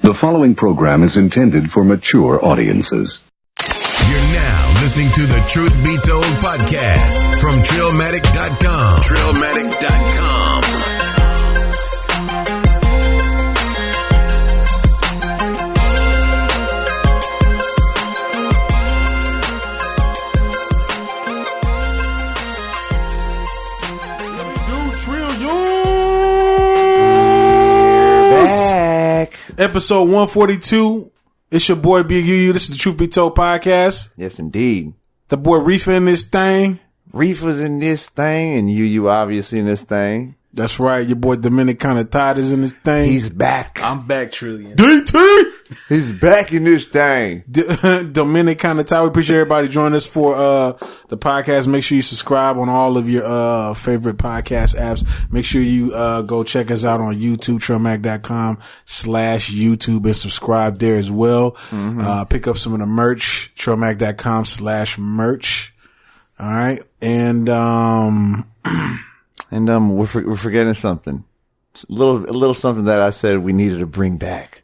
The following program is intended for mature audiences. You're now listening to the Truth Be Told podcast from Trillmatic.com. Trillmatic.com. Episode 142. It's your boy Big UU. This is the Truth Be Told podcast. Yes, indeed. The boy Riffa in this thing. Riffa's in this thing, and UU obviously in this thing. That's right. Your boy Dominican Todd is in this thing. He's back. I'm back, Trillion. DT! He's back in this thing. Dominican Todd. We appreciate everybody joining us for the podcast. Make sure you subscribe on all of your favorite podcast apps. Make sure you go check us out on YouTube, Trillmac.com/YouTube, and subscribe there as well. Pick up some of the merch, Trillmac.com/merch. All right. And we're forgetting something. It's a little something that I said we needed to bring back.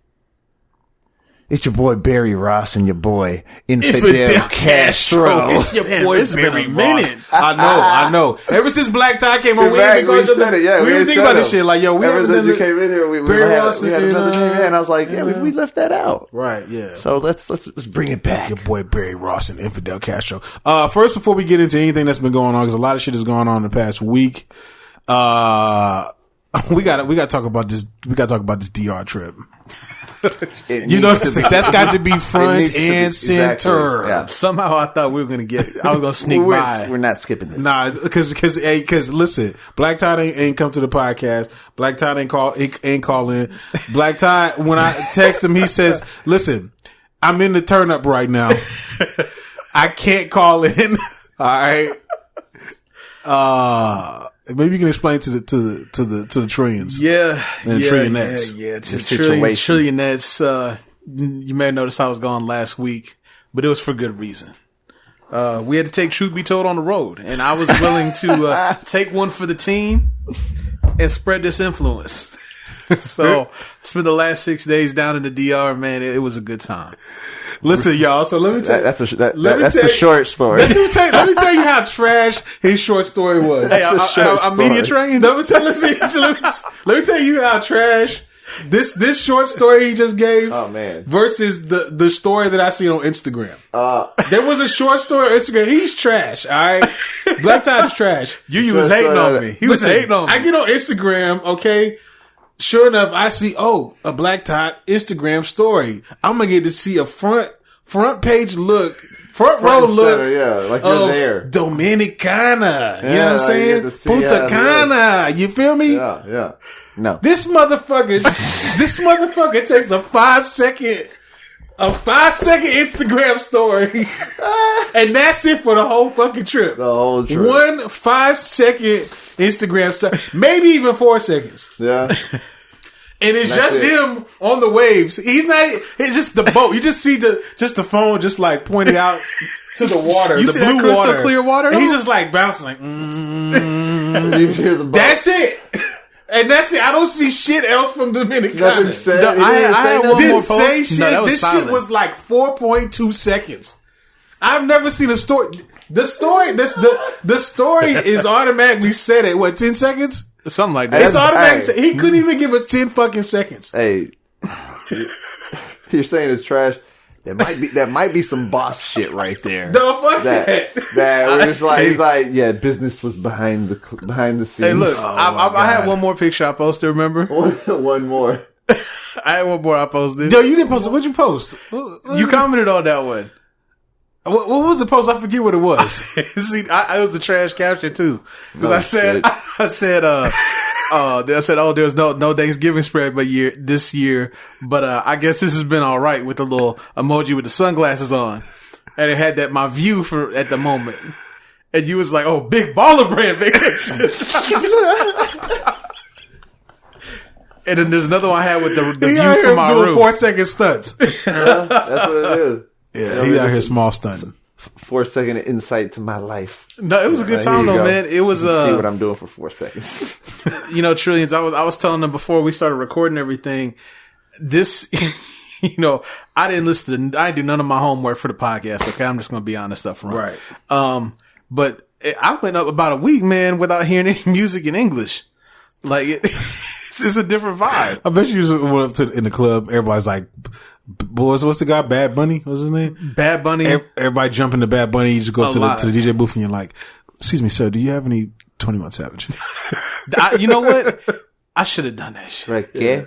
It's your boy Barry Ross and your boy Infidel Castro. It's your Damn, boy it's been Barry a minute. Ross. I know. Ever since Black Todd came on, we Right, didn't think about yeah, we didn't think about this shit. Like, yo, we ever haven't since done you it. came in here, we Barry had Ross another and, name, and I was like, yeah, we left that out. Right, yeah. So let's bring it back. Your boy Barry Ross and Infidel Castro. First, before we get into anything that's been going on, because a lot of shit has gone on in the past week, we gotta talk about this. We gotta talk about this DR trip. You know, that's got to be front and center. Exactly, yeah. Somehow I thought we were going to get, I was going to sneak by. We're not skipping this. Nah, because listen, Black Todd ain't come to the podcast. Black Todd ain't call in. Black Todd, when I text him, he says, "Listen, I'm in the turn up right now. I can't call in." All right. Maybe you can explain to the trillions. Yeah. And trillionettes. Yeah. To situation. trillionettes. You may have noticed I was gone last week, but it was for good reason. We had to take Truth Be Told on the road, and I was willing to take one for the team and spread this influence. So, spent the last 6 days down in the DR, man. It was a good time. Listen, y'all. So let me tell you. That's the short story. Let me tell you how trash his short story was. Hey, I'm media trained. Let me tell you how trash this short story he just gave. Oh man! Versus the story that I see on Instagram. There was a short story on Instagram. He's trash. All right, Black Todd is trash. You was hating on me. He was hating on me. I get on Instagram. Okay. Sure enough, I see, a Black Todd Instagram story. I'm going to get to see a front page look, front row look. Center, yeah, like you're there. Dominicana. You know what I'm you saying? get to see, Punta Cana. You feel me? Yeah. No. This motherfucker takes a 5-second Instagram story. And that's it for the whole fucking trip. The whole trip. 1 5-second Instagram story. Maybe even 4 seconds. Yeah. And it's just him on the waves. It's just the boat. You just see the phone just like pointing out to the water, You the see blue that crystal water. clear water? And he's just like bouncing like, You hear the boat. That's it. And that's it. I don't see shit else from Dominican. Nothing said. No, I had one Didn't more say post. shit. No, that was This silent. shit was like 4.2 seconds. I've never seen a story. The story is automatically set at what, 10 seconds? Something like that. It's automatic. He couldn't even give us 10 fucking seconds. Hey, you're saying it's trash. That might be some boss shit right there. No, fuck that. That we're just like, he's like, yeah, business was behind the scenes. Hey, look, I had one more picture I posted, remember? One more. I had one more I posted. Yo, you didn't post it. What'd you post? You commented on that one. What was the post? I forget what it was. See, I was the trash caption too. Because I said, there's no Thanksgiving spread this year, but I guess this has been all right with the little emoji with the sunglasses on, and it had that my view for at the moment, and you was like, oh, big baller brand vacation. And then there's another one I had with the view from my room. 4-second stunts. That's what it is. Yeah, he out here small stunting. 4-second insight to my life. No, it was a good time though, man. It was see what I'm doing for 4 seconds. You know, Trillions, I was telling them before we started recording everything, this you know, I didn't do none of my homework for the podcast. Okay. I'm just going to be honest up front. Right. But I went up about a week, man, without hearing any music in English. Like it's just a different vibe. I bet you just went up in the club. Everybody's like, boys, what's the guy? Bad Bunny? What's his name? Bad Bunny. Everybody jumping to Bad Bunny. You just go up to the DJ booth and you're like, excuse me, sir, do you have any 21 Savage? You know what? I should have done that shit. Like, yeah.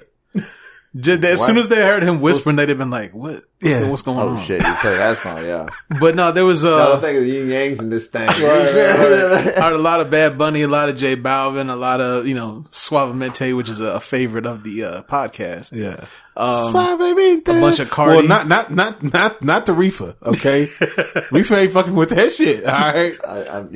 As soon as they heard him whispering, they'd have been like, "What? What's going on?" Oh shit! You play that song, yeah. But no, there was I think of the yin yangs in this thing. I heard a lot of Bad Bunny, a lot of J Balvin, a lot of Suavemente, which is a favorite of the podcast. Yeah, a bunch of Cardi. Well, not the Riffa. Okay, Riffa ain't fucking with that shit. All right, I'm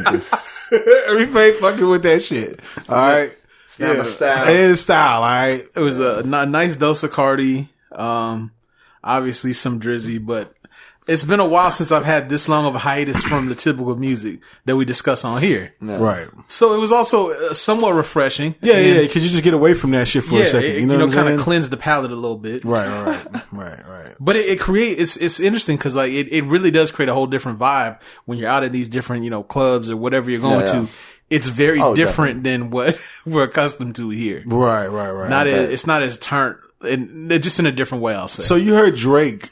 just Riffa ain't fucking with that shit. All right. Not my style. It is style, all right. It was a nice dose of Cardi. Obviously some Drizzy, but it's been a while since I've had this long of a hiatus from the typical music that we discuss on here. No. Right. So it was also somewhat refreshing. Yeah, because you just get away from that shit for a second. You know kind of cleanse the palate a little bit. Right. But it creates, it's interesting because like it really does create a whole different vibe when you're out at these different, clubs or whatever you're going to. It's very different than what we're accustomed to here. Right. It's not as turned, and just in a different way, I'll say. So you heard Drake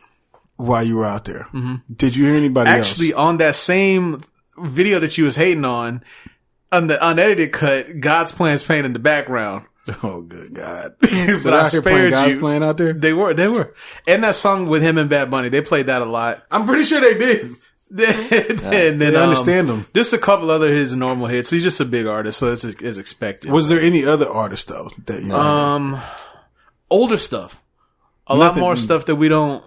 while you were out there. Mm-hmm. Did you hear anybody else? Actually, on that same video that you was hating on the unedited cut, God's Plan's playing in the background. Oh, good God. But I spared God's you. Plan out there? They were. And that song with him and Bad Bunny, they played that a lot. I'm pretty sure they did. And then I understand him. Just a couple other his normal hits. He's just a big artist, so it's as expected. Was there any other artists though that you older stuff? Lot more stuff that we don't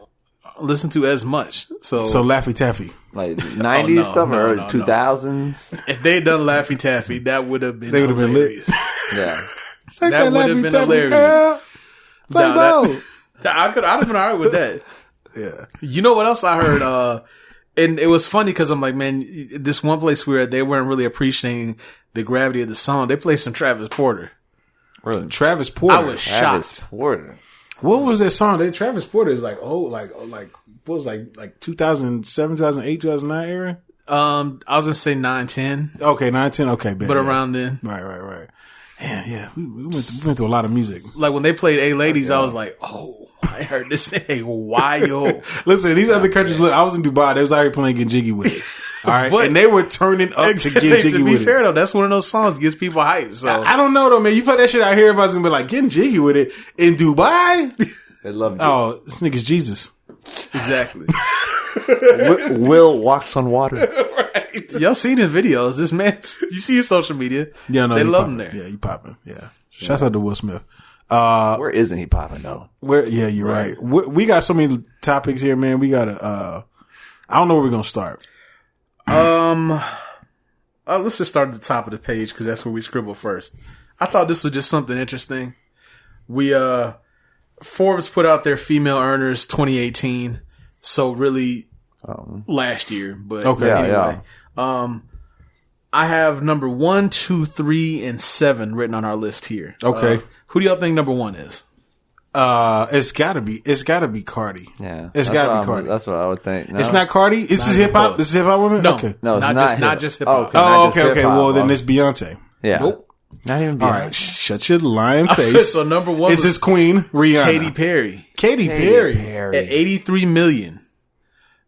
listen to as much. So Laffy Taffy, like 90s stuff or 2000s. If they done Laffy Taffy, that would have been. They would have been lit. Yeah, that would have been hilarious. I'd have been alright with that. Yeah. You know what else I heard? And it was funny because I'm like, man, this one place we were at, they weren't really appreciating the gravity of the song. They played some Travis Porter. Really? Travis Porter. I was shocked. Porter. What was that song? Travis Porter is like what was like 2007, 2008, 2009 era? I was gonna say 9-10. Okay, 9-10. Okay, but around then. Right. Yeah. We went through a lot of music. Like when they played A Ladies, I was like, oh. I heard this a while. Listen, these other countries. Look, I was in Dubai. They was out here playing "Get Jiggy with It." All right, and they were turning up to "Get Jiggy with It." To be fair though, that's one of those songs that gets people hyped. So I don't know though, man. You play that shit out here, everybody's gonna be like, "Getting jiggy with it" in Dubai. They love it. Oh, this nigga's Jesus. Exactly. Will walks on water. Right. Y'all seen his videos? This man, you see his social media? Yeah, no, they love popping. him there. Yeah, he popping. Yeah. Shouts out to Will Smith. Where isn't he popping though? Yeah, you're right. We got so many topics here, man. We gotta. I don't know where we're gonna start. Let's just start at the top of the page because that's where we scribble first. I thought this was just something interesting. We Forbes put out their female earners 2018, so really last year. But okay, anyway, I have number 1, 2, 3, and 7 written on our list here. Okay. Who do y'all think number 1 is? It's gotta be Cardi. Yeah. It's gotta be Cardi. That's what I would think. No. It's not Cardi? This is hip hop? This is hip hop woman? No. Okay. No, it's not just hip hop. Okay. Well, then it's Beyonce. Yeah. Nope. Not even Beyonce. All right. Shut your lying face. So number 1 is his queen, Rihanna. Katy Perry. Katy Perry. At 83 million.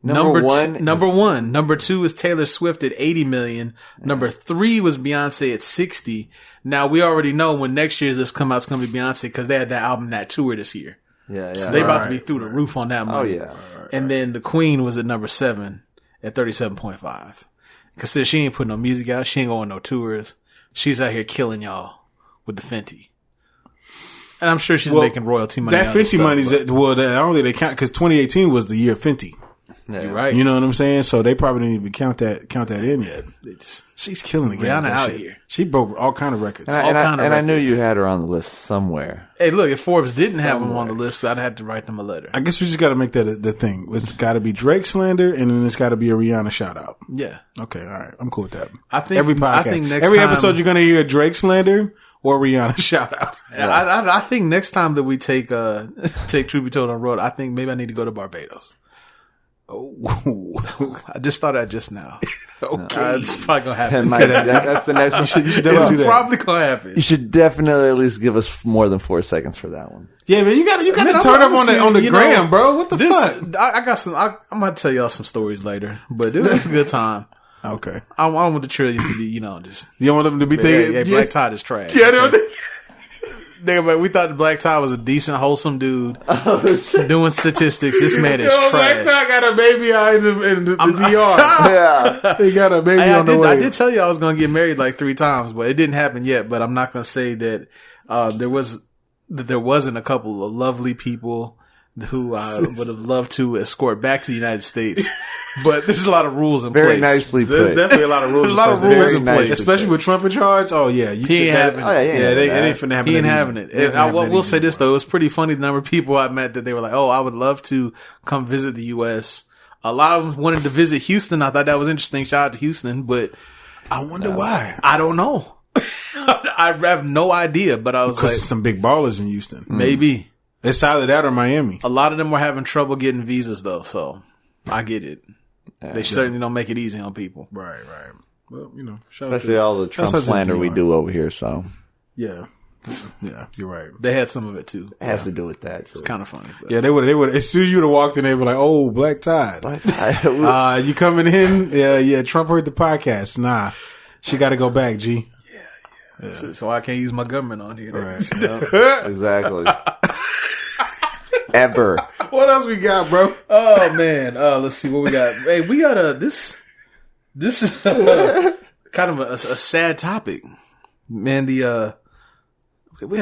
Number 1. Number 1. Number 2 is Taylor Swift at 80 million. Number 3 was Beyonce at 60. Now we already know when next year's this come out, it's going to be Beyonce because they had that album, that tour this year. Yeah. So they about to be through the roof on that money. Oh yeah. And then the Queen was at number 7 at 37.5. Cause since she ain't putting no music out, she ain't going on no tours. She's out here killing y'all with the Fenty. And I'm sure she's making royalty money. That Fenty money's I don't think they count because 2018 was the year of Fenty. Yeah. You're right. You know what I'm saying? So they probably didn't even count that in yet. She's killing the game. Rihanna with that out shit. here. She broke all kind of records. And I knew you had her on the list somewhere. Hey, look, if Forbes didn't have them on the list, I'd have to write them a letter. I guess we just got to make that the thing. It's got to be Drake slander, and then it's got to be a Rihanna shout out. Yeah. Okay, all right. I'm cool with that. I think every podcast, I think next every time, episode, you're going to hear a Drake slander or Rihanna shout out. I think next time that we take Truth Be Told on the road, I think maybe I need to go to Barbados. Oh, I just thought that just now. okay. It's probably gonna happen. That's the next one. You should definitely do It's that. probably gonna happen. You should definitely at least give us more than 4 seconds for that one. Yeah, man, you got to Man, turn up I'm on the you gram, know, bro. What the fuck? I got some. I'm gonna tell y'all some stories later, but it was a good time. Okay. I want the trillions to be, just. You don't want them to be thinking, Yeah, Black Todd is trash. Yeah, they don't think- Nigga, but we thought the Black Todd was a decent, wholesome dude doing statistics. This man is Yo, trash. Black Todd got a baby out in the DR. Yeah. He got a baby on the way. I did tell you I was going to get married like 3 times, but it didn't happen yet. But I'm not going to say that there wasn't a couple of lovely people who I would have loved to escort back to the United States. But there's a lot of rules in Very place. nicely put. There's definitely a lot of rules. There's a lot of in place. rules Very in nice. place. Especially with Trump in charge. Oh yeah, you He ain't having it. Oh, yeah, Yeah, it ain't finna happen. He ain't that having easy. it. I will say this though, it was pretty funny the number of people I met that they were like, "Oh, I would love to come visit the U.S." A lot of them wanted to visit Houston. I thought that was interesting. Shout out to Houston, but I wonder why. I don't know. I have no idea. But I was Because like, some big ballers in Houston. maybe It's either that or Miami. a lot of them were having trouble getting visas though, so I get it. They certainly don't make it easy on people. Right. Well, shout out Especially to all the Trump shout out to slander we DR. do over here, so Yeah, you're right. They had some of it too. it has to do with that. It's kind of funny. But. Yeah, they would. As soon as you would have walked in, they were like, "Oh, Black Todd, you coming in? Yeah. Trump heard the podcast. Nah, she got to go back, G. So I can't use my government on here. Right. Exactly. Ever. What else we got, bro? Oh man, let's see what we got. Hey, we got this is kind of a sad topic, man. We gotta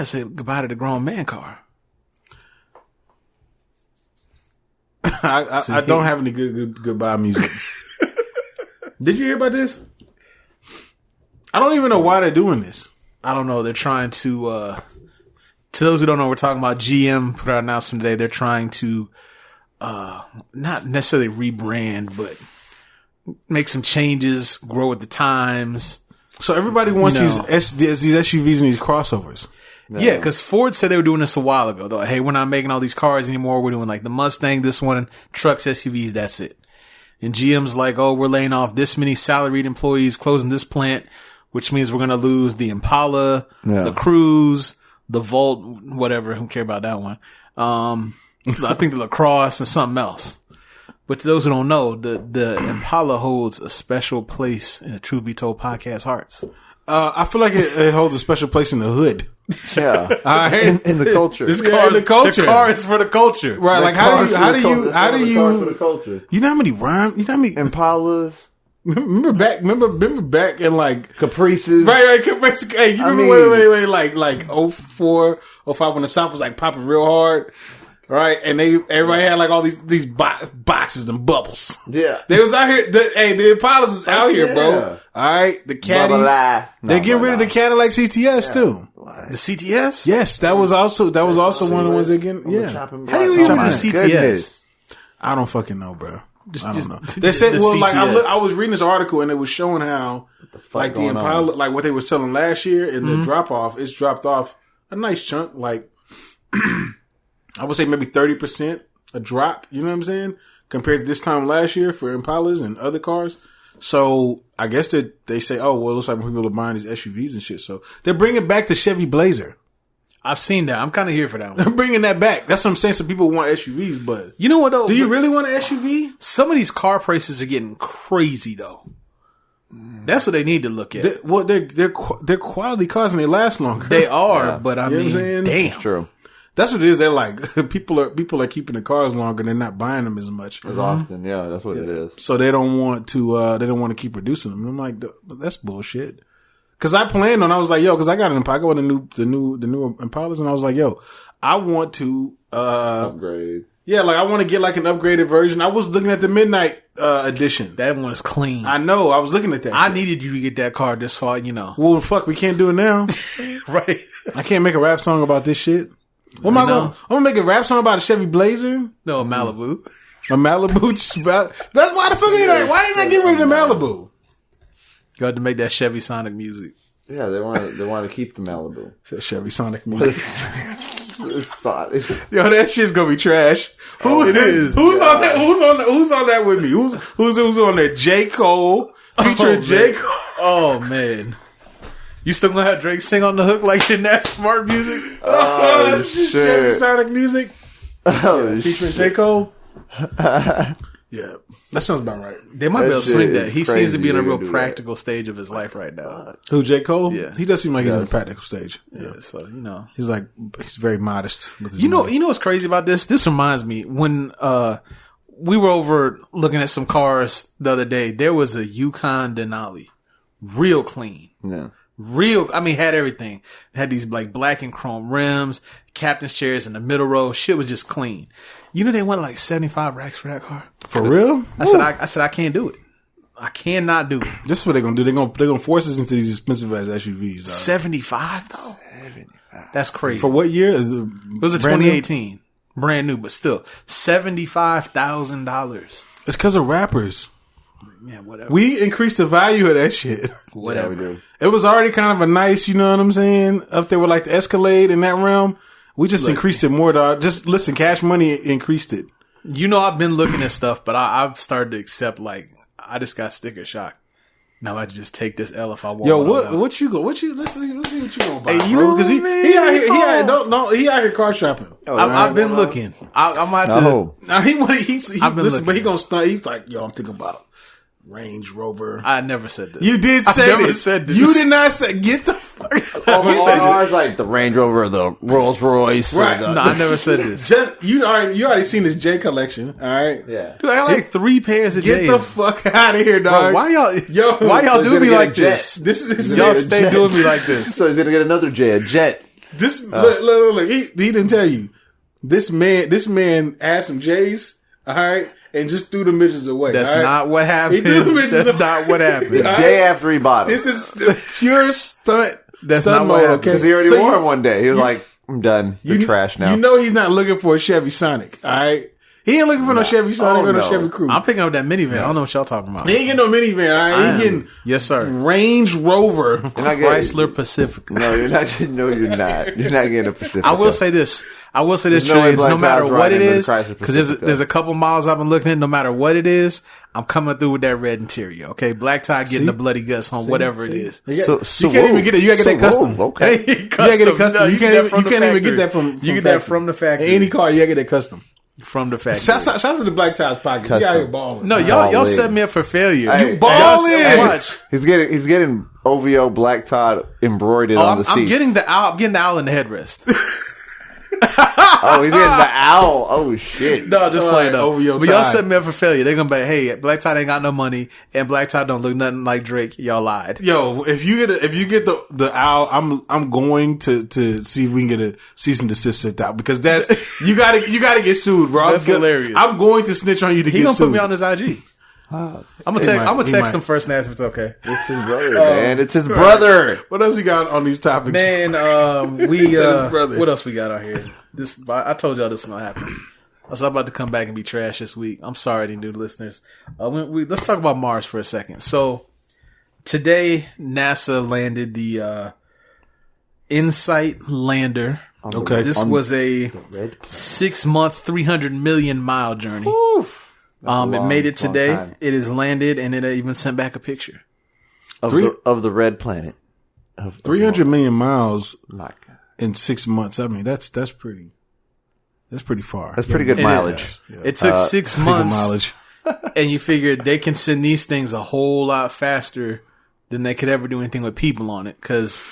say goodbye to the grown man car. I don't have any good goodbye music. Did you hear about this? I don't even know why they're doing this. I don't know. They're trying to those who don't know, we're talking about GM put out an announcement today. They're trying to not necessarily rebrand, but make some changes, grow with the times. So everybody wants these SUVs and these crossovers. Yeah, because Ford said they were doing this a while ago. Though, hey, we're not making all these cars anymore. We're doing like the Mustang, this one, trucks, SUVs. That's it. And GM's like, oh, we're laying off this many salaried employees, closing this plant, which means we're going to lose the Impala, the Cruze, the Volt, whatever. Who care about that one? I think the LaCrosse and something else. But to those who don't know, the Impala holds a special place in the Truth Be Told podcast hearts. I feel like it holds a special place in the hood. Yeah. All right. In the culture. This car in the culture. The car is for the culture. Right. Like how do you culture. you know how many rhymes, you know how many Impalas, remember back in like Caprices. right, hey, you remember wait, like 04, 05 when the South was like popping real hard. Right, and everybody had like all these boxes and bubbles. Yeah, they was out here. The Impalas was out here, bro. All right, the Caddies. They're getting rid of the Cadillac CTS too. The CTS? Yes, that was also one of the ones again. Yeah, How do you remember the CTS? Goodness. I don't fucking know, bro. I don't know. just They said, the well, like CTS. I was reading this article and it was showing how like the Impala, like what they were selling last year and the drop off, it's dropped off a nice chunk, like. I would say maybe 30% a drop, you know what I'm saying? Compared to this time last year for Impalas and other cars. So I guess that they say, oh, well, it looks like people are buying these SUVs and shit. So they're bringing back the Chevy Blazer. I've seen that. I'm kind of here for that They're one. bringing that back. That's what I'm saying. Some people want SUVs, but You know what though? do you really want an SUV? Some of these car prices are getting crazy though. That's what they need to look at. They're quality cars and they last longer. They are, but I You know mean, what I'm saying? damn. It's true. That's what it is. They're like people are keeping the cars longer. They're not buying them as much. As often, yeah, that's what it is. So they don't want to keep producing them. And I'm like, that's bullshit. Cause I planned on, I was like, yo, cause I got an Impala, I got the new Impalas, and I was like, yo, I want to, Upgrade. yeah, like I want to get like an upgraded version. I was looking at the Midnight, edition. That one is clean. I know, I was looking at that I shit. needed you to get that car just so Well, fuck, we can't do it now. right. I can't make a rap song about this shit. What am I know. going? I'm gonna make a rap song about a Chevy Blazer, No, Malibu. a Malibu. That's why the fuck are they like? Why didn't I get rid of the Malibu? You had to make that Chevy Sonic music. Yeah, they want to keep the Malibu. Said Chevy Sonic music. It's solid. Yo, that shit's gonna be trash. It is. Who's on that? Who's on that with me? Who's on there? J. Cole featuring J. Cole. Oh man, you still gonna have Drake sing on the hook like in that smart music? Oh shit! Chevy Sonic music. Oh Featuring shit! J. Cole. Yeah, that sounds about right. They might be able to That swing shit that. is He seems to be in a crazy real they do practical stage of his life right now. Who, J. Cole? Yeah. He does seem like he's in a practical stage. Yeah, so He's very modest with his You know money. what's crazy about this? This reminds me when we were over looking at some cars the other day. There was a Yukon Denali, real clean, No. had everything. Had these like black and chrome rims, captain's chairs in the middle row. Shit was just clean. You know they went like 75 racks for that car. For real? I said I can't do it. I cannot do it. This is what they're gonna do. They're gonna force us into these expensive ass SUVs. Dog. 75 though. 75. That's crazy. For what year? It was a 2018, brand new, but still $75,000. It's because of rappers. Man, whatever. We increased the value of that shit. Whatever. Yeah, we do. It was already kind of a nice, you know what I'm saying, up there with like the Escalade in that realm. We just increased it more, dog. Just listen, Cash Money increased it. You know, I've been looking at stuff, but I've started to accept like I just got sticker shock. Now I just take this L if I want. Yo, let's see what you gonna buy, Hey, you bro? know Because what I mean? he out here car shopping. I've been looking. I'm out to. No. Now he's I've been listen, but he looking. gonna stunt. He's like, yo, I'm thinking about Range Rover. I never said this. You did I say never this. said this. You did not say. Get the fuck. Ours like the Range Rover, or the Rolls Royce, or Right. the- No, I never said this. Just you already seen his J collection. All right. yeah. Dude, I got like 3 pairs of Get J's. the fuck out of here, Bro, dog. why y'all Yo, why y'all he's do gonna me get a like jet. this? This Y'all man- stay doing me like this. So he's gonna get another jet, a jet. This look. He didn't tell you. This man had some J's. All right. And just threw the midgets away. That's all right? not what happened. He threw the midgets That's away. not what happened. The day after he bought them. This is pure stunt. That's stunt not what happened. Because he already So wore you- them one day. He was like, I'm done. They're trash now. You know he's not looking for a Chevy Sonic. All right. He ain't looking for no Chevy Sonic or no Chevy Cruze. I'm picking up that minivan. I don't know what y'all talking about. He ain't getting no minivan. All right. He getting Yes, sir. Range Rover. You're not getting- Chrysler Pacifica. No, you're not getting, no, you're not. You're not getting a Pacific. I will say this. no way Trillians, Black no matter Todd's what it riding in the is, Chrysler because Pacifica. there's a couple miles I've been looking at. No matter what it is, I'm coming through with that red interior. Okay, Black Todd getting the bloody guts on whatever it is. So You can't even get it. You gotta get that custom. Okay. You gotta get it custom. No, you can't even get that from You get that from the factory. Any car, you gotta get that custom. From the factory. Shout out to the Black Todd's pockets. He out here balling. No, y'all Ballin'. set me up for failure. Hey, ballin'. Y'all said, watch. He's getting OVO Black Todd embroidered Oh, on the seat. I'm getting the owl in the headrest. Oh, he's getting the owl. Oh shit. No, just playing though. OVO But y'all Todd. set me up for failure. They're gonna be, hey, Black Todd ain't got no money, and Black Todd don't look nothing like Drake. Y'all lied. Yo, if you get the owl, I'm going to see if we can get a cease and desist sent out because that's you gotta get sued, bro. That's hilarious. I'm going to snitch on you to He get gonna sued. put me on his IG. I'm gonna text him first and ask if it's okay. It's his brother, man. It's his brother. What else you got on these topics? Man, we Tell his brother. what else we got out here? I told y'all this was gonna happen. I was about to come back and be trash this week. I'm sorry, any new listeners. Let's talk about Mars for a second. So today, NASA landed the InSight lander. Okay. This was a 6-month, 300 million mile journey. It made it long today. time. It is landed, and it even sent back a picture. Of the red planet. 300 million miles My God. in 6 months. I mean, that's pretty far. That's pretty good It mileage. is. It took 6 Pretty good months, mileage. and you figured they can send these things a whole lot faster than they could ever do anything with people on it, because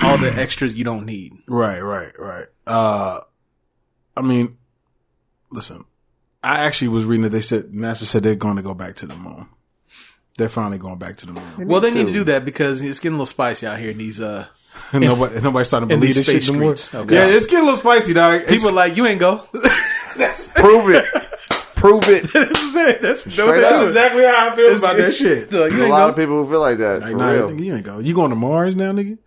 all the extras you don't need. Right. I mean, listen, I actually was reading that NASA said they're going to go back to the moon. They're finally going back to the moon. Well, they need to do that because it's getting a little spicy out here in these Nobody's starting to in believe these this shit space no more. streets. Okay. Yeah, it's getting a little spicy, dog. People are like, you ain't go. Prove it. Prove it. This is it. That's Straight up. exactly how I feel about that shit. Like, you There's a ain't lot go. of people who feel like that. Like, For nah, real. nigga, you ain't go. You going to Mars now, nigga?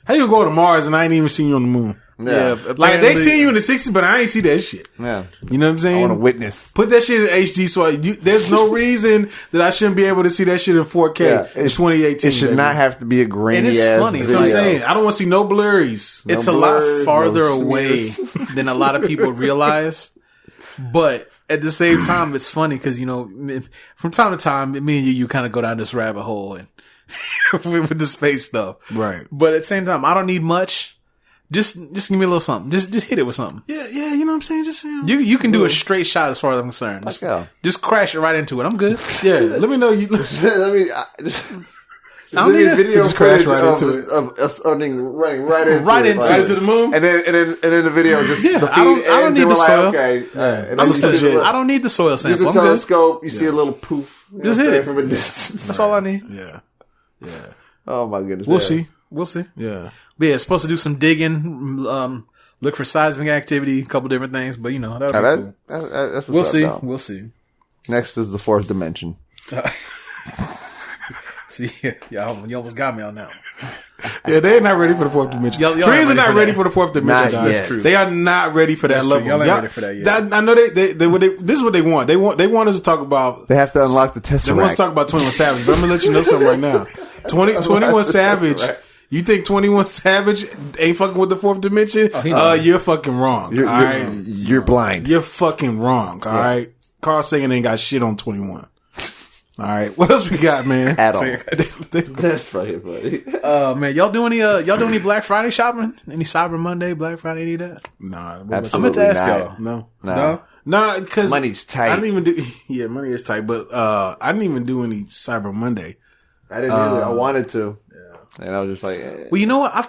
How you gonna go to Mars and I ain't even seen you on the moon? Yeah, Like they seen you in the 60s, but I ain't see that shit. Yeah. You know what I'm saying? I want to witness. Put that shit in HD, so there's no reason that I shouldn't be able to see that shit in 4K in 2018. It should not have to be a grainy. And it's funny. That's what I'm saying. I don't want to see no blurries. It's a lot farther away than a lot of people realize. But at the same time, it's funny because, from time to time, me and you kind of go down this rabbit hole and with the space stuff. Right. But at the same time, I don't need much. Just give me a little something. Just hit it with something. Yeah, you know what I'm saying? Just you can do a straight shot as far as I'm concerned. Let's go. Just crash it right into it. I'm good. Yeah, let me know you. Let me. I need video just crash right into it. Of us running right into Right it. into Right it. to the moon. And then the video just Yeah, the feed I don't ends, need and the we're soil. Like, okay, and I'm then you see I don't need the soil use sample. the I'm good. telescope. You see a little poof. Just hit it from a distance. That's all I need. Yeah. Oh my goodness. We'll yeah. see. We'll see. Yeah. But yeah, it's supposed to do some digging, look for seismic activity, a couple different things. But that'll be cool. That's what's We'll up, see. though. We'll see. Next is the fourth dimension. See, y'all, you almost got me on that one. Yeah, they're not ready for the fourth dimension. Y'all Trees are ain't not ready ready for for the fourth dimension. Not dog. yet. True. They are not ready for that level. Y'all ain't ready for that yet. I know this is what they want. They want us to talk about. They have to unlock the They want us to Tesseract. talk about 21 Savage. But I'm gonna let you know something right now. 21 Savage. You think 21 Savage ain't fucking with the fourth dimension? You're fucking wrong. All right, You're blind. you're fucking wrong. All right, Carl Sagan ain't got shit on 21. All right, what else we got, man? At all. That's fucking funny. Man, y'all do any Black Friday shopping? Any Cyber Monday, Black Friday, any of that? Nah, I meant to ask y'all. no. No, because Money's tight. I didn't even do. Yeah, money is tight, but I didn't even do any Cyber Monday. I didn't either. I wanted to. And I was just like, Well, you know what? I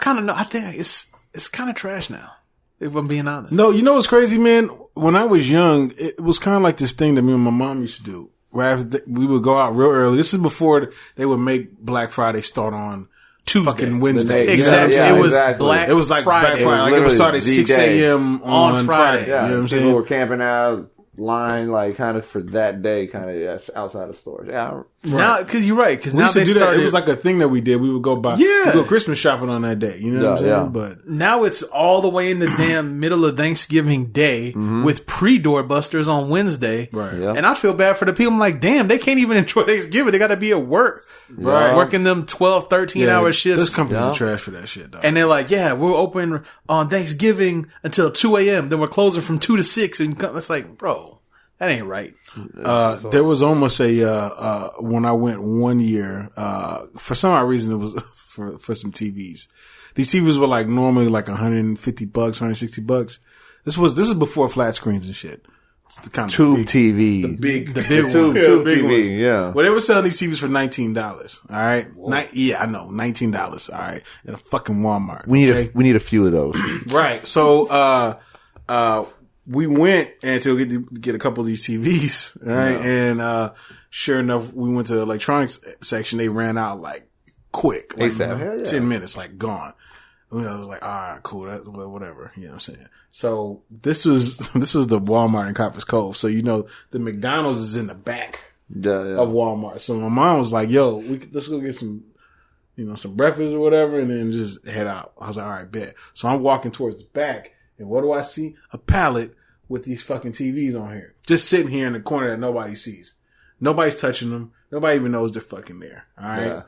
think it's kind of trash now. If I'm being honest. No, you know what's crazy, man? When I was young, it was kind of like this thing that me and my mom used to do. Where we would go out real early. This is before they would make Black Friday start on Tuesday, fucking Wednesday. Exactly. Yeah, it was exactly. Black. It was like Friday. Black Friday. Like it would start at literally 6 a.m. on Friday. yeah, You know what I'm people saying? were camping out, line, like kind of for that day, kind of outside of stores. Yeah. Now, because you're right. Because We now used to they do that. started. It was like a thing that we did. We would go buy, Yeah. we'd go Christmas shopping on that day. You know what I'm saying? Yeah. But Now it's all the way in the damn middle of Thanksgiving Day with pre-doorbusters on Wednesday. Right. Yeah. And I feel bad for the people. I'm like, damn, they can't even enjoy Thanksgiving. They got to be at work. Right. Working them 12, 13-hour shifts. This company's are trash for that shit, dog. And they're like, yeah, we're open on Thanksgiving until 2 a.m. Then we're closing from 2 to 6. And it's like, bro, that ain't right. There was almost when I went one year, for some odd reason it was for some TVs. These TVs were like normally like $150, $160. This is before flat screens and shit. It's the kind of Tube big, TV. the big Tube big TV, ones. yeah. Well, they were selling these TVs for $19. All right. I know, $19. All right. In a fucking Walmart. We need a few of those. Right. So, we went and to get a couple of these TVs, right? Yeah. And, sure enough, we went to the electronics section. They ran out like quick, like ASAP. 10 minutes, like gone. And I was like, all right, cool. Whatever. You know what I'm saying? So this was the Walmart in Copper's Cove. So, the McDonald's is in the back of Walmart. So my mom was like, yo, let's go get some, some breakfast or whatever, and then just head out. I was like, all right, bet. So I'm walking towards the back, and what do I see? A pallet with these fucking TVs on here. Just sitting here in the corner that nobody sees. Nobody's touching them. Nobody even knows they're fucking there. All right. Yeah.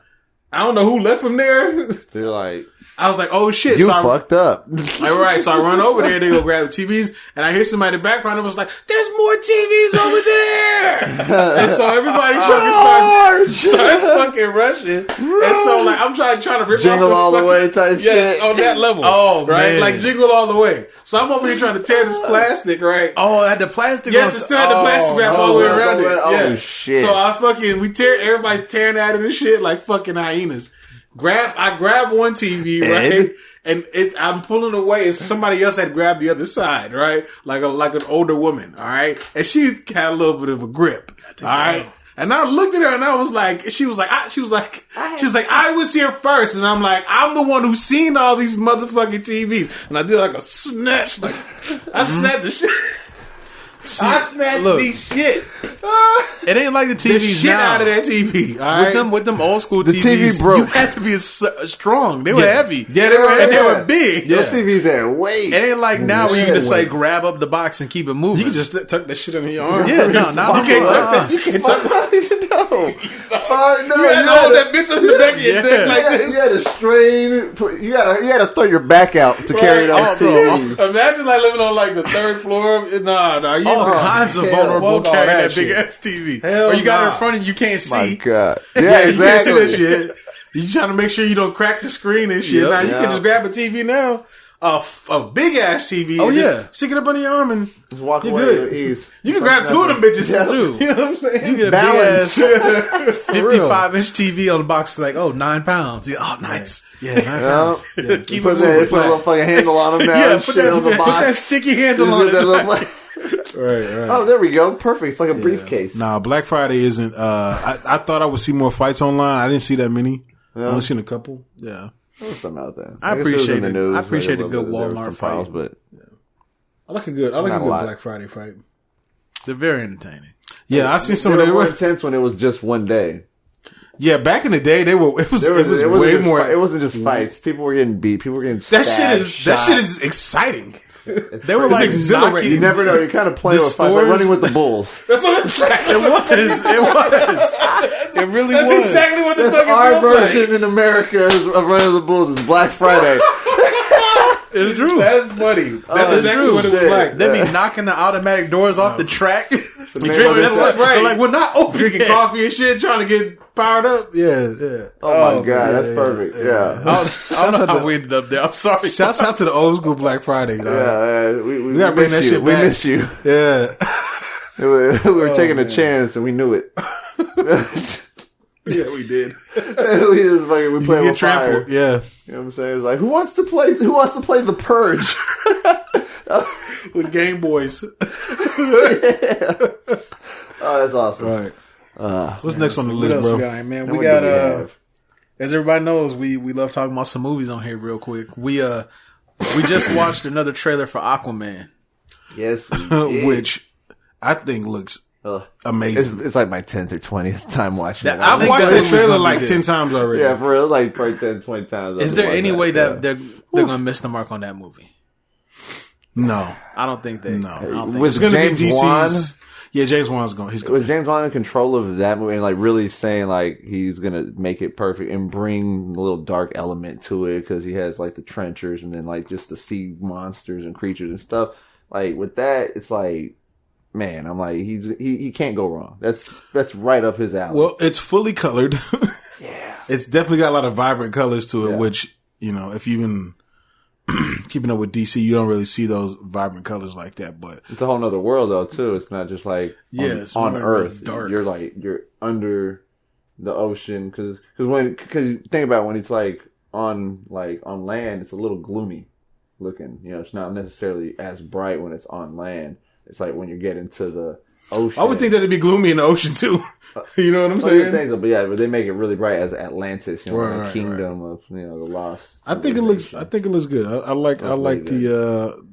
I don't know who left them there. They're like, I was like, oh shit. You fucked up. All right. So I run over there. They go grab the TVs, and I hear somebody in the background that was like, there's more TVs over there. And so everybody fucking starts fucking rushing. And so like, I'm trying to rip Jingle off all the way type shit. on that level. Oh, right. man. Like jingle all the way. So I'm over here trying to tear this plastic, right? Oh, I had the plastic. Yes, it still had the plastic wrap all the way around it. Oh, shit. So everybody's tearing at it and shit like fucking hyenas. I grab one TV, right? And I'm pulling away and somebody else had grabbed the other side, right? Like an older woman, all right? And she had a little bit of a grip, all right? And I looked at her and I was like, she was like, I was here first. And I'm like, I'm the one who's seen all these motherfucking TVs. And I did like a snatch, like, I snatched the shit. I snatched these shit. It ain't like the the TVs shit now. out of that TV. All right? With them old school The TVs, TV broke. you had to be strong. They were heavy. Yeah, they were and heavy. they were big. Those TVs had weight. It ain't like now where you can just like grab up the box and keep it moving. You can just tuck that shit under your arm. Yeah, no, not you can't tuck that. You can't tuck that. No. You had to hold that bitch on the back of your neck like this. You had to strain. You had to throw your back out to carry those TVs. Imagine like living on like the third floor. Nah, you all kinds of vulnerable fuck all carrying that that big shit. ass TV. Hell Or you got it nah. in front of you, you can't see. My God. Yeah, Yeah, you can't see exactly. that shit. You trying to make sure you don't crack the screen and shit. Yep. Now you Yeah. can just grab a TV now, a big ass TV. Oh, and yeah. just stick it up under your arm and Just walk you're away good. with ease. You can grab two of them bitches. Yeah. True. You know what I'm saying? You get a Balance. big ass 55-inch TV on the box, like, 9 pounds. Yeah, oh, nice. Yeah, 9 pounds. Yeah. Keep Put it that moving. put a little fucking handle on them now. Yeah, and put shit on the that box. sticky handle Just on get that it. little- Right. Oh, there we go. Perfect. It's like a briefcase. Nah, Black Friday isn't. I thought I would see more fights online. I didn't see that many. I only seen a couple. Yeah. There's something out there. I guess it was appreciate in the it. news, I appreciate like, a good there was Walmart some fight. files, but I like a good Not a lot. Black Friday fight. They're very entertaining. Yeah, I seen some they of were more them. intense when it was just one day. Yeah, back in the day, they were. It was Wasn't way just more. It wasn't just fights. People were getting beat. People were getting that stabbed, shit is exciting. They were It's like exhilarating. knocking- You never know. You're kind of playing The with fights, like stores- running with the bulls. That's what it's like. It was. It really That's was. exactly what the That's fuck it our feels like. version in America of running with the bulls is Black Friday. It's true. That's funny. That's Oh, exactly true. what it was Shit. like. They be knocking the automatic doors off the track. name They're of this- like, right. they're like, we're not open Drinking yet. coffee and shit, trying to get powered up. Yeah. Oh my God, that's perfect. Yeah. I don't know how we ended up there. I'm sorry. Shouts out to the old school Black Friday. Dog. Yeah, we gotta bring miss that you. shit We back. miss you. Yeah. We were taking a chance and we knew it. Yeah, we did. we just fucking we played Get with fire. trampled. Yeah. You know what I'm saying? It's like who wants to play the Purge? With Game Boys. Oh, that's awesome. Right. What's next on the What list, else bro? we got, man? And We what got do we have? as everybody knows, we love talking about some movies on here real quick. We just watched another trailer for Aquaman. Yes, we did. Which I think looks amazing. It's like my 10th or 20th time watching it. I I've think watched that that movie's trailer gonna be like good. 10 times already. Yeah, for real, like probably 10, 20 times. Is there Something any like way that, that they're gonna miss the mark on that movie? No. I don't think they. No. I don't think Was so. It's going to James be DC's. Wan? Yeah, James Wan's going. He's going. Was James Wan in control of that movie and like really saying like he's gonna make it perfect and bring a little dark element to it because he has like the trenchers and then like just the sea monsters and creatures and stuff. Like with that, it's like, man, I'm like he can't go wrong. That's right up his alley. Well, it's fully colored. yeah, It's definitely got a lot of vibrant colors to it, Yeah. which, you know, if you've been keeping up with DC, you don't really see those vibrant colors like that. But it's a whole nother world though too. It's not just like it's on more Earth. dark. You're under the ocean because think about when it's like on land, it's a little gloomy looking. You know, it's not necessarily as bright when it's on land. It's like when you get into the ocean. I would think that it'd be gloomy in the ocean too. You know what I'm Oh, you saying? think so, but yeah, but they make it really bright as Atlantis, you know, Right, the right, kingdom of the lost. I think it looks good. I like really the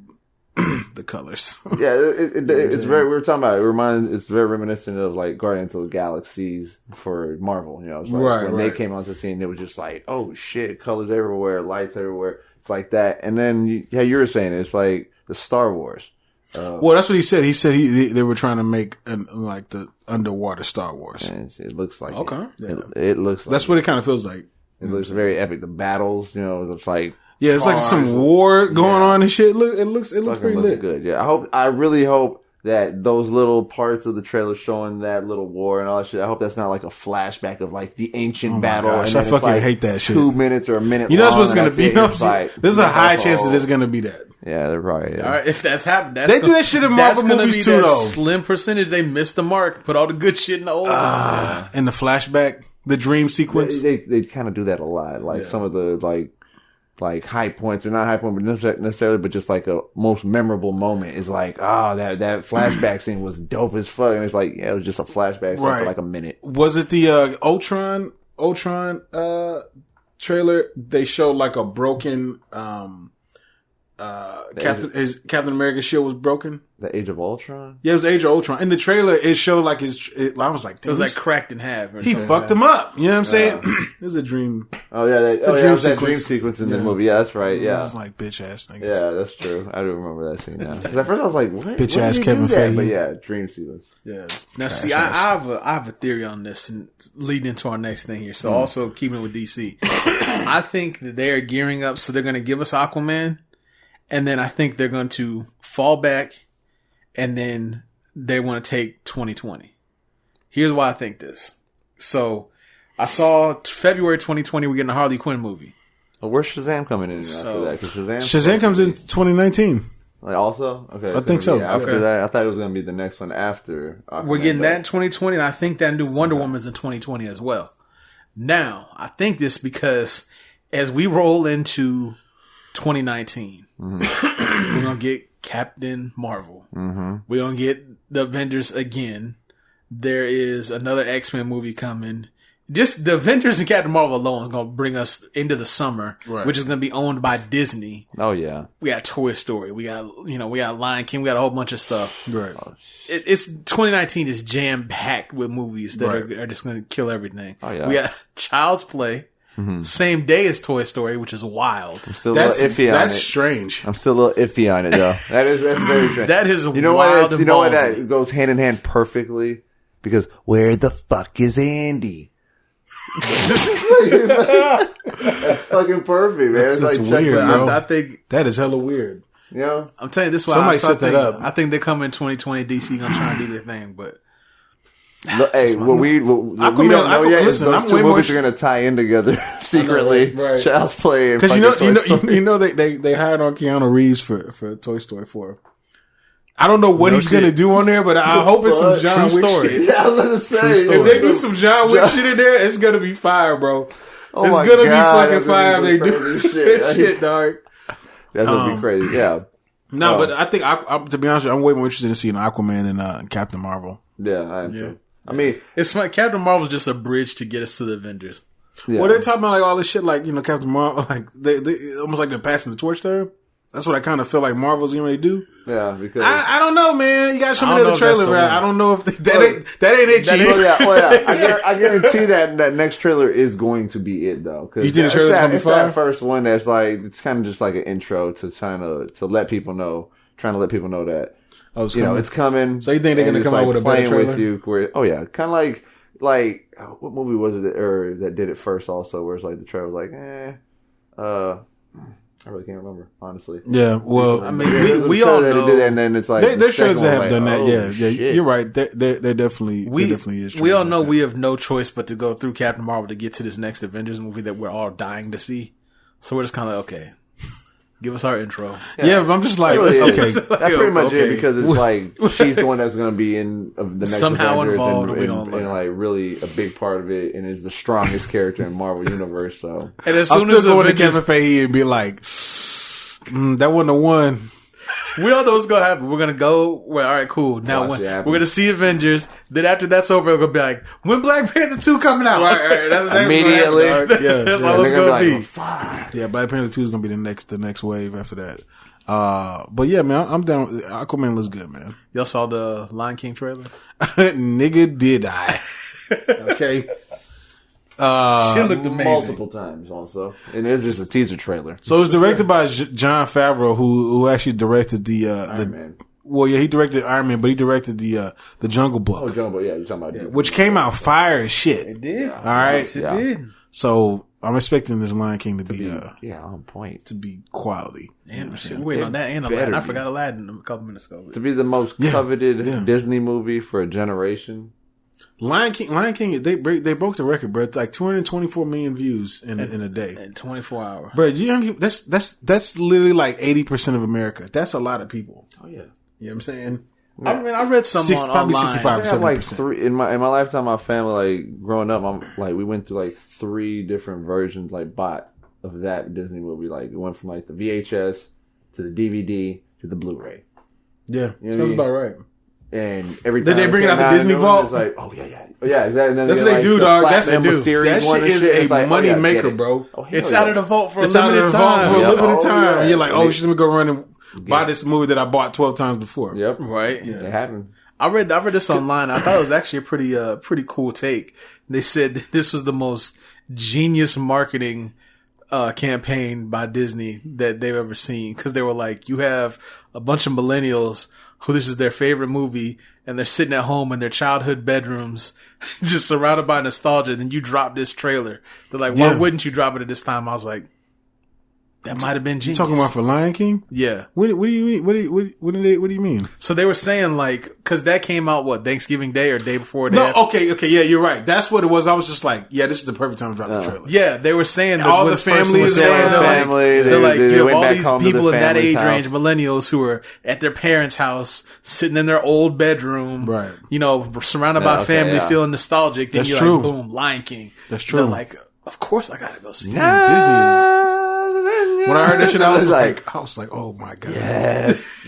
the colors. Yeah, it's very. We were talking about it. It's very reminiscent of like Guardians of the Galaxies for Marvel. You know, it's like Right, when they right. came onto the scene, it was just like, oh shit, colors everywhere, lights everywhere. It's like that. And then you were saying it's like the Star Wars. Well, that's what he said. He said they were trying to make like the underwater Star Wars. And it looks like Okay. It looks. Like That's what it kind of feels like. it looks very epic. The battles, you know, it's like. Yeah, it's like some war going on and shit. It looks Fucking pretty looks lit. good. Yeah, I really hope that those little parts of the trailer showing that little war and all that shit. I hope that's not like a flashback of like the ancient battle. gosh, and I then fucking it's like hate that shit. 2 minutes or a minute. You know that's long, what's and gonna that's be. it. You know, It's like, there's a high oh. chance that it's gonna be that. Yeah, they're probably. All right, if that's happened, They do that shit in Marvel that's gonna movies be too, that though. Slim percentage they missed the mark. Put all the good shit in the old. In the flashback, the dream sequence. They kind of do that a lot. Like some of the like high points, or not high point, but necessarily, but just like a most memorable moment is like, that flashback scene was dope as fuck, and it's like, yeah, it was just a flashback scene Right. for like a minute. Was it the Ultron trailer? They showed like a broken Captain America's shield was broken. The Age of Ultron? Yeah, it was Age of Ultron. In the trailer, it showed like I was like, it was like cracked in half. He fucked him up. You know what I'm saying? It was a dream. Oh yeah, that dream sequence in the movie. Yeah, that's right. Yeah, it was like bitch ass niggas. Yeah, that's true. I do remember that scene now. Because at first I was like, what? Bitch ass Kevin Feige. But yeah, dream sequence. Yeah. Now see, I have a theory on this and leading into our next thing here. So also keeping it with DC, I think that they are gearing up. So they're going to give us Aquaman. And then I think they're going to fall back, and then they want to take 2020. Here's why I think this. So I saw February 2020, we're getting a Harley Quinn movie. Well, where's Shazam coming in after that? Shazam comes in 2019. Like also? Okay. I think so. After that, I thought it was going to be the next one after Aquaman. We're getting that in 2020, and I think that new Wonder Woman's in 2020 as well. Now, I think this because as we roll into 2019, we're going to get Captain Marvel. We're going to get the Avengers again. There is another X-Men movie coming. Just the Avengers and Captain Marvel alone is going to bring us into the summer, which is going to be owned by Disney. Oh yeah. We got Toy Story. We got Lion King. We got a whole bunch of stuff. Right. It's 2019 is jam packed with movies that are just going to kill everything. Oh yeah. We got Child's Play. Same day as Toy Story, which is wild. I'm still a little iffy on it. That's strange. I'm still a little iffy on it though. That's very strange. That is you know wild. You know what? That goes hand in hand perfectly because where the fuck is Andy? That's fucking perfect, man. That's weird, bro. I think that is hella weird. Yeah, I'm telling you, this is why somebody set that up. I think they come in 2020. DC gonna try and do their thing, but hey, we don't know yet is those two movies are gonna tie in together secretly. Right. Child's Play and because you know they hired on Keanu Reeves for Toy Story 4. I don't know what he's gonna do on there, but I hope it's some John Wick shit. Yeah, I was gonna say if they do some John Wick shit in there, it's gonna be fire, bro. Oh it's my gonna God, be fucking fire if they do this shit, dog. That's gonna be crazy. Yeah. No, but I think to be honest, I'm way more interested in seeing Aquaman and Captain Marvel. Yeah, I am too. I mean, it's fun. Captain Marvel's just a bridge to get us to the Avengers. Yeah. Well, they're talking about like all this shit, like Captain Marvel, like they almost like they're passing the torch there. That's what I kind of feel like Marvel's going to do. Yeah, because I don't know, man. You got to show me the trailer, right? I don't know if that ain't it, Chief. Yeah. I guarantee that next trailer is going to be it, though. You think the trailer's going to be fire? That first one that's like it's kind of just like an intro to let people know, trying to let people know that it's coming. So you think they're going to come out with a better trailer? With you? Kind of like what movie was it that did it first? Also, where it's like the trailer was like, I really can't remember, honestly. Yeah, well, I mean, we all know, did that, and then it's like there's shows that have done that. Yeah, you're right. They definitely is. We all know we have no choice but to go through Captain Marvel to get to this next Avengers movie that we're all dying to see. So we're just kind of like, okay, give us our intro. Yeah, but I'm just like, really okay, that's pretty much it because it's like she's the one that's going to be in the next somehow Avengers involved, and like really a big part of it, and is the strongest character in Marvel Universe. So, and as I'm soon still as going to Kevin Feige and be like, that wasn't the one. We all know what's going to happen. We're going to go, all right, cool. Now we're going to see Avengers. Then after that's over, we're going to be like, when Black Panther 2 coming out? Right. That's immediately. That's all it's going to be. Yeah, Black Panther 2 is going to be the next wave after that. But yeah, man, I'm down. Aquaman looks good, man. Y'all saw the Lion King trailer? Nigga, did I? Okay. She looked amazing. Multiple times also. And it's just a teaser trailer. So it's directed by Jon Favreau, who actually directed the Iron Man. Well, yeah, he directed Iron Man, but he directed the Jungle Book. Oh, Jungle Book, yeah, you're talking about which came out fire as shit. It did. All right. Yes, it did. So I'm expecting this Lion King to be on point. To be quality. And we're waiting on that and Aladdin. I forgot Aladdin a couple minutes ago. To be the most coveted Disney movie for a generation. Lion King, they broke the record, bro. Like 224 million views in a day. In 24 hours. Bro, that's literally like 80% of America. That's a lot of people. Oh yeah. You know what I'm saying? I mean, I read some probably online. 65%. I have like three in my lifetime. My family, like growing up, we went through like 3 different versions, like bought of that Disney movie. Like it went from like the VHS to the DVD to the Blu-ray. Yeah, you know sounds about right. And every time Did they bring it out the Disney Vault? It's like, oh yeah, exactly. And then That's what they do, dog. That's what they do. Series That shit is a money maker, bro. It's out of the vault for a limited time. And you're like, oh, shit, let me go run and buy this movie that I bought 12 times before. Yep. Right. Yeah. It happened. I read this online. I thought it was actually a pretty cool take. They said that this was the most genius marketing campaign by Disney that they've ever seen. Cause they were like, you have a bunch of millennials who this is their favorite movie and they're sitting at home in their childhood bedrooms just surrounded by nostalgia. Then you drop this trailer. They're like, why wouldn't you drop it at this time? I was like, that might have been genius. You talking about for Lion King? Yeah. What do you mean? What do you mean? So they were saying like, cause that came out Thanksgiving Day or day before that? No, okay, yeah, you're right. That's what it was. I was just like, yeah, this is the perfect time to drop the trailer. Yeah, they were saying that all the families they're like, you have all these people in that age house. range, millennials who are at their parents' house, sitting in their old bedroom, right? You know, surrounded by family, feeling nostalgic. Then That's you're true. like, boom, Lion King. That's true. They're like, of course I gotta go see it. Disney is. When I heard that shit, I was like, oh my god, yes,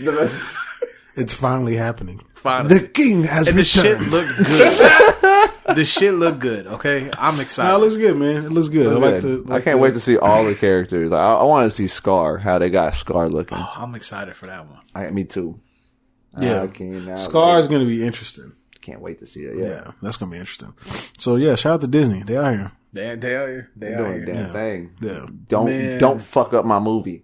it's finally happening. Finally. The king has and returned. The shit looked good. The shit looked good. Okay, I'm excited. No, it looks good, man. It looks good. I can't wait to see all the characters. I want to see Scar, how they got Scar looking. Oh, I'm excited for that one. Me too. Yeah, Scar is going to be interesting. Can't wait to see it. Yeah, that's going to be interesting. So yeah, shout out to Disney. They are here. They are here. They They're are doing here. a damn thing. Yeah. Don't fuck up my movie.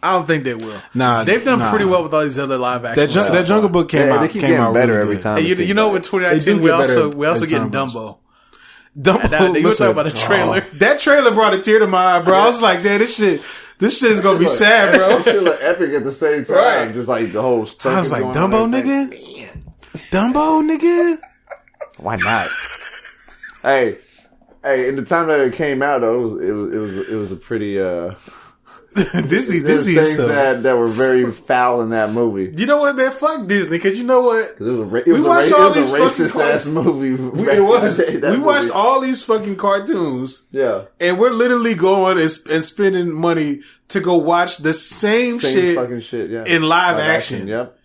I don't think they will. Nah, they've done pretty well with all these other live action. That Jungle Book came out. They keep getting better really every good. time. Hey, you know, in 2019 we also getting Dumbo. You were talking about a trailer. That trailer brought a tear to my eye, bro. I was like, "Damn, this shit is gonna be sad, bro." It should look epic at the same time. Right. Just like the whole. I was like, "Dumbo, nigga, Dumbo, nigga." Why not? Hey, in the time that it came out, though, it was a pretty Disney things that were very foul in that movie. You know what, man? Fuck Disney, because you know what? It was a racist ass movie. It was. We watched all these fucking cartoons. Yeah, and we're literally going and spending money to go watch the same shit, fucking shit, yeah, in live action. Yep.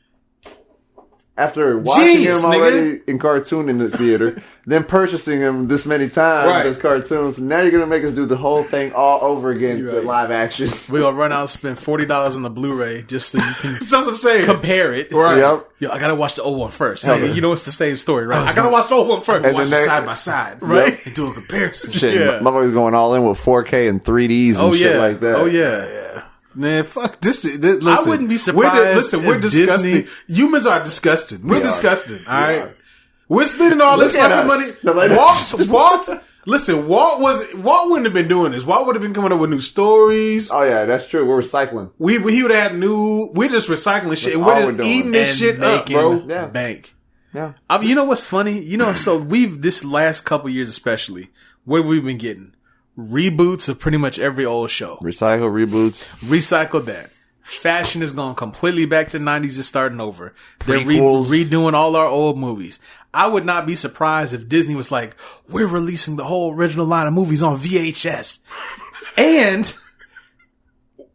After watching Genius, him already in cartoon in the theater, then purchasing him this many times as cartoons, now you're gonna make us do the whole thing all over again with live action. We're gonna run out and spend $40 on the Blu-ray just so you can That's what I'm saying. compare it. Right. Yep. Yo, I gotta watch the old one first. You know it's the same story, right? I gotta watch the old one first. Watch it side by side, right? And do a comparison. Shit, Yeah. motherfuckers going all in with 4K and 3Ds and shit like that. Oh yeah. Man, fuck this. Listen, I wouldn't be surprised. We're if disgusting. Disney... Humans are disgusting. We're disgusting. All right, are. we're spending all this Look at fucking money. us. Walt. Listen, Walt wouldn't have been doing this. Walt would have been coming up with new stories. Oh yeah, that's true. We're recycling. He would have had new. We're just recycling shit. And all we're just we're doing. eating this and shit up, making bro. Yeah. bank. Yeah. You know what's funny? You know, so this last couple years especially, what have we been getting? Reboots of pretty much every old show. Recycle, reboots. Recycle that. Fashion is going completely back to the 90s and starting over. They're Prequels. redoing all our old movies. I would not be surprised if Disney was like, we're releasing the whole original line of movies on VHS. And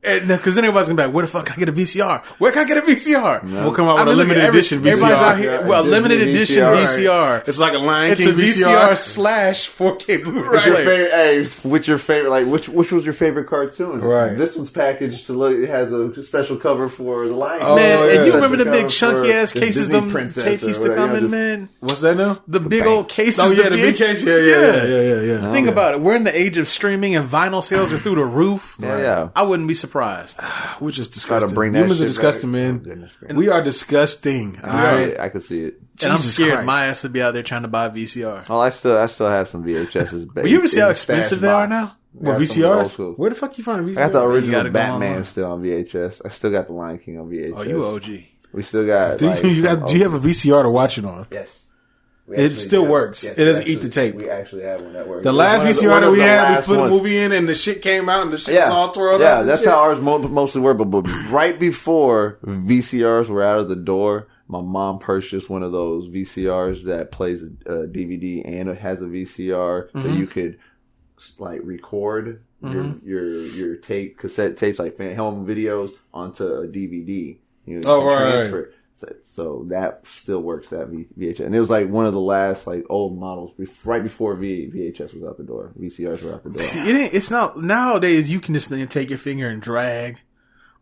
because then everybody's gonna be like, where the fuck can I get a VCR? Where can I get a VCR? We'll come out with a limited edition VCR. Everybody's out here. Well, limited edition VCR. It's like a Lion It's King a VCR / 4K Blu-ray. What's your favorite? Like, which was your favorite cartoon? Right. This one's packaged to look. It has a special cover for the Lion. Oh, Man, yeah. and you remember the Special big cover chunky for ass the cases Disney them princess tapes or used to whatever, come in, just- man? What's that now? The big old cases. Oh yeah, the big- VHS. Yeah. Think about it. We're in the age of streaming and vinyl sales are through the roof. Yeah. I wouldn't be surprised. We're just disgusting. bring that Humans are shit disgusting, back. man. Oh, goodness gracious. We are disgusting. All right. I could see it. And I'm Jesus scared Christ. my ass would be out there trying to buy a VCR. Well, I still have some VHSs. But you ever see how expensive they are now? What, Got some old VCRs? school. Where the fuck you find a VCR? I got the gotta original go Batman online. still on VHS. I still got the Lion King on VHS. Oh, you OG. We still got. Do you have a VCR to watch it on? Yes. We It actually still have- works. yes, It doesn't we eat the tape. We actually have one that works. The last One of VCR that one we of the had, we last put a ones. movie in and the shit came out and the shit was all twirled up. Yeah, and that's shit. how ours mostly worked. But right before VCRs were out of the door, my mom purchased one of those VCRs that plays a DVD and it has a VCR, so you could like record your cassette tapes, like home videos onto a DVD. You Oh, right. transfer it. So that still works, that VHS. And it was like one of the last like old models, right before VHS was out the door. VCRs were out the door. See, it's not, nowadays you can just take your finger and drag,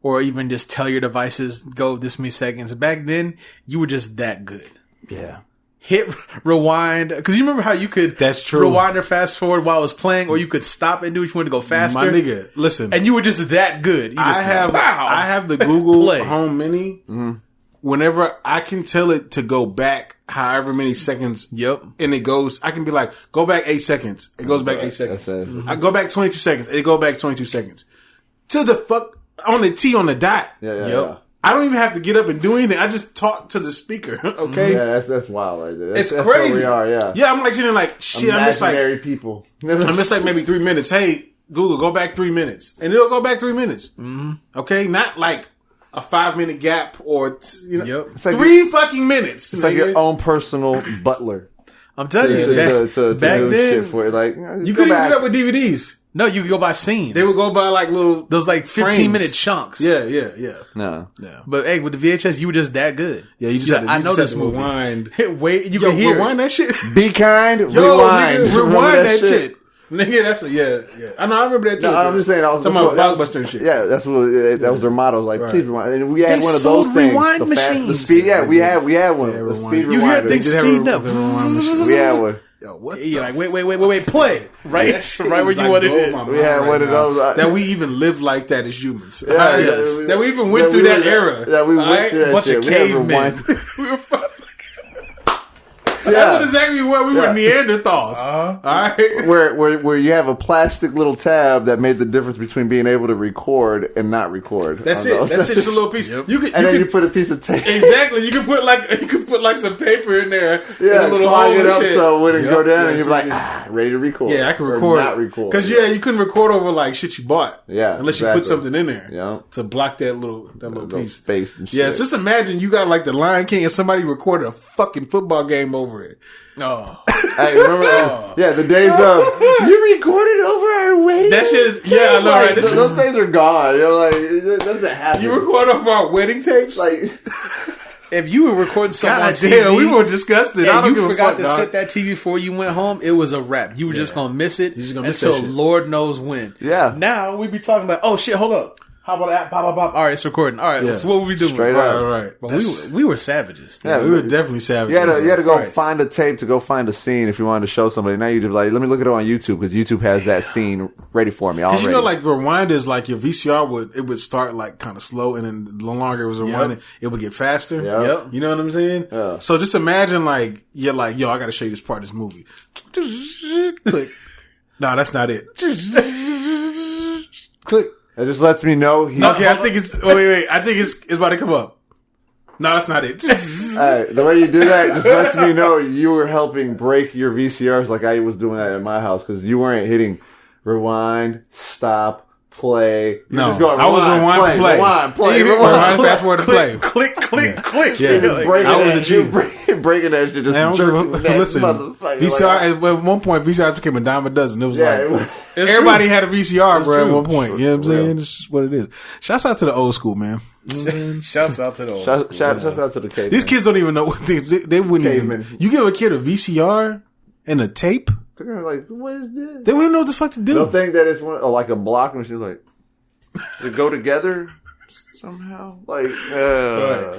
or even just tell your devices, go this many seconds. Back then, you were just that good. Yeah. Hit rewind, because you remember how you could rewind or fast forward while it was playing, or you could stop and do if you wanted to go faster. My nigga, listen. And you were just that good. I have the Google Home Mini. Mm-hmm. Whenever I can tell it to go back however many seconds, and it goes, I can be like, go back 8 seconds. It goes back 8 seconds. I go back 22 seconds. It go back 22 seconds. To the fuck, on the T on the dot. Yeah. I don't even have to get up and do anything. I just talk to the speaker. Okay. Yeah, that's wild right there. It's that's crazy. Where we are, Yeah, I'm like sitting like, shit, Imaginary I'm just like, people. I'm just like maybe 3 minutes. Hey, Google, go back 3 minutes. And it'll go back 3 minutes. Mm-hmm. Okay. Not like a 5-minute gap or, like 3 fucking minutes. It's like your own personal butler. I'm telling you, to back do then, shit for it. Like, you couldn't get up with DVDs. No, you could go by scenes. They would go by like little, those like 15-minute chunks. Yeah. No. But hey, with the VHS, you were just that good. Yeah, you just had to, I know this movie. Rewind. Wait, you can hear rewind that shit. Be kind. Rewind. Nigga, rewind that shit. Nigga, that's yeah. I know, I remember that too. No, I'm just saying, talking about Blockbuster and shit. Yeah, that was their motto. Like, please rewind. And we had one of those things. Rewind machines. The speed. Yeah, we had one. The speed rewind. You hear things speeding up. We had one. Yo, what? You're like, wait, play. Right where you wanted it. We had one of those. That we even lived like that as humans. Yeah, that we even went through that era. Yeah, we went through that bunch shit. Of cavemen. We were That's exactly what we were Neanderthals. All right, where you have a plastic little tab that made the difference between being able to record and not record. That's it. That's it. Just a little piece. Yep. You put a piece of tape. Exactly. You could put like some paper in there. Yeah, a little clog it up shit. so when it go down and you're like, ready to record. Yeah, I can record. Or not record. Because you couldn't record over like shit you bought. Yeah, unless you put something in there. Yeah, to block that little piece space and shit. Yeah, just imagine you got like the Lion King and somebody recorded a fucking football game over it. Oh, hey, remember? Yeah, the days of you recorded over our wedding. That shit is I know, right? Those days are gone. You're like, it doesn't happen. You record over our wedding tapes, like. If you were recording something on TV, damn, we were disgusted. And you forgot to set that TV before you went home, it was a wrap. You were just gonna miss it until Lord knows when. Yeah. Now we be talking about, oh shit, hold up. How about that? Bop, bop, bop. All right, it's recording. All right, so what were we doing? Straight up. Right. But we were savages. Yeah, we were definitely savages. You had to go find a tape to go find a scene if you wanted to show somebody. Now you just like, let me look it up on YouTube because YouTube has that scene ready for me already. Because like rewind is like your VCR would start like kind of slow, and then the longer it was rewinding, it would get faster. Yep. You know what I'm saying? Yeah. So just imagine like you're like, yo, I got to show you this part of this movie. Click. No, that's not it. Click. It just lets me know. Okay, I think it's. Wait. I think it's about to come up. No, that's not it. The way you do that just lets me know you were helping break your VCRs like I was doing that at my house because you weren't hitting rewind, stop, play. No, just going, I was rewind, play. Rewind, fast forward, play. Click. Yeah, I was a Jew. Breaking that shit, just jerking that listen, VCR, at one point, VCRs became a dime a dozen. It was everybody had a VCR, bro, at one point. You know what I'm saying? It's just what it is. Shouts out to the old school, man. Shouts out to the old school. Shouts out to the cavemen. These kids don't even know what they wouldn't even. You give a kid a VCR and a tape? They're like, what is this? They wouldn't know what the fuck to do. They'll think that it's like a block machine, like, to go together somehow. Like,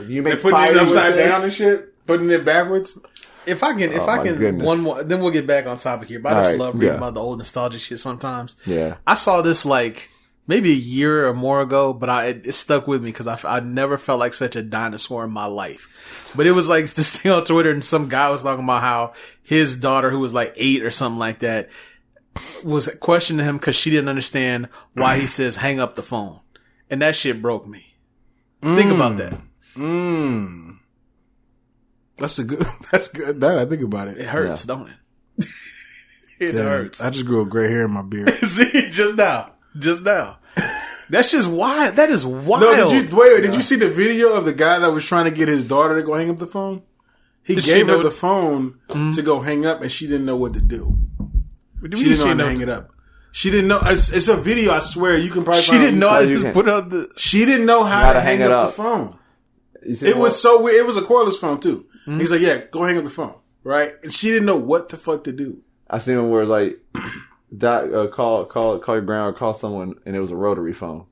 you make putting it upside down and shit, putting it backwards. If I can, one more, then we'll get back on topic here. But I just love reading about the old nostalgia shit sometimes. Yeah. I saw this like maybe a year or more ago, but it stuck with me because I never felt like such a dinosaur in my life. But it was like this thing on Twitter, and some guy was talking about how his daughter, who was like 8 or something like that, was questioning him because she didn't understand why he says hang up the phone. And that shit broke me. Think about that. That's good. Now that I think about it. It hurts, don't it? It hurts. I just grew a gray hair in my beard. See, just now. That's just wild. That is wild. No, did you see the video of the guy that was trying to get his daughter to go hang up the phone? He gave her the phone to go hang up, and she didn't know what to do. She didn't know how to hang it up. She didn't know. It's a video, I swear. You can probably She didn't know how to just put out She didn't know how to hang up the phone. It was so weird. It was a cordless phone too. Mm-hmm. He's like, yeah, go hang up the phone, right? And she didn't know what the fuck to do. I seen one where like, call your grandma or call someone, and it was a rotary phone.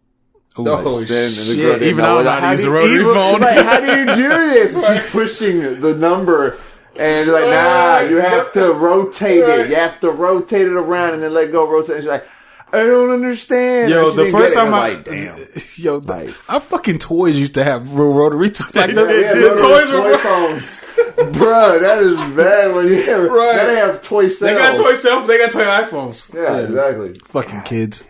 Oh, shit. Even I don't know how to use a rotary phone. Like, how do you do this? Right. She's pushing the number, and like, nah, you have to rotate it. You have to rotate it around and then let go, rotate it. She's like, I don't understand. Yo, the first time our fucking toys used to have rotary. Like the toys were phones. Bruh, that is bad when you have, right. They have toy cells. They got toy cells, they got toy iPhones. Yeah, exactly. Fucking kids.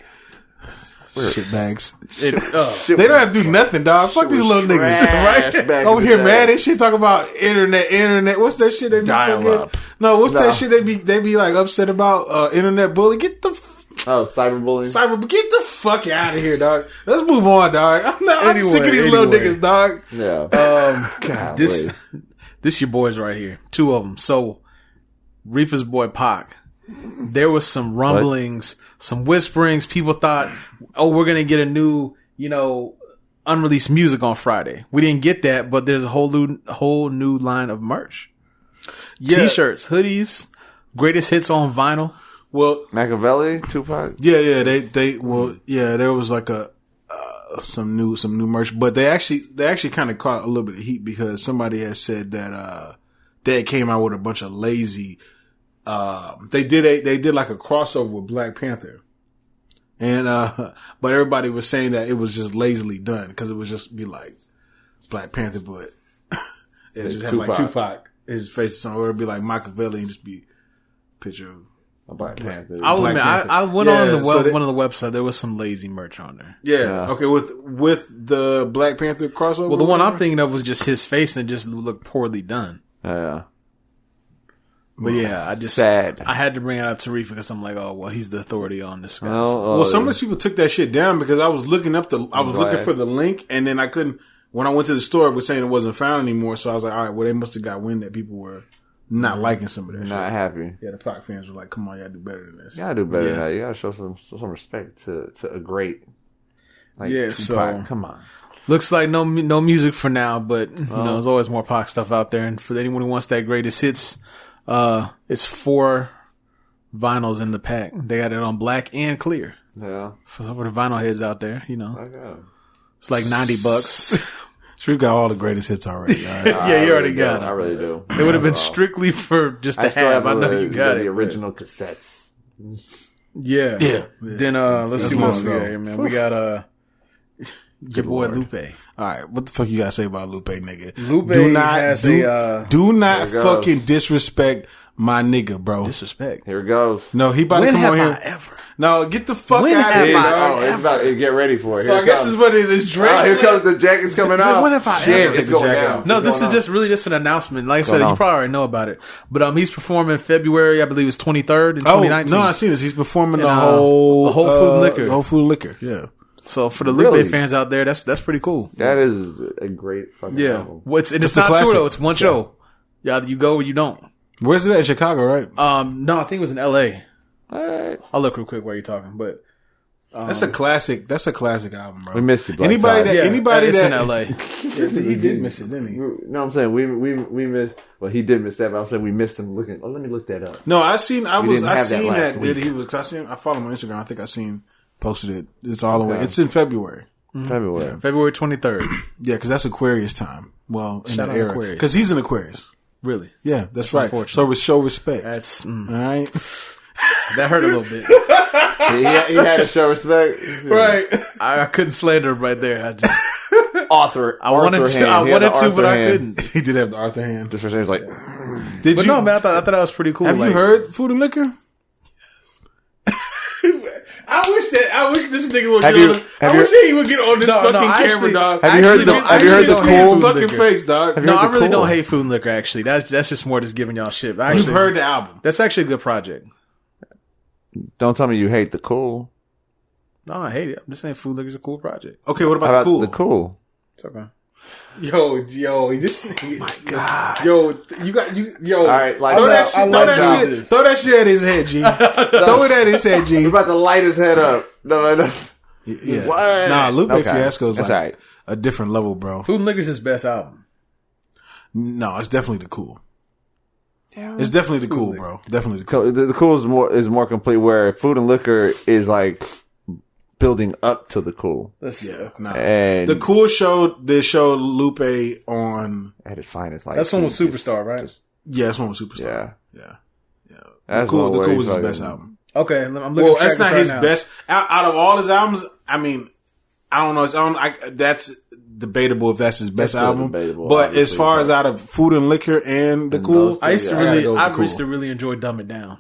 Shit bags. They don't have to do nothing, dog. Fuck these little niggas. Right? Over here, mad and shit, talk about internet. What's that shit they be dial up? No, what's that shit they be like upset about? Internet bully. Get the cyberbullying. Get the fuck out of here, dog. Let's move on, dog. I'm sick of these little niggas, dog. Yeah. This your boys right here. Two of them. So, Riffa's boy Paak. There was some rumblings, some whisperings. People thought, oh, we're going to get a new, unreleased music on Friday. We didn't get that, but there's a whole new line of merch. Yeah. T-shirts, hoodies, greatest hits on vinyl. Well, Machiavelli, Tupac. Yeah, there was like some new merch, but they actually kind of caught a little bit of heat because somebody had said that they came out with a bunch of lazy. They did like a crossover with Black Panther, and but everybody was saying that it was just lazily done because it was just be like Black Panther, but it just had like Tupac, his face on, or it'd be like Machiavelli and just be a picture of a Black Panther. I will admit, I went on one of the websites. There was some lazy merch on there. Yeah. Okay. With the Black Panther crossover. Well, the one I'm thinking of was just his face and it just looked poorly done. Yeah. But yeah, I had to bring it up to Riffa because I'm like, oh well, he's the authority on this guy. Well, some of those people took that shit down because I was looking for the link and then I couldn't. When I went to the store, it was saying it wasn't found anymore. So I was like, all right, well, they must have got wind that people were not liking some of that shit. Not happy. Yeah, the Pac fans were like, come on, y'all do better than this. You gotta do better than that. You gotta show some respect to a great. Like, yeah, Tupac. so come on. Looks like no music for now, but there's always more Pac stuff out there. And for anyone who wants that greatest hits, it's 4 vinyls in the pack. They got it on black and clear. Yeah. For some of the vinyl heads out there, Okay. It's like $90. We've got all the greatest hits already. Right? Yeah, you already got it. I really do. It would have been strictly for just the half. I know you got it. The original cassettes. Yeah. Then let's see what else we got here, man. We got your boy Lupe. All right, what the fuck you gotta say about Lupe, nigga? Lupe do not fucking disrespect my nigga, bro. Disrespect. Here it goes. No, he about to come on here. Ever? No, get the fuck out of here, dog. It's about to get ready for it. So I guess this is what it is. It's Drake. Here comes the jacket's coming out. When have I ever? It's going down. No, this is just an announcement. Like I said, you probably already know about it. But he's performing February, I believe it's 23rd in 2019. No, I seen this. He's performing the whole Food Liquor. Whole Food Liquor. Yeah. So for the Lupe fans out there, that's pretty cool. That is a great fucking album. It's not tour though. It's one show. Yeah, you go or you don't. Where's it at? Chicago, right? No, I think it was in L.A. I'll look real quick while you're talking, but that's a classic. That's a classic album, bro. We missed it. Anybody it's that in L.A. He did miss it, didn't he? No, I'm saying we missed. Well, he did miss that, but I'm saying we missed him looking. Oh, let me look that up. No, I seen that week. he was. I followed him on Instagram. I think I seen posted it. It's all the way. It's in February. February 23rd. Yeah, because that's Aquarius time. Well, in Shout that out era, Aquarius. Because he's an Aquarius. Really? Yeah, that's right. So show respect. That's all right. That hurt a little bit. he had to show respect, right? I couldn't slander him right there. I just I wanted to, but I couldn't. He did have the Arthur hand. Just for saying, like, no, man. I thought that was pretty cool. Have you heard Food and Liquor? I wish this nigga would get on. I wish he would get on this camera, dog. Have you heard the cool fucking face, dog? No, I really don't hate Food and Liquor. Actually, that's just more just giving y'all shit. You've heard the album. That's actually a good project. Don't tell me you hate the cool. No, I hate it. I'm just saying Food and Liquor's a cool project. Okay, what about the cool? The cool. It's okay. Yo, this nigga. My God. Yo. All right, throw that shit at his head, G. Throw it at his head, G. We're about to light his head up. No. Yeah. What? Nah, Lupe Fiasco's that's like, a different level, bro. Food and Liquor's his best album. No, it's definitely the Cool. It's definitely the Cool, bro. Definitely the Cool. The Cool is more complete. Where Food and Liquor is like building up to the Cool. And the Cool showed Lupe on at his finest. Like that's one with Superstar, right? That's one with Superstar. Yeah. The That's Cool was his best album. Okay, I'm looking. Well, that's not his best out of all his albums. I mean, I don't know. That's debatable if that's his best album. But as far as out of Food and Liquor and the Cool, I used to really enjoy Dumb It Down.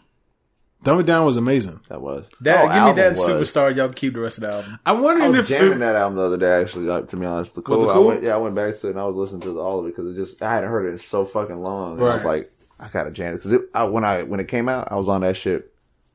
Dumb It Down was amazing. That was. Give me that and Superstar. Y'all can keep the rest of the album. I'm wondering if jamming that album the other day. Actually, to be honest, the Cool. I went back to it and I was listening to all of it because I hadn't heard it in so fucking long. And I was like, I gotta jam it because when it came out, I was on that shit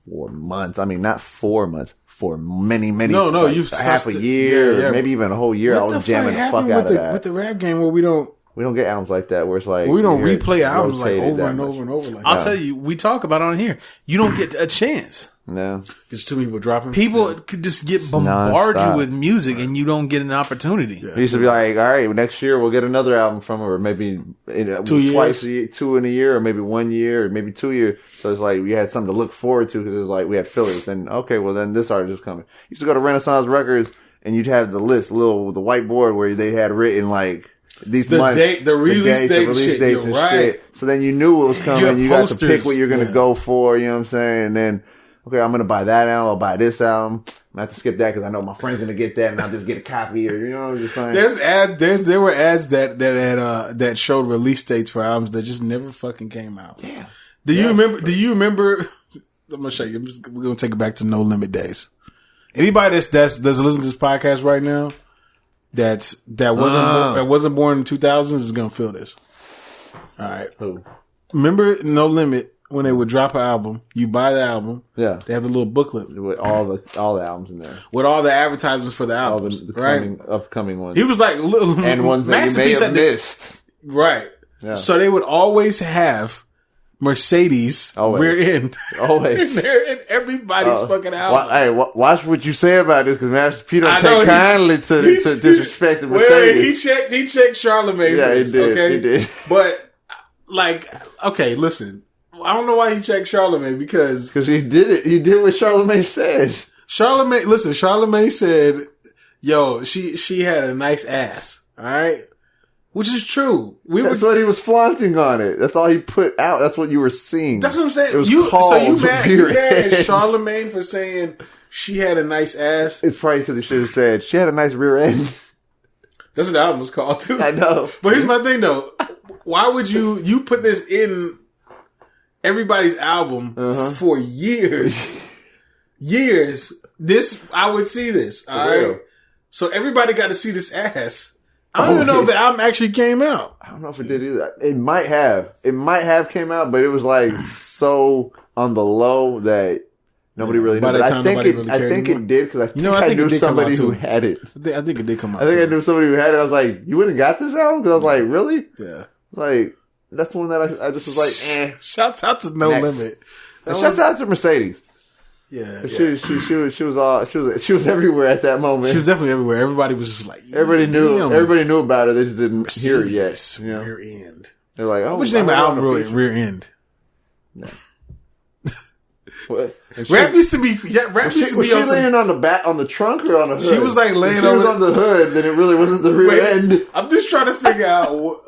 for months. I mean, not 4 months. For many. No, you half a year, maybe even a whole year. I was jamming the fuck out of that. With the rap game, where we don't get albums like that, where it's like we don't replay albums like over and over and over. Like I'll tell you, we talk about it on here. You don't get a chance. No, there's too many people dropping. People could just get bombarded with music, and you don't get an opportunity. It used to be like, all right, next year we'll get another album from her, or maybe 2 twice a year, 2 in a year, or maybe 1 year, or maybe 2 years. So it's like we had something to look forward to because it was like we had fillers. Then okay, well then this artist is coming. You used to go to Renaissance Records, and you'd have the list, the whiteboard where they had written like these months, the release dates and shit. So then you knew what was coming. You got to pick what you're going to go for. You know what I'm saying? And then, okay, I'm going to buy that album. I'll buy this album. I'm going to have to skip that because I know my friend's going to get that and I'll just get a copy or, you know what I'm saying? There were ads that showed release dates for albums that just never fucking came out. Yeah. Do you remember? I'm going to show you. We're going to take it back to No Limit days. Anybody that's listening to this podcast right now, that wasn't born in the 2000s is gonna feel this. All right. Who? Remember No Limit when they would drop an album? You buy the album. Yeah. They have the little booklet with all the albums in there, with all the advertisements for the albums, the upcoming ones. He was like little and ones that you may have missed. Right. Yeah. So they would always have Mercedes rear end. Always. in everybody's fucking album. Watch what you say about this, because Master P don't take kindly to disrespect the Mercedes. Well, he checked Charlamagne. Yeah, first, he did. Okay? He did. But, okay, listen. I don't know why he checked Charlamagne, because he did it. He did what Charlamagne said. Charlamagne said, yo, she had a nice ass. All right? Which is true. That's what he was flaunting on it. That's all he put out. That's what you were seeing. That's what I'm saying. It was you mad at Charlamagne for saying she had a nice ass? It's probably because he should have said she had a nice rear end. That's what the album was called too. I know. But here's my thing though. Why would you put this in everybody's album for years? Years. I would see this. All right. So everybody got to see this ass. I don't even know if the album actually came out. I don't know if it did either. It might have. It might have came out, but it was like so on the low that nobody really knew. I think it did, because I knew somebody who had it. I think it did come out. I think I knew somebody who had it. I was like, you wouldn't got this album? Because I was like, really? Yeah. Like, that's one that I just was like, eh. Shouts out to No Limit. Shouts out to Mercedes. Yeah, she was everywhere at that moment. She was definitely everywhere. Everybody was just like, everybody knew about it. They just didn't hear it yet. You know? Rear End. They're like, oh, what's the name of the album? Rear End. No. What? Rap used to be. Yeah, rap used to be. Was she laying on the back, on the trunk, or on the hood? She was like laying on the hood. Then it really wasn't the rear end. I'm just trying to figure out,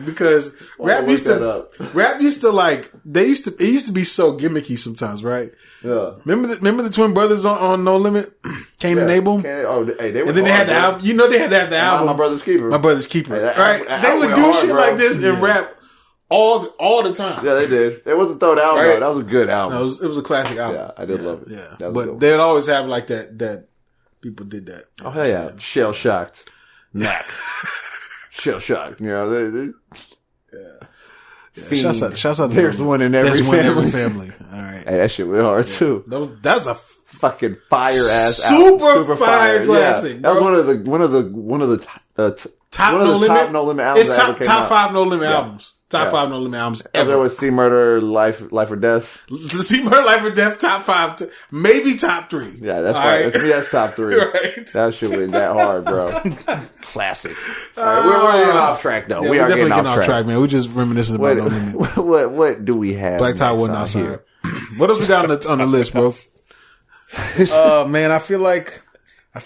because rap used to like it used to be so gimmicky sometimes, right? Yeah. Remember the twin brothers on No Limit, Cain and Abel. They were. And then they had the album. You know, they had to have the album. My Brother's Keeper. My Brother's Keeper. Right? They would do shit like this and rap all the time. Yeah, they did. It wasn't thrown out. Right? That was a good album. No, it was a classic album. Yeah, I did love it. Yeah, but they'd always have like that. People did that. Oh hell yeah, shell shocked. Knack. Shell shocked. You know, Shouts out. There's one in every family. All right. Hey, that shit went hard too. That's a fucking fire ass, super fire classic. Yeah. That was one of the top No Limit albums. It's top 5 No Limit albums. Top 5 No Limit albums Ever ever. with C Murder, Life or Death. See Murder, Life or Death, top 5, maybe top 3. Yeah, that's All right. right. To me, that's top 3. Right. That shit went that hard, bro. Classic. All right, we're getting off track though. Yeah, We are definitely getting off track. man. We're just reminiscing about No Limit. What do we have? Black Todd wasn't next outside. What else we got on the list, bro? Man, I feel like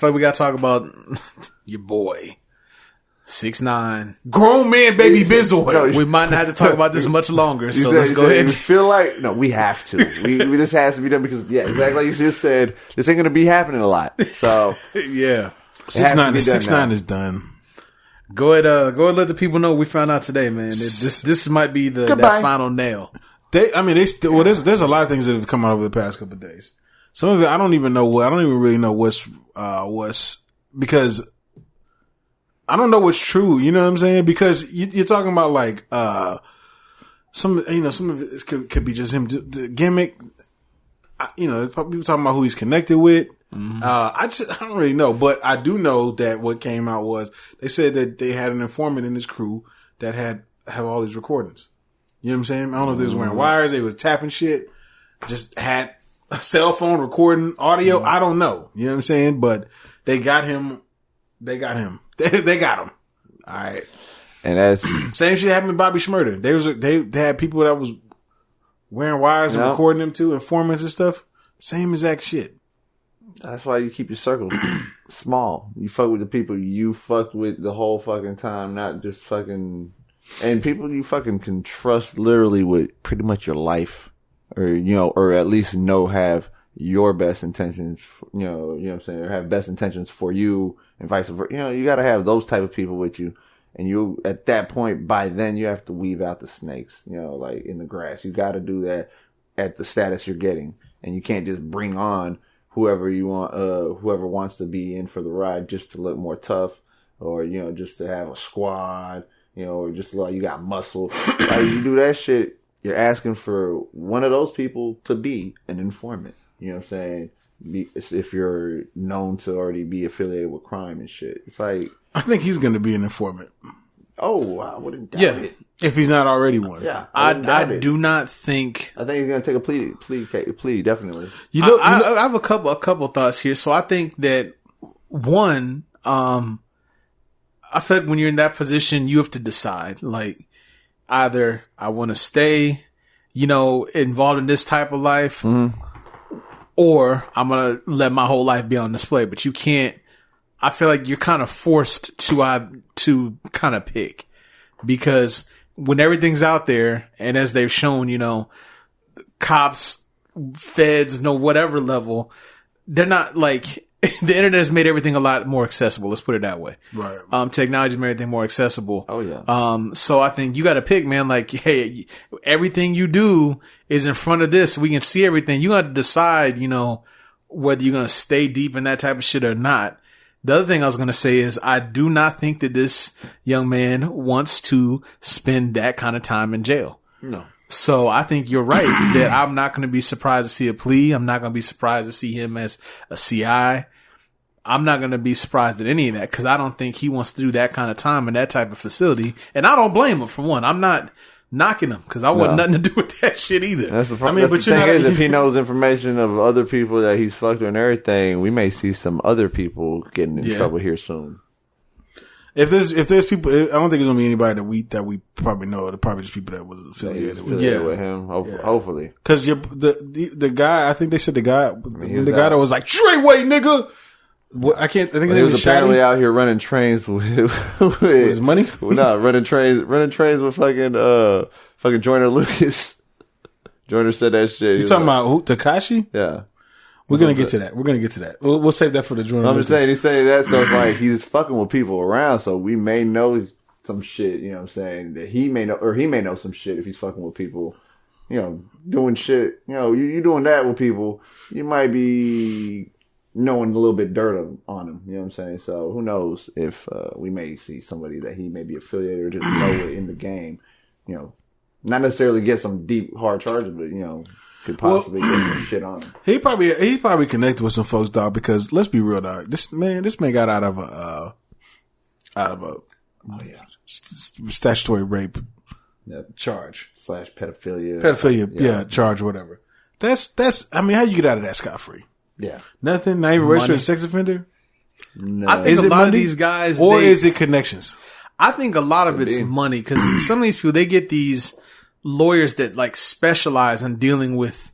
we gotta talk about your boy. 6ix9ine. Grown man, baby Bizzle. No, We might not have to talk about this much longer, so You let's said- go you said ahead. you feel like no, we have to. We this has to be done because exactly like you just said, this ain't gonna be happening a lot. So Yeah. 6ix9ine is done. Go ahead, let the people know what we found out today, man. This might be that Goodbye. final nail. There's a lot of things that have come out over the past couple of days. Some of it I don't even really know what's because I don't know what's true. You know what I'm saying? Because you're talking about like some of it could be just him the gimmick. People talking about who he's connected with. I don't really know, but I do know that what came out was they said that they had an informant in his crew that have all these recordings. You know what I'm saying? I don't know if they was wearing wires, they was tapping shit, just had a cell phone recording audio. I don't know. You know what I'm saying? But they got him. They got him. They got him. All right. and that's Same shit happened to Bobby Shmurda. They had people that was wearing wires and recording them too, informants and stuff. Same exact shit. that's why you keep your circle small. You fuck with the people you fucked with the whole fucking time, not just fucking and people you fucking can trust literally with pretty much your life, or at least have your best intentions. You know what I'm saying, or have best intentions for you and vice versa. You got to have those type of people with you. And you, at that point, by then, you have to weave out the snakes, like in the grass. You got to do that at the status you're getting. And you can't just bring on whoever you want, whoever wants to be in for the ride just to look more tough or, just to have a squad, or just like you got muscle. Like you do that shit, you're asking for one of those people to be an informant. You know what I'm saying? If you're known to already be affiliated with crime and shit. It's like, I think he's going to be an informant. oh, I wouldn't doubt Yeah. it. If he's not already one. Yeah, I do. do not think. I think he's gonna take a plea, definitely. I have a couple thoughts here. So I think that one, I feel like when you're in that position, you have to decide. Like, either I want to stay, involved in this type of life, or I'm gonna let my whole life be on display. But you can't. I feel like you're kind of forced to kind of pick, because when everything's out there, and as they've shown, cops, feds, whatever level, they're not like the internet has made everything a lot more accessible. Let's put it that way. Right. Technology's made everything more accessible. Oh yeah. So I think you got to pick, man. Like, hey, everything you do is in front of this. So we can see everything. You got to decide, whether you're gonna stay deep in that type of shit or not. The other thing I was going to say is I do not think that this young man wants to spend that kind of time in jail. No. So I think you're right that I'm not going to be surprised to see a plea. I'm not going to be surprised to see him as a CI. I'm not going to be surprised at any of that because I don't think he wants to do that kind of time in that type of facility. And I don't blame him for one. I'm not knocking him because I want nothing to do with that shit either. That's the problem. But the thing is, if he knows information of other people that he's fucked with and everything, we may see some other people getting in trouble here soon. If there's people, I don't think there's gonna be anybody that we probably know. They're probably just people that was affiliated with him. Hopefully, because the guy, I think they said the guy that was like Treyway nigga. I think his name was apparently out here running trains with his money. No, running trains with fucking Joyner Lucas. Joyner said that shit. You talking about who? Tekashi? Yeah. We're gonna get to that. We'll save that for the Joyner. I'm just saying he's saying that, so it's like he's fucking with people around, so we may know some shit. You know what I'm saying, that he may know, or he may know some shit if he's fucking with people. Doing shit. You doing that with people, you might be knowing a little bit dirt on him, you know what I'm saying? So who knows if we may see somebody that he may be affiliated or just know it in the game, not necessarily get some deep hard charges, but could possibly get some shit on him. He probably connected with some folks, dog, because let's be real, dog. This man got out of a statutory rape charge. / pedophilia. Pedophilia, charge, whatever. That's. I mean, how you get out of that scot free? Yeah. Nothing. Not even registered sex offender. No. I think Is a it lot money? of these guys, Or is it connections? I think a lot of it's money because some of these people, they get these lawyers that like specialize in dealing with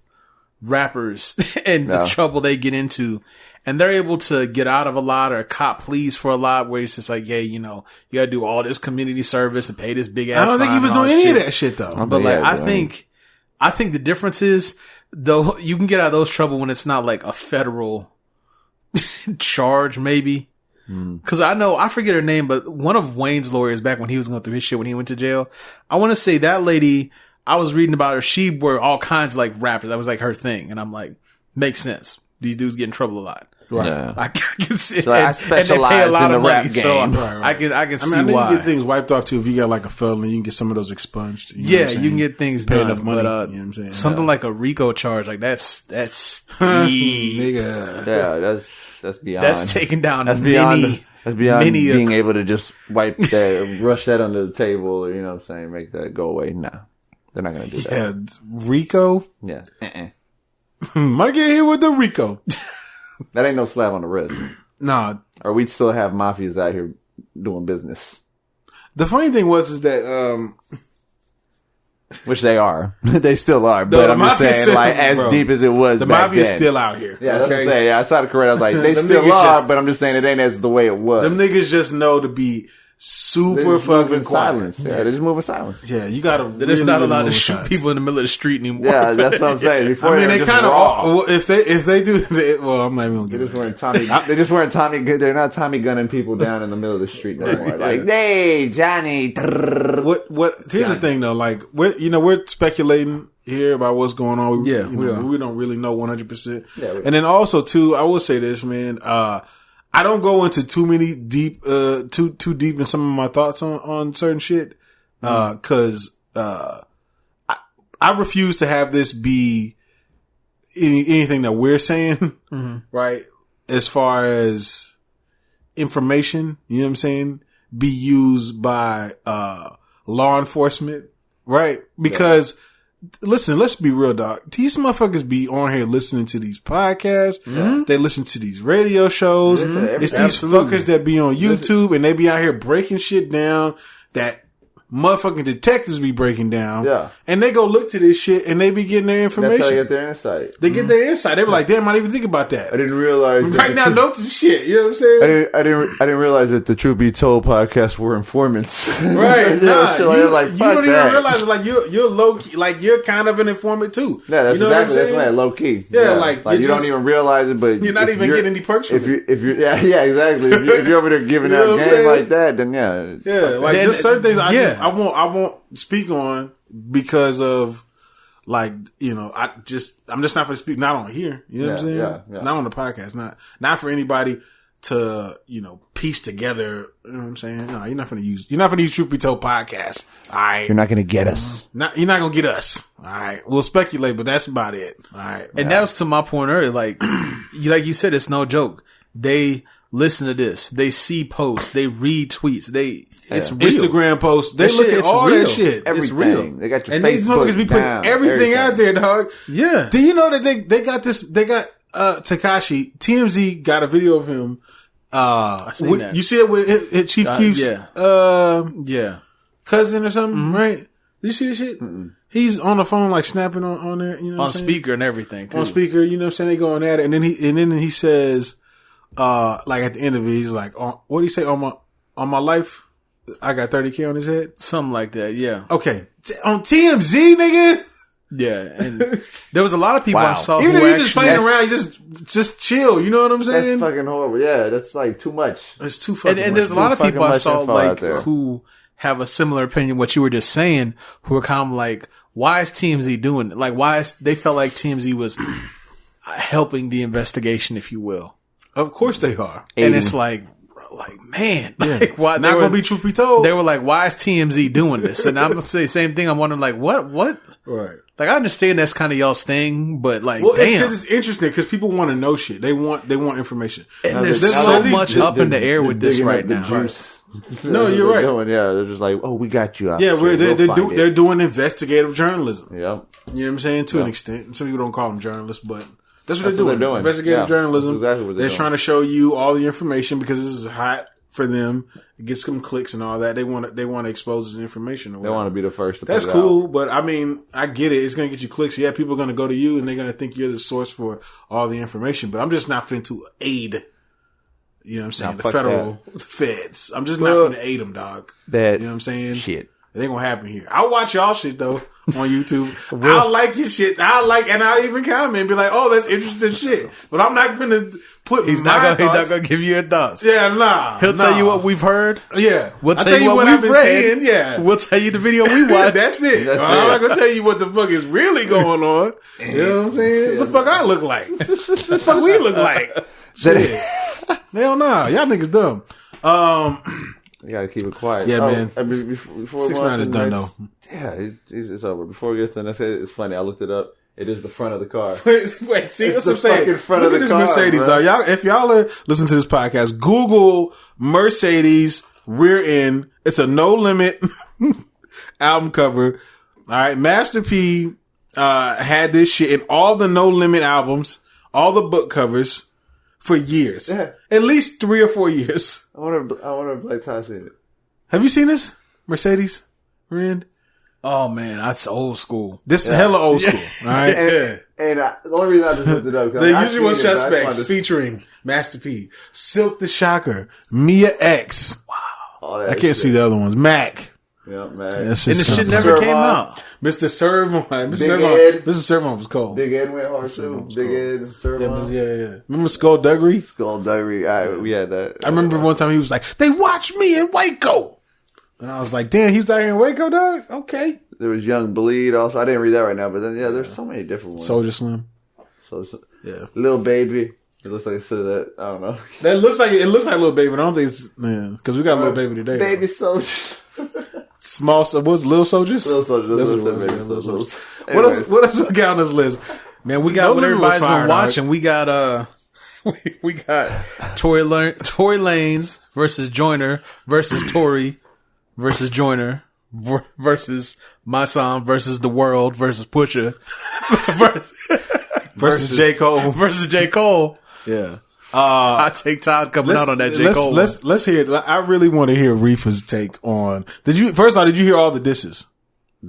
rappers and the trouble they get into. And they're able to get out of a lot or cop pleas for a lot where it's just like, yeah, you know, you gotta do all this community service and pay this big ass. I don't think he was doing any of that shit though. But like, I think the difference is though you can get out of those trouble when it's not like a federal charge, maybe. Cause I forget her name, but one of Wayne's lawyers back when he was going through his shit when he went to jail, I want to say that lady, I was reading about her. She were all kinds of like rappers. That was like her thing. And I'm like, makes sense. These dudes get in trouble a lot. Right. Yeah. I can see So I specialize in the rap game. So Right. I can see I mean, why. you get things wiped off too. If you got like a felony, you can get some of those expunged. You know what I'm saying? You can get things Pay done. enough money. But, You know what I'm saying? something like a RICO charge, like that's steep. Nigga. Yeah, that's beyond. That's taking down That's beyond. many. That's beyond many being able to just wipe that, rush that under the table, or you know what I'm saying, make that go away. Nah, they're not gonna do that. Yeah, Rico. Yeah, Might get hit with the Rico. that ain't no slap on the wrist. Nah. Or we'd still have mafias out here doing business, The funny thing is that which they are. They still are. The But I'm just mafia's saying, still- like as bro, deep as it was, the back mafia's then. still out here. Yeah, that's what I'm okay? saying. Yeah, I saw the correct. I was like, they Them still niggas are, just- but I'm just saying it ain't as the way it was. Them niggas just know to be They super just move fucking in quiet. silence. Yeah, they just move in silence. Yeah, you gotta. They're just not allowed to move shoot sides. people in the middle of the street anymore. Yeah, that's what I'm saying. Before I mean, they were just kind of. raw. Well, if they do, well, I'm not even gonna They get just it. weren't Tommy. They just weren't Tommy. They're not Tommy gunning people down in the middle of the street no more. Like, hey, Johnny. What? Here's the thing, though. Like, we're speculating here about what's going on. Yeah, we are. We don't really know 100%. Yeah, and then also too, I will say this, man. I don't go into too deep in some of my thoughts on certain shit. Cause, I refuse to have this be anything that we're saying, right? As far as information, you know what I'm saying? Be used by, law enforcement, right? Because, listen, let's be real, dog. These motherfuckers be on here listening to these podcasts. They listen to these radio shows. It's these fuckers that be on YouTube and they be out here breaking shit down that motherfucking detectives be breaking down. Yeah. And they go look to this shit and they be getting their information. That's how you get their insight. They get their insight. They be like, damn, I didn't even think about that. I didn't realize. Right now, notes and shit. You know what I'm saying? I didn't realize that the Truth Be Told podcast were informants. Right. Yeah, Nah, shit like that, like, you fuck don't that. even realize it. Like you're low key, like you're kind of an informant too. Yeah, that's you know what I'm exactly that's saying? right. Low key. Yeah, like, you you're don't just- even realize it, but You're not if even getting any perks from it. If you yeah exactly. If you're over there giving You know out what I'm game saying? like that, then yeah. Yeah, like Then- just certain things. yeah. I won't speak on because of like I'm just not going to speak not on here. You know what I'm saying? Yeah. Not on the podcast. Not for anybody to piece together. You know what I'm saying? No, you're not going to use Truth Be Told podcast. All right, You're not gonna get us. you're not going to get us. All right, we'll speculate, but that's about it. All right, And that was to my point earlier. Like you said, it's no joke. They listen to this. They see posts. They read tweets. It's real. Instagram posts. They That look shit, at it's all real. that shit. It's Everything. real. They got your And Facebook these motherfuckers be putting down, everything out there, dog. Yeah. Do you know that they got this? They got Tekashi. TMZ got a video of him. seen that. You see it with Chief Keef's Yeah. cousin or something, right? Did you see this shit? He's on the phone like snapping on there, you know, what On I'm saying? speaker and everything too. On speaker, you know what I'm saying? They going at it, and then he says, like at the end of it, he's like, what do you say? On my life, I got 30K on his head. Something like that. Yeah. Okay, on TMZ, nigga. Yeah. And there was a lot of people I saw Even who if you just actually, playing around, you just chill. You know what I'm saying? That's fucking horrible. Yeah, that's like too much. It's too fucking. and there's a much. lot of fucking people I much saw info like out there. who have a similar opinion what you were just saying, who are kind of like, why is TMZ doing it? Like, they felt like TMZ was helping the investigation, if you will. Of course they are. And it's like, man, like, why Not gonna be truth be told. They were like, why is TMZ doing this? And I'm gonna say the same thing. I'm wondering, like, what? Right. Like, I understand that's kind of y'all's thing, but like, Well, it's damn. because it's interesting because people want to know shit. They want information. And there's There's a lot so of these- much up in the air with this digging right up the now. juice. No, you're right. They're just like, oh, we got you. Yeah, they're doing investigative journalism. Yep. You know what I'm saying? To an extent, some people don't call them journalists, but that's what they're doing. Investigative journalism. That's exactly what they're doing. trying to show you all the information because this is hot for them. It gets some clicks and all that. They want to expose this information. They want to be the first to That's put it cool, out. but I mean, I get it. It's going to get you clicks. Yeah, people are going to go to you and they're going to think you're the source for all the information. But I'm just not fin to aid. You know what I'm saying? The federal feds. I'm just not going to aid them, dog. You know what I'm saying? Shit. It ain't going to happen here. I'll watch y'all shit, though, on YouTube. I'll like your shit. And I'll even comment and be like, oh, that's interesting shit. But I'm not going to put He's not going to give you your thoughts. Yeah, nah. He'll tell you what we've heard. Yeah. We'll tell you what I've we've been read. seeing. Yeah. We'll tell you the video we watched. That's it. I'm not going to tell you what the fuck is really going on. You know what I'm saying? What the fuck I look like? What the fuck we look like? Shit. Hell nah. Y'all niggas dumb. You gotta keep it quiet. Yeah, man. I mean, before 6ix9ine is done though. Yeah, it's over. Before we get to the next, it's funny. I looked it up. It is the front of the car. Wait, see, It's that's the what I'm saying. fucking front Look of at the this car, Mercedes, bro. dog. Y'all, if y'all are listening to this podcast, Google Mercedes rear end. It's a No Limit album cover. All right, Master P had this shit in all the No Limit albums, all the book covers for years, at least 3 or 4 years. I wonder if Black Todd seen it. Have you seen this Mercedes rear end? Oh man, that's old school. This is hella old school. All right. And the only reason I just looked it up, The Usual Suspects featuring Master P, Silk the Shocker, Mia X. Wow. I can't see the other ones. Mac. Yeah, man. That's And the just shit kinda- never came out. Mr. Servon. Mr. Big Servon. Ed. Mr. Servon was cold. Big Ed went hard too. Big Ed, Yeah, Servon. yeah. Remember Skullduggery? Skullduggery. We had that. I remember one time he was like, "They watched me in Waco," and I was like, "Damn, he was out here in Waco, dog." Okay. There was Young Bleed also. I didn't read that right now, but then there's so many different ones. Soldier Slim. So Yeah. Little Baby. It looks like it's that. I don't know. That looks like Little Baby, but I don't think it's because we got Little Baby today. Baby though. Soldier. Small. What's Little Soldiers? Little Soldiers. That's That's what it what was. it Yeah, was. Little Soldiers. Anyways. What else we got on this list? Man, we got No what Limit was everybody's fire, been dog. watching. We got we got Tory Lanez versus Joyner versus Tory versus Joyner versus My Song versus The World versus Pusha Versus J. Cole. versus J. Cole. Yeah. I take Todd coming out on that J. Cole. Let's hear it. I really want to hear Riffa's take on. Did you hear all the disses?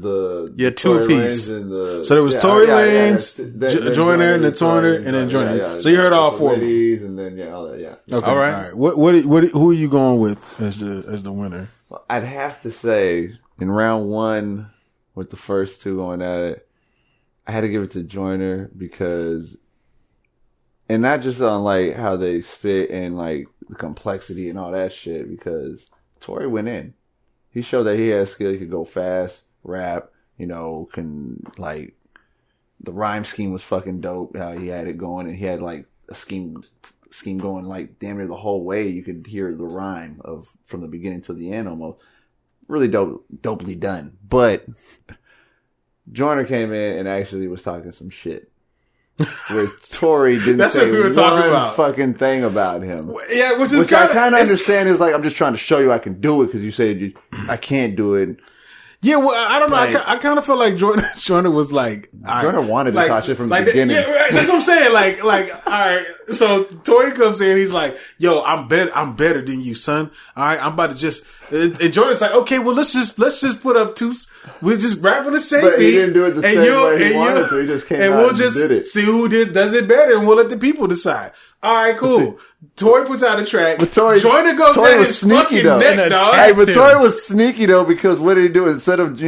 Tory piece. Lanez and the, So there was Tory Lanez, then Joyner, and then Joyner, and then Joyner. So you heard all four of them. And then all that. Yeah. Okay, All right. What? Who are you going with as the winner? Well, I'd have to say in round one, with the first two going at it, I had to give it to Joyner because, and not just on like how they spit and like the complexity and all that shit, because Tory went in. He showed that he has skill. He could go fast, rap, can like, the rhyme scheme was fucking dope. How he had it going, and he had like a scheme going like damn near the whole way. You could hear the rhyme from the beginning to the end almost. Really dopely done. But Joyner came in and actually was talking some shit. Where Tory didn't That's say what we were talking one about. fucking thing about him. Yeah, which I kind of understand. Is like, I'm just trying to show you I can do it because you said I can't do it. Yeah, well, I don't know. Like- I kind of feel like Joyner was like, Joyner wanted Tekashi from the beginning. Yeah, right, that's what I'm saying. Like, all right. So Tory comes in, he's like, "Yo, I'm better than you, son. All right, I'm about to just." And Joyner's like, "Okay, well, let's just put up two. We're just rapping the same But beat. he didn't do it the same way he wanted to. He just came and out we'll and just did it. see who does it better, and we'll let the people decide." All right, cool. Tory puts out a track. But Tory goes Tory at was his sneaky fucking though. neck, dog. Hey, but Tory was sneaky though, because what did he do? Instead of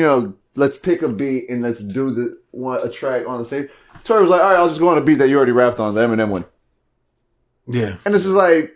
let's pick a beat and let's do a track on the same. Tory was like, all right, I'll just go on a beat that you already rapped on, the Eminem one. Yeah. And it's just like,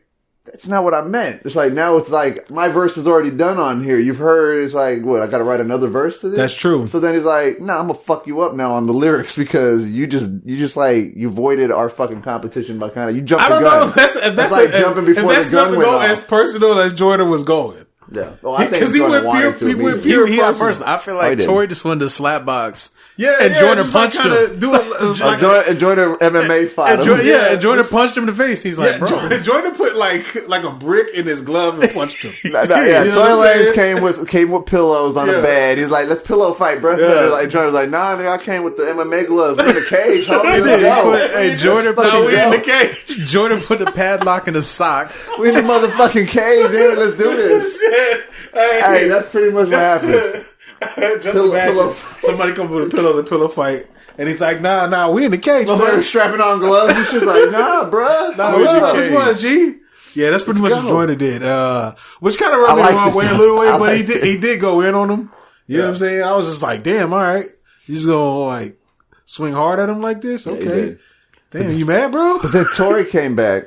that's not what I meant. It's like, now it's like, my verse is already done on here. You've heard, it's like, what, I gotta write another verse to this? That's true. So then he's like, nah, I'm gonna fuck you up now on the lyrics because you just like, you voided our fucking competition by you jumped I don't the gun. know if that's like jumping before if that's the gun not to went go off. as personal as Joyner was going. Yeah. Well, I think Because he went pure personal. I feel like Tory just wanted to slap box. Yeah, and Joyner punched him. And Joyner MMA fight. And Joyner punched him in the face. He's like, bro. Joyner put like a brick in his glove and punched him. Tory Lanez came with pillows on the bed. He's like, let's pillow fight, bro. Yeah. Like Joyner's like, nah, nigga, I came with the MMA gloves. We're in the cage, homie. Let's go. Hey, Joyner, we in the cage. Joyner put the padlock in the sock. We in the motherfucking cage, dude. Let's do this. Hey, that's pretty much what happened. Just imagine somebody come with a pillow fight, and he's like, nah, we in the cage. Motherfucker strapping on gloves and shit's like, nah, bruh. This was G. Yeah, that's pretty much what Joyner did. Which kind of rubbed me the wrong way a little way, but he did go in on him. You know what I'm saying? I was just like, damn, all right. You just gonna like swing hard at him like this? Okay. Damn, you mad, bro? But then Tory came back.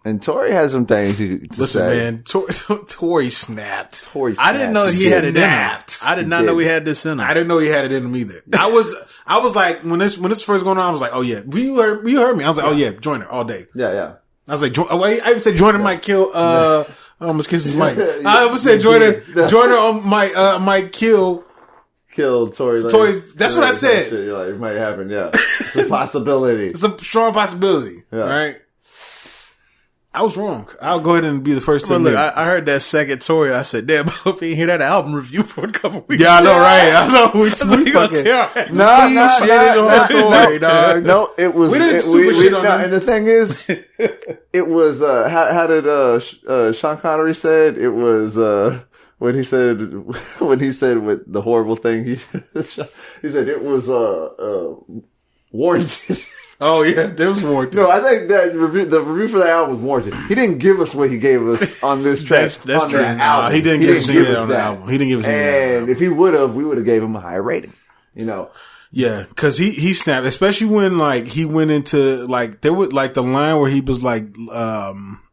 And Tory has some things to Listen, say. man, Tory snapped. I didn't know he had it in him. I did not know he had this in him. I didn't know he had it in him either. I was like, when this first going on, I was like, oh yeah, you heard me. I was like, oh yeah, Joyner all day. Yeah. I was like, I would say Joyner might kill. I almost kissed his mic. I would say Joyner might kill Tory Lanez. That's what I said. You're like, it might happen. Yeah, it's a possibility. It's a strong possibility. Yeah. Right. I was wrong. I'll go ahead and be the first to admit. Look, I heard that second Tory. I said, damn, I hope you didn't hear that album review for a couple weeks. Yeah, I know, right? I know. We fucking Tory, dog. No, it was. We didn't super shit on him. And the thing is, it was. How did Sean Connery said it was? When he said with the horrible thing, he said it was warranted. Oh yeah, there was warranted. No, I think that the review for that album was warranted. He didn't give us what he gave us on this track. That's on true. that album. He didn't give us that on the album. He didn't give us anything. And if he would have, we would have gave him a higher rating. You know. Yeah, because he snapped, especially when like he went into like there was like the line where he was like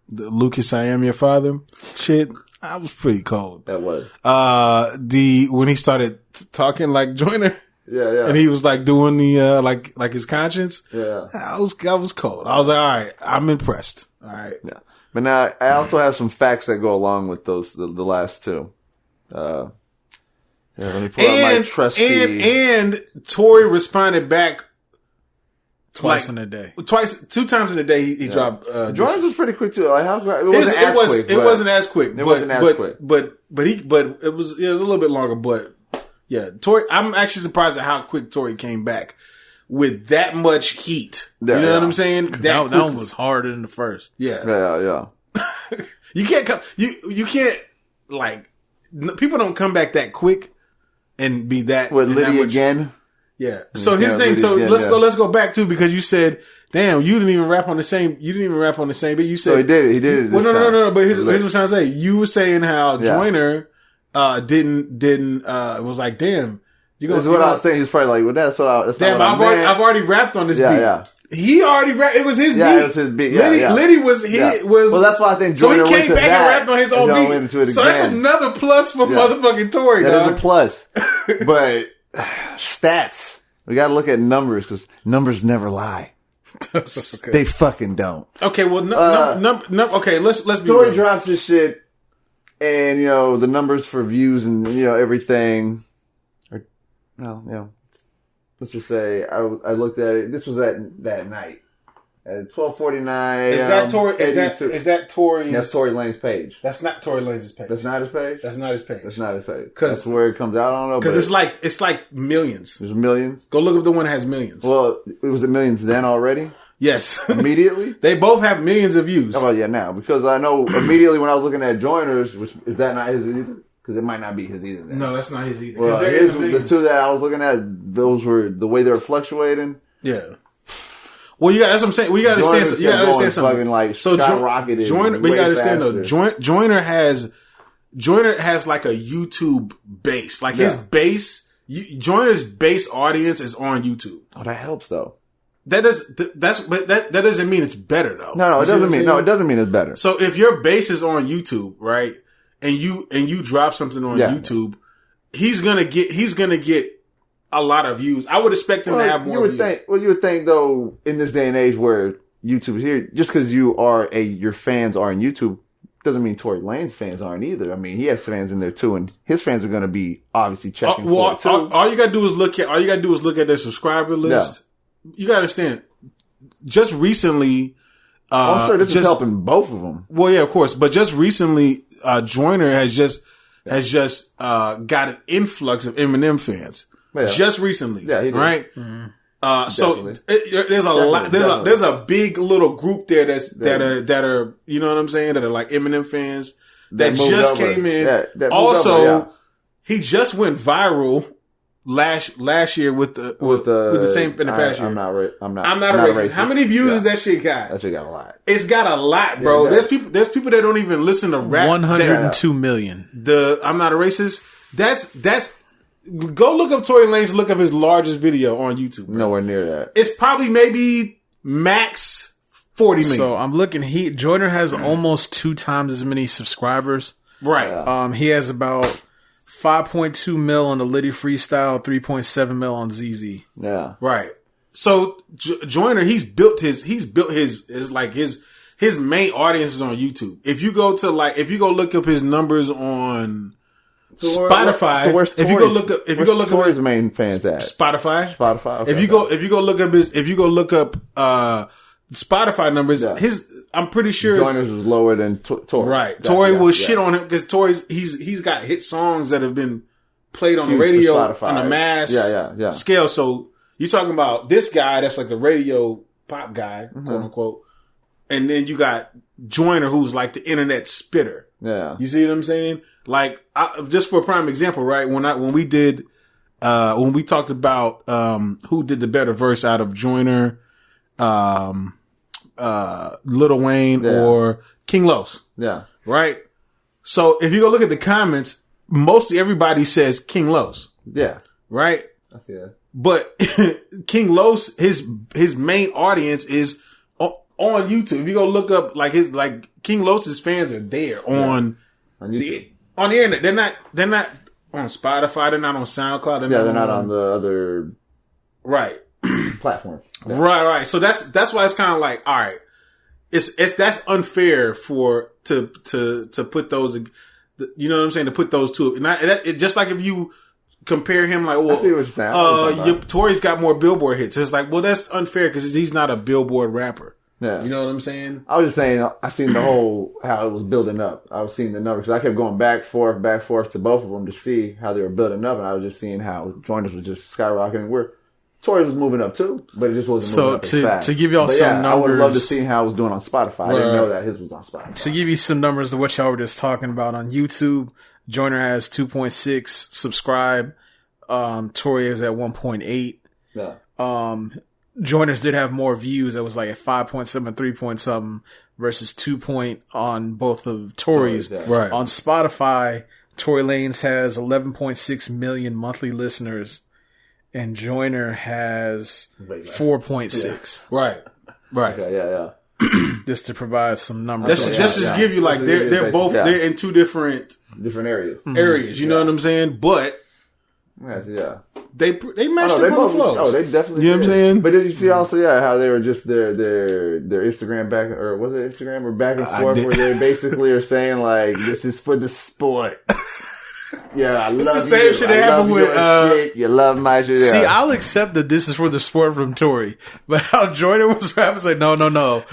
Lucas, I am your father shit. I was pretty cold. That was when he started talking like Joyner. Yeah. And he was like doing the like his conscience. Yeah. I was cold. I was like, all right, I'm impressed. All right. Yeah. But now I also have some facts that go along with those the last two. Let me pull out my trusty. And Tory responded back twice in a day. 2 times in a day he dropped. Jordan's was pretty quick too. Like it wasn't as quick. But it was a little bit longer. But yeah, Tory. I'm actually surprised at how quick Tory came back with that much heat. You know what I'm saying? That one was harder than the first. Yeah. You can't you can't like people don't come back that quick and be that. With Liddy again. Yeah. So here's the thing. So let's go back too, because you said, damn, you didn't even rap on the same beat. You said he did it. Well, no. But here's what I'm trying to say. You were saying how Joyner didn't was like, damn. This is what I was saying. He's probably like, well, that's I've already rapped on this beat. Yeah. He already rapped. It was his beat. Yeah, it was his beat. Liddy was. Well, that's why I think Joyner so he came back and rapped on his own beat. So that's another plus for motherfucking Tory. That is a plus. But stats, we got to look at numbers because numbers never lie. Okay. They fucking don't. Okay, well, okay, let's be Tory real. drops this shit, and the numbers for views and everything. Let's just say I looked at it. This was at that night at 12:49. Is that Tory? Is that Tory's? That's Tory Lanez's page. That's not Tory Lanez's page. That's not his page. That's not his page. That's where it comes out. I don't know. Because it's like millions. There's millions. Go look up the one that has millions. Well, it was millions then already. Yes. Immediately? They both have millions of views. Oh, well, yeah, now. Because I know immediately when I was looking at Joyner's, which is that not his either? Because it might not be his either. Then. No, that's not his either. Well, the two that I was looking at, those were the way they were fluctuating. Yeah. Well, that's what I'm saying. You got to understand something. Like skyrocketed. Joyner, but you got to understand though. Joyner has like a YouTube base. Like his base, Joyner's base audience is on YouTube. Oh, that helps though. That doesn't mean it's better though. No, it doesn't mean. No, it doesn't mean it's better. So if your base is on YouTube, right, and you drop something on YouTube, he's gonna get a lot of views. I would expect him to have more views. You would think though, in this day and age where YouTube is here, just because your fans are on YouTube, doesn't mean Tory Lanez fans aren't either. I mean, he has fans in there too, and his fans are going to be obviously checking for it too. All you gotta do is look at their subscriber list. Yeah. You gotta understand. Just recently, I'm sure this is helping both of them. Well, yeah, of course, but just recently, Joyner has just got an influx of Eminem fans. Yeah. Just recently, yeah, he did. Right? Mm-hmm. So there's a big little group there that are you know what I'm saying, that are like Eminem fans that just came in. Yeah, also, he just went viral last year with the same in the past year. I'm not a racist. How many views has that shit got? That shit got a lot. It's got a lot, bro. There's people that don't even listen to rap. 102 million. I'm not a racist. That's. Go look up Tory Lanez. Look up his largest video on YouTube. Bro. Nowhere near that. It's probably maybe max 40 million. So I'm looking. Joyner has almost 2 times as many subscribers. Right. He has about 5.2 mil on the Liddy Freestyle, 3.7 mil on ZZ. Yeah. Right. So Joyner, he's built his main audience is on YouTube. If you go look up his numbers on Spotify. If you go look up Tory's main fans at Spotify. Okay, if you go look up Spotify numbers, I'm pretty sure Joyner's was lower than Tory. Right. Tory was shit on him because Tory's he's got hit songs that have been played on the radio on a mass scale. So you're talking about this guy that's like the radio pop guy, quote unquote, and then you got Joyner who's like the internet spitter. Yeah. You see what I'm saying? Like, just for a prime example, right? When we talked about, who did the better verse out of Joyner, Lil Wayne or King Los. Yeah. Right? So if you go look at the comments, mostly everybody says King Los. Yeah. Right? I see that. But King Los, his main audience is on YouTube. If you go look up King Los's fans are there on YouTube. On the internet. They're not on Spotify. They're not on SoundCloud. They're not on the other platform. Yeah. Right. So that's why it's kind of like, all right, that's unfair to put those, you know what I'm saying, to put those two. And it just like if you compare him like, well, I see what you're saying. Tory's got more Billboard hits. It's like, well, that's unfair because he's not a Billboard rapper. Yeah. You know what I'm saying? I was just saying, I seen the whole, how it was building up. I was seeing the numbers. I kept going back, forth to both of them to see how they were building up. And I was just seeing how Joyner's was just skyrocketing. Where Tory was moving up too, but it just wasn't moving up as fast. To give y'all some numbers. I would love to see how it was doing on Spotify. I didn't know that his was on Spotify. To give you some numbers to what y'all were just talking about on YouTube, Joyner has 2.6 subscribe. Tory is at 1.8. Yeah. Joyner's did have more views. It was like at 5.7, 3 point something versus 2 point on both of Tory's. Right. On Spotify, Tory Lanez has 11.6 million monthly listeners and Joyner has 4.6. Yeah. Right. Okay, yeah. Just to provide some numbers. Just give you like they're both they're in two different areas. Areas, you know what I'm saying? But yeah. They matched up on the flows. Oh, they definitely You know what I'm saying? But did you see also, how they were just their Instagram back, or was it Instagram or back and forth, where they basically are saying like, this is for the sport. Yeah, I love you. It's the same shit that happened with, you love my shit. Yeah. See, I'll accept that this is for the sport from Tory, but how Joyner was rapping, like, no.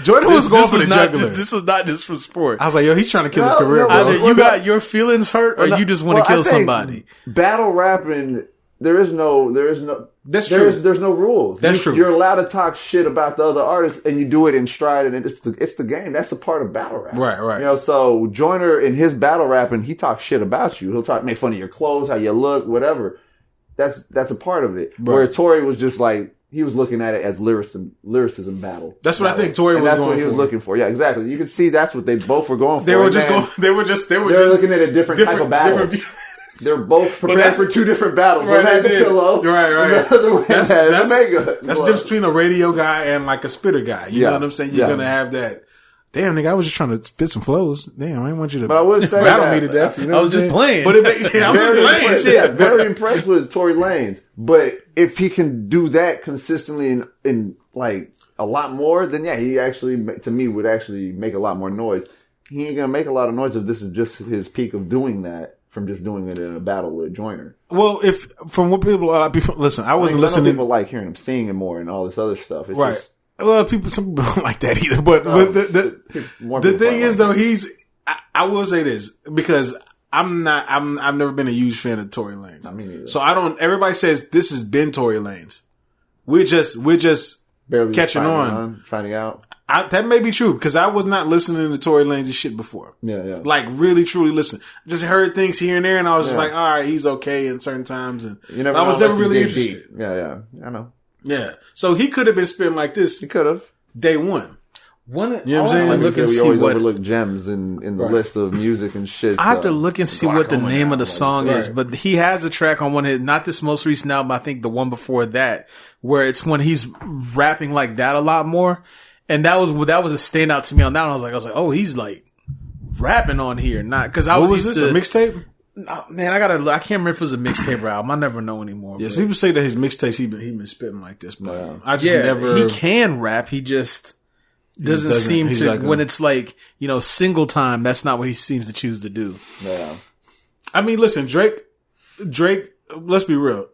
Joyner was going for the jugular. This was not just for sport. I was like, yo, he's trying to kill his career, bro. Either you got your feelings hurt, or you just want to kill somebody. Battle rapping, there's no That's true. There's no rules. That's true. You're allowed to talk shit about the other artists, and you do it in stride, and it's the game. That's a part of battle rap. Right. You know, so Joyner in his battle rapping, he talks shit about you. He'll make fun of your clothes, how you look, whatever. That's a part of it. Right. Where Tory was just like, he was looking at it as lyricism battle. That's what I think Tory was going for. That's what he was looking for. Yeah, exactly. You can see that's what they both were going for. They were looking at a different type of battle. They're both prepared for two different battles. One had the pillow. Right. The other one had the mega. That's the difference between a radio guy and like a spitter guy. You know what I'm saying? You're going to have that. Damn, nigga, I was just trying to spit some flows. Damn, I didn't want you to battle me to death. You know I was just playing. But I was just playing shit. Very impressed with Tory Lanez. But if he can do that consistently in like a lot more, then he actually, to me, would actually make a lot more noise. he ain't gonna make a lot of noise if this is just his peak of doing that from just doing it in a battle with Joyner. Well, if from what people, a lot of people listen, I wasn't listening. People like hearing him singing more and all this other stuff. It's right. Just, well, some people don't like that either. But the thing is, though, I will say this because I've never been a huge fan of Tory Lanez. I mean, either. So I don't. Everybody says this has been Tory Lanez. We're just barely catching finding out. That may be true because I was not listening to Tory Lanez shit before. Yeah. Like really, truly listen. Just heard things here and there, and I was just like, all right, he's okay in certain times, and I was never really interested. Yeah, I know. Yeah, so he could have been spitting like this. He could have day one. You know what I'm saying? Look and we see always what overlook gems in the list of music and shit. I have to look and see what the name of the song is, but he has a track on one of his, not this most recent album, I think the one before that, where it's when he's rapping like that a lot more. And that was a standout to me on that one. I was like, oh, he's like rapping on here, not because I was this a mixtape? Man, I can't remember if it was a mixtape or album. I never know anymore. Yes, people say that his mixtapes he been spitting like this, but I just never. He can rap. He just doesn't seem to like when it's like single time. That's not what he seems to choose to do. Yeah, I mean, listen, Drake. Let's be real.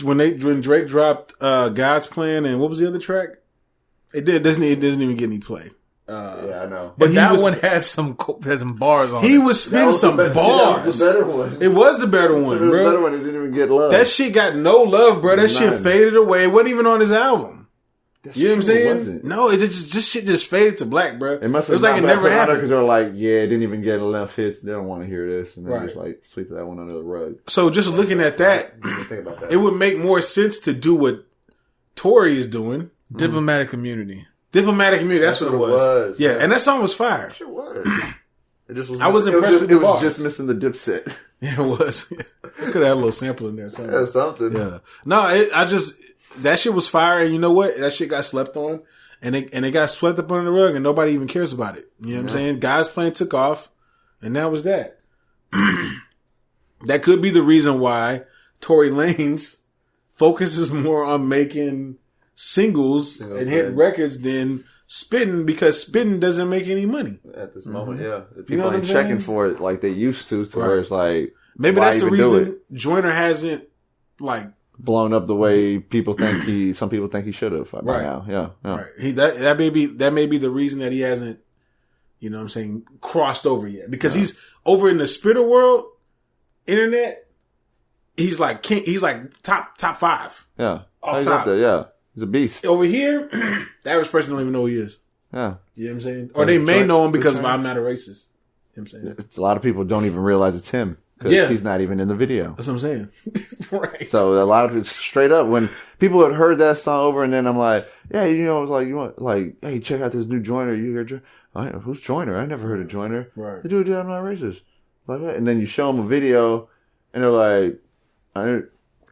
When Drake dropped God's Plan and what was the other track? It doesn't even get any play. Yeah, I know. But that one had some bars on it. He was spitting some bars. That was the better one. It was the better one, bro. The better one. It didn't even get love. That shit got no love, bro. That shit faded away. It wasn't even on his album. You know what I'm saying? No, this shit just faded to black, bro. It must have was like it never happened because they're like, yeah, it didn't even get enough hits. They don't want to hear this, and they just like sweep that one under the rug. So just looking at that, think about that. It would make more sense to do what Tory is doing. Diplomatic Community. Diplomatic Community, that's what it was. Yeah, and that song was fire. It was. It just was. I was impressed with the bars. It was just missing the Dipset. Yeah, it was. Could have had a little sample in there. Yeah, something. Yeah. No, that shit was fire, and you know what? That shit got slept on, and it got swept up under the rug, and nobody even cares about it. You know what I'm saying? God's Plan took off, and that was that. That could be the reason why Tory Lanez focuses more on making singles and hit records than spitting, because spitting doesn't make any money at this moment. Yeah, people ain't checking for it like they used to where it's like maybe that's the reason Joyner hasn't like blown up the way people think some people think he should have by now. Yeah. Right. That may be the reason that he hasn't, you know what I'm saying, crossed over yet, because he's over in the spitter world, internet. He's like king. He's like top 5. Yeah, off he's top. Up there. Yeah. He's a beast. Over here, the average person don't even know who he is. Yeah. You know what I'm saying? Or they may know him because I'm not a racist. You know what I'm saying? A lot of people don't even realize it's him because he's not even in the video. That's what I'm saying. Right. So a lot of it's straight up when people had heard that song over, and then I'm like, yeah, it's like, you want, like, hey, check out this new Joyner. You hear Joyner? Who's Joyner? I never heard of Joyner. Right. The dude, I'm not racist. Like that. And then you show them a video, and they're like,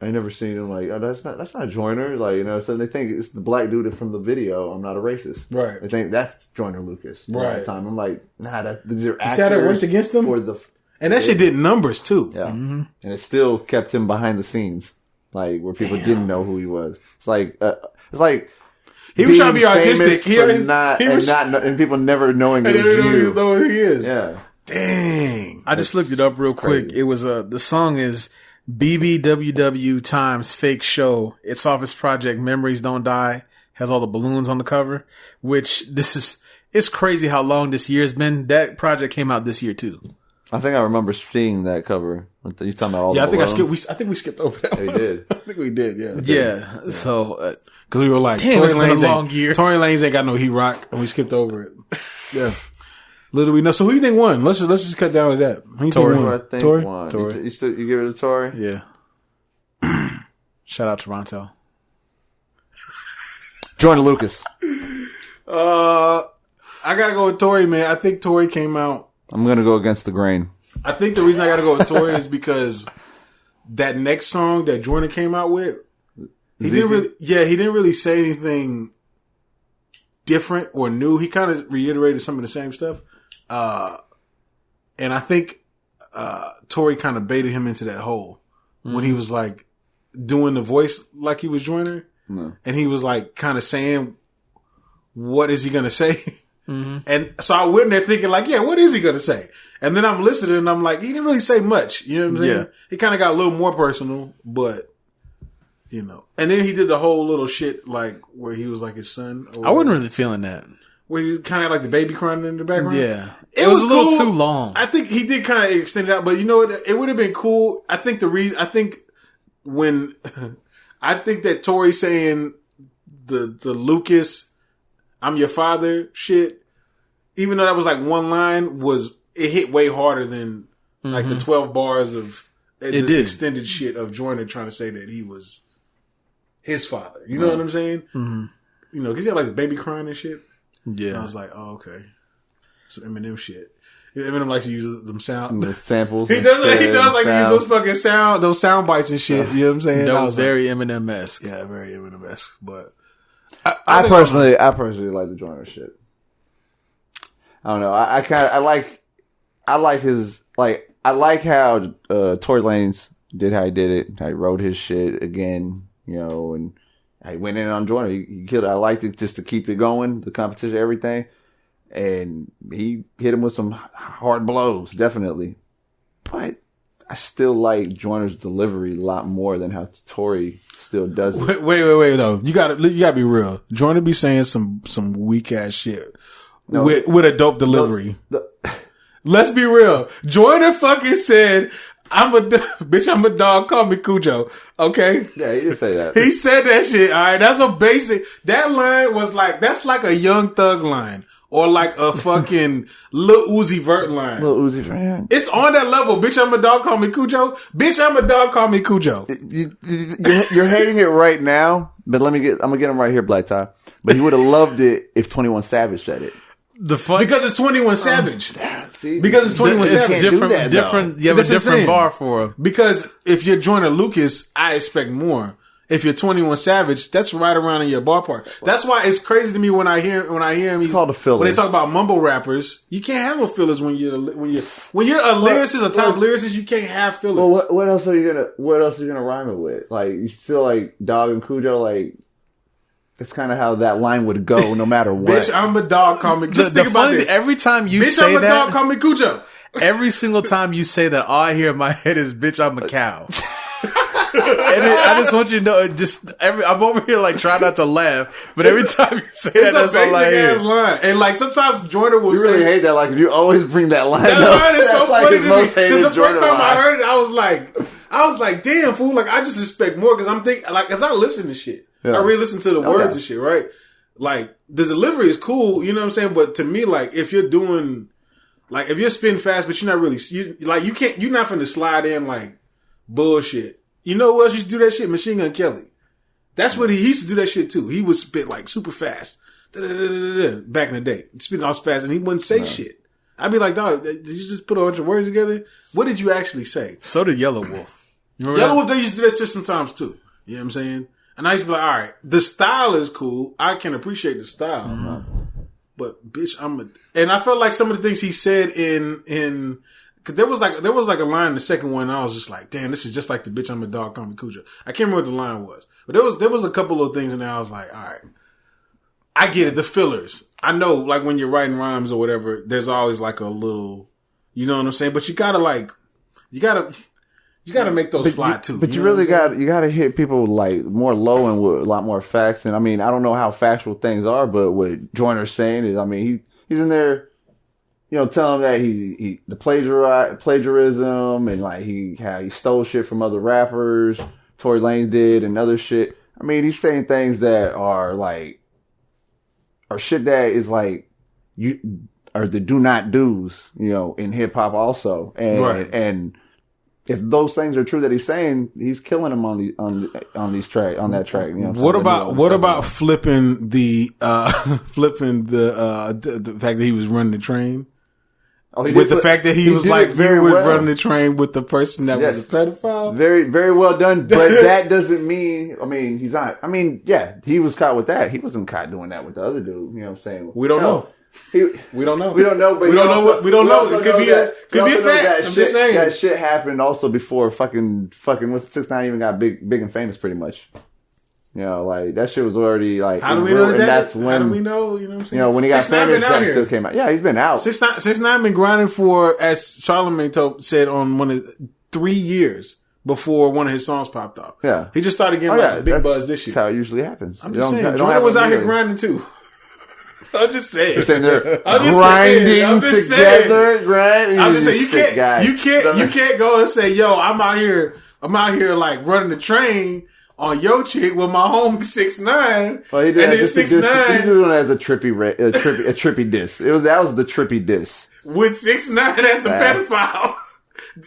I never seen him, like, oh, that's not Joyner, like, you know. So they think it's the black dude from the video. I'm not a racist, right? They think that's Joyner Lucas, right? At the time, I'm like, nah, these are actors. See how that went against them, and that shit did numbers too. Yeah, and it still kept him behind the scenes, like where people didn't know who he was. It's like he was trying to be artistic. And people never knowing it was you. Know who he is. Yeah, dang. I just looked it up real quick. It was the song is BBWW times fake show. It's off his project Memories Don't Die. Has all the balloons on the cover, which it's crazy how long this year's been. That project came out this year too. I think I remember seeing that cover. You talking about all I the think I think we skipped over that. We did. I think we did. Yeah. Yeah. So because we were like, damn, it's been a long year. Tory Lanez ain't got no heat rock, and we skipped over it. Yeah. Little we know. So who do you think won? Let's just cut down to that. Who you Tory. Think won? I think Tory. won. Tory. You give it to Tory? Yeah. Shout out Toronto. Joyner Lucas. I gotta go with Tory, man. I think Tory came out. I'm gonna go against the grain. I think the reason I gotta go with Tory is because that next song that Joyner came out with, he didn't really say anything different or new. He kind of reiterated some of the same stuff. And I think Tory kind of baited him into that hole when he was like doing the voice like he was Joyner. And he was like kind of saying, what is he going to say? And so I went in there thinking like, yeah, what is he going to say? And then I'm listening and I'm like, he didn't really say much. You know what I'm saying? Yeah. He kind of got a little more personal, but you know. And then he did the whole little shit like where he was like his son. I wasn't really feeling that. Where he was kind of like the baby crying in the background. Yeah. It was a little cool. too long. I think he did kind of extend it out, but you know what? It would have been cool. I think when I think that Tory saying the Lucas, I'm your father shit, even though that was like one line, it hit way harder than like the 12 bars of this extended shit of Joyner trying to say that he was his father. You know what I'm saying? Mm-hmm. You know, because he had like the baby crying and shit. Yeah. And I was like, oh, okay. Some Eminem shit. Eminem likes to use them sound the samples. He does like to use those fucking those sound bites and shit. You know what I'm saying? That was very Eminem-esque. Yeah, very Eminem-esque. But I personally like the Joyner shit. I don't know. I like how Tory Lanez did how he did it. How he wrote his shit again, you know, and he went in on Joyner. He killed it. I liked it just to keep it going, the competition, everything. And he hit him with some hard blows, definitely. But I still like Joyner's delivery a lot more than how Tory still does it. Wait, though. You gotta be real. Joyner be saying some weak ass shit with a dope delivery. Let's be real. Joyner fucking said, I'm a dog, call me Cujo. Okay? Yeah, he did say that. He said that shit, alright? That's a basic, that line was like, that's like a Young Thug line. Or like a fucking Lil Uzi Vert line. Lil Uzi Vert. It's on that level. Bitch, I'm a dog, call me Cujo. Bitch, I'm a dog, call me Cujo. You're hating it right now, but I'm gonna get him right here, Black Todd. But he would have loved it if 21 Savage said it. Because it's 21 Savage. See, because it's 21 Savage. Different. You have a different bar for him. Because if you're Joyner Lucas, I expect more. If you're 21 Savage, that's right around in your ballpark. That's why it's crazy to me when I hear him. It's called a filler. When they talk about mumble rappers, you can't have no fillers when you're a lyricist, a top lyricist. You can't have fillers. Well, what else are you gonna rhyme it with? Like you still like dog and Cujo, like. That's kind of how that line would go, no matter what. Bitch, I'm a dog, call me. Just think about this. Every time you bitch, say I'm that, a dog, call me Cujo. Every single time you say that, all I hear in my head is, "Bitch, I'm a cow." I just want you to know, I'm over here like trying not to laugh, but every time you say that, that's all I hear. Line. And like sometimes Joyner will say, you really hate that, like you always bring that line. That line is so funny to me because the first time I heard it, I was like, damn fool, like I just expect more because I'm thinking, like, as I listen to shit, I really listen to the words and shit, right? Like the delivery is cool, you know what I'm saying? But to me, like if you're doing, like if you're spinning fast, but you're not really, you're not finna slide in like bullshit. You know who else used to do that shit? Machine Gun Kelly. That's what he used to do that shit too. He would spit like super fast. Back in the day. Spitting off fast and he wouldn't say shit. I'd be like, dog, did you just put a bunch of words together? What did you actually say? So did Yellow Wolf. Yellow Wolf, they used to do that shit sometimes too. You know what I'm saying? And I used to be like, all right, the style is cool. I can appreciate the style. Mm-hmm. But bitch, and I felt like some of the things he said in cause there was like a line in the second one and I was just like, damn, this is just like the bitch, I'm a dog, call me Cujo. I can't remember what the line was. But there was a couple of things in there I was like, all right, I get it, the fillers. I know like when you're writing rhymes or whatever, there's always like a little, you know what I'm saying? But you gotta make those fly too. But you really gotta hit people like more low and with a lot more facts. And I mean, I don't know how factual things are, but what Joyner's saying is, I mean, he's in there, you know, telling that the plagiarism and like how he stole shit from other rappers, Tory Lanez did and other shit. I mean, he's saying things that are shit that is like are the do not do's, you know, in hip hop also. And if those things are true that he's saying, he's killing them on that track. You know what about flipping the fact that he was running the train? With the fact that he was like, you were running the train with the person that was a pedophile? Very, very well done. But that doesn't mean, I mean, he's not, I mean, yeah, he was caught with that. He wasn't caught doing that with the other dude. You know what I'm saying? We don't know. We don't know. We don't know. But we don't know. We don't know. It could be a fact. I'm just saying that shit happened also before fucking what's 6ix9ine even got big and famous, pretty much. You know, like that shit was already like. How do we know that? That's when. How do we know? You know what I'm saying? You know, when he got 6ix9ine famous, been out that here. still came out. Yeah, he's been out. 6ix9ine been grinding for, as Charlamagne said on one of 3 years before one of his songs popped off. Yeah, he just started getting a big buzz this year. That's how it usually happens. I'm just saying, Jordan was out here grinding too. I'm just saying. You're saying they're grinding together, grinding. I'm just saying you can't go and say, yo, I'm out here like running the train on your chick with my homie 6ix9ine. Well, he did and then 6ix9ine. He did it as a trippy diss. That was the trippy diss with 6ix9ine as the pedophile.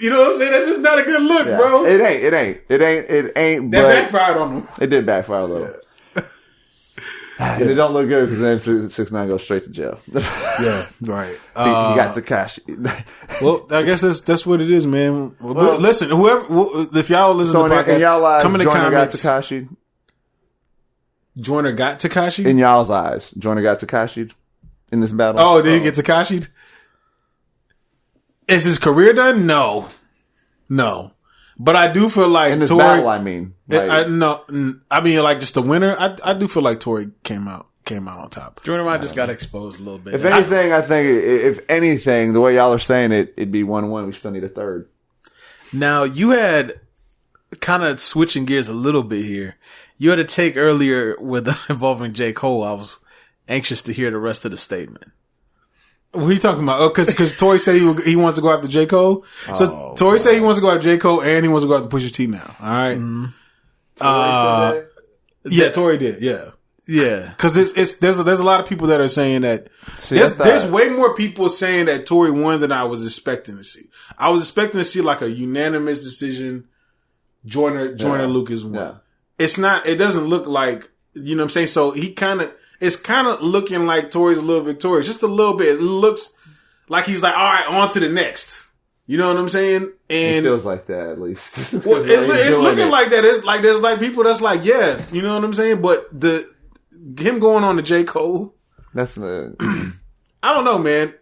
You know what I'm saying? That's just not a good look, bro. It ain't. That backfired on him. It did backfire though. And it don't look good because then 6ix9ine goes straight to jail. Yeah, right. He got Tekashi. Well, I guess that's what it is, man. Well, listen, if y'all listen to the podcast, in y'all eyes, come in the Joyner comments. got Tekashi. Joyner got Tekashi? In y'all's eyes, Joyner got Tekashi in this battle. Oh, did he get Tekashi? Is his career done? No. But I do feel like in this Tory, battle, I mean, like just the winner. I do feel like Tory came out on top. Joyner might just got exposed a little bit. If anything, I think the way y'all are saying it, it'd be 1-1. We still need a third. Now you had kind of switching gears a little bit here. You had a take earlier with involving J. Cole. I was anxious to hear the rest of the statement. What are you talking about? Oh, because Tory said he wants to go after J. Cole. So Tory said he wants to go after J. Cole and he wants to go after Pusha T now. All right. Yeah, Tory did. Yeah. Yeah. Because there's a lot of people that are saying that. There's way more people saying that Tory won than I was expecting to see. I was expecting to see like a unanimous decision. Joyner Lucas won. Yeah. It's not. It doesn't look like, you know what I'm saying. So it's kind of looking like Tory's a little victorious, just a little bit. It looks like he's like, all right, on to the next. You know what I'm saying? And it feels like that at least. Well, it's looking like that. It's like there's like people that's like, yeah, you know what I'm saying. But him going on to J. Cole, that's the. I don't know, man.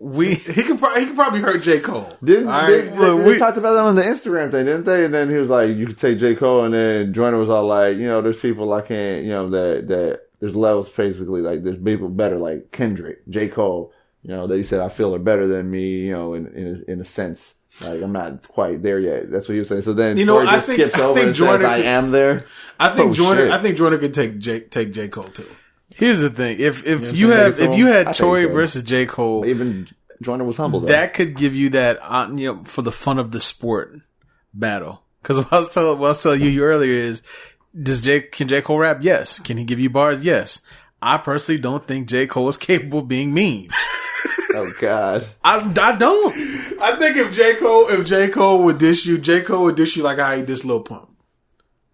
He could probably hurt J. Cole. They talked about that on the Instagram thing, didn't they? And then he was like, you could take J. Cole, and then Joyner was all like, you know, there's people I can't, you know, that there's levels basically, like there's people better, like Kendrick, J. Cole, you know, that he said I feel are better than me, you know, in a sense. Like I'm not quite there yet. That's what he was saying. So then Tory just skips over and says I am there. I think Joyner could take J. Cole too. Here's the thing: if you had Tory versus J. Cole, even Joyner was humble. That could give you that, you know, for the fun of the sport battle. Because what I was telling you earlier is, can J. Cole rap? Yes. Can he give you bars? Yes. I personally don't think J. Cole is capable of being mean. Oh God, I don't. I think if J. Cole would dish you, J. Cole would dish you like how he dissed Lil Pump.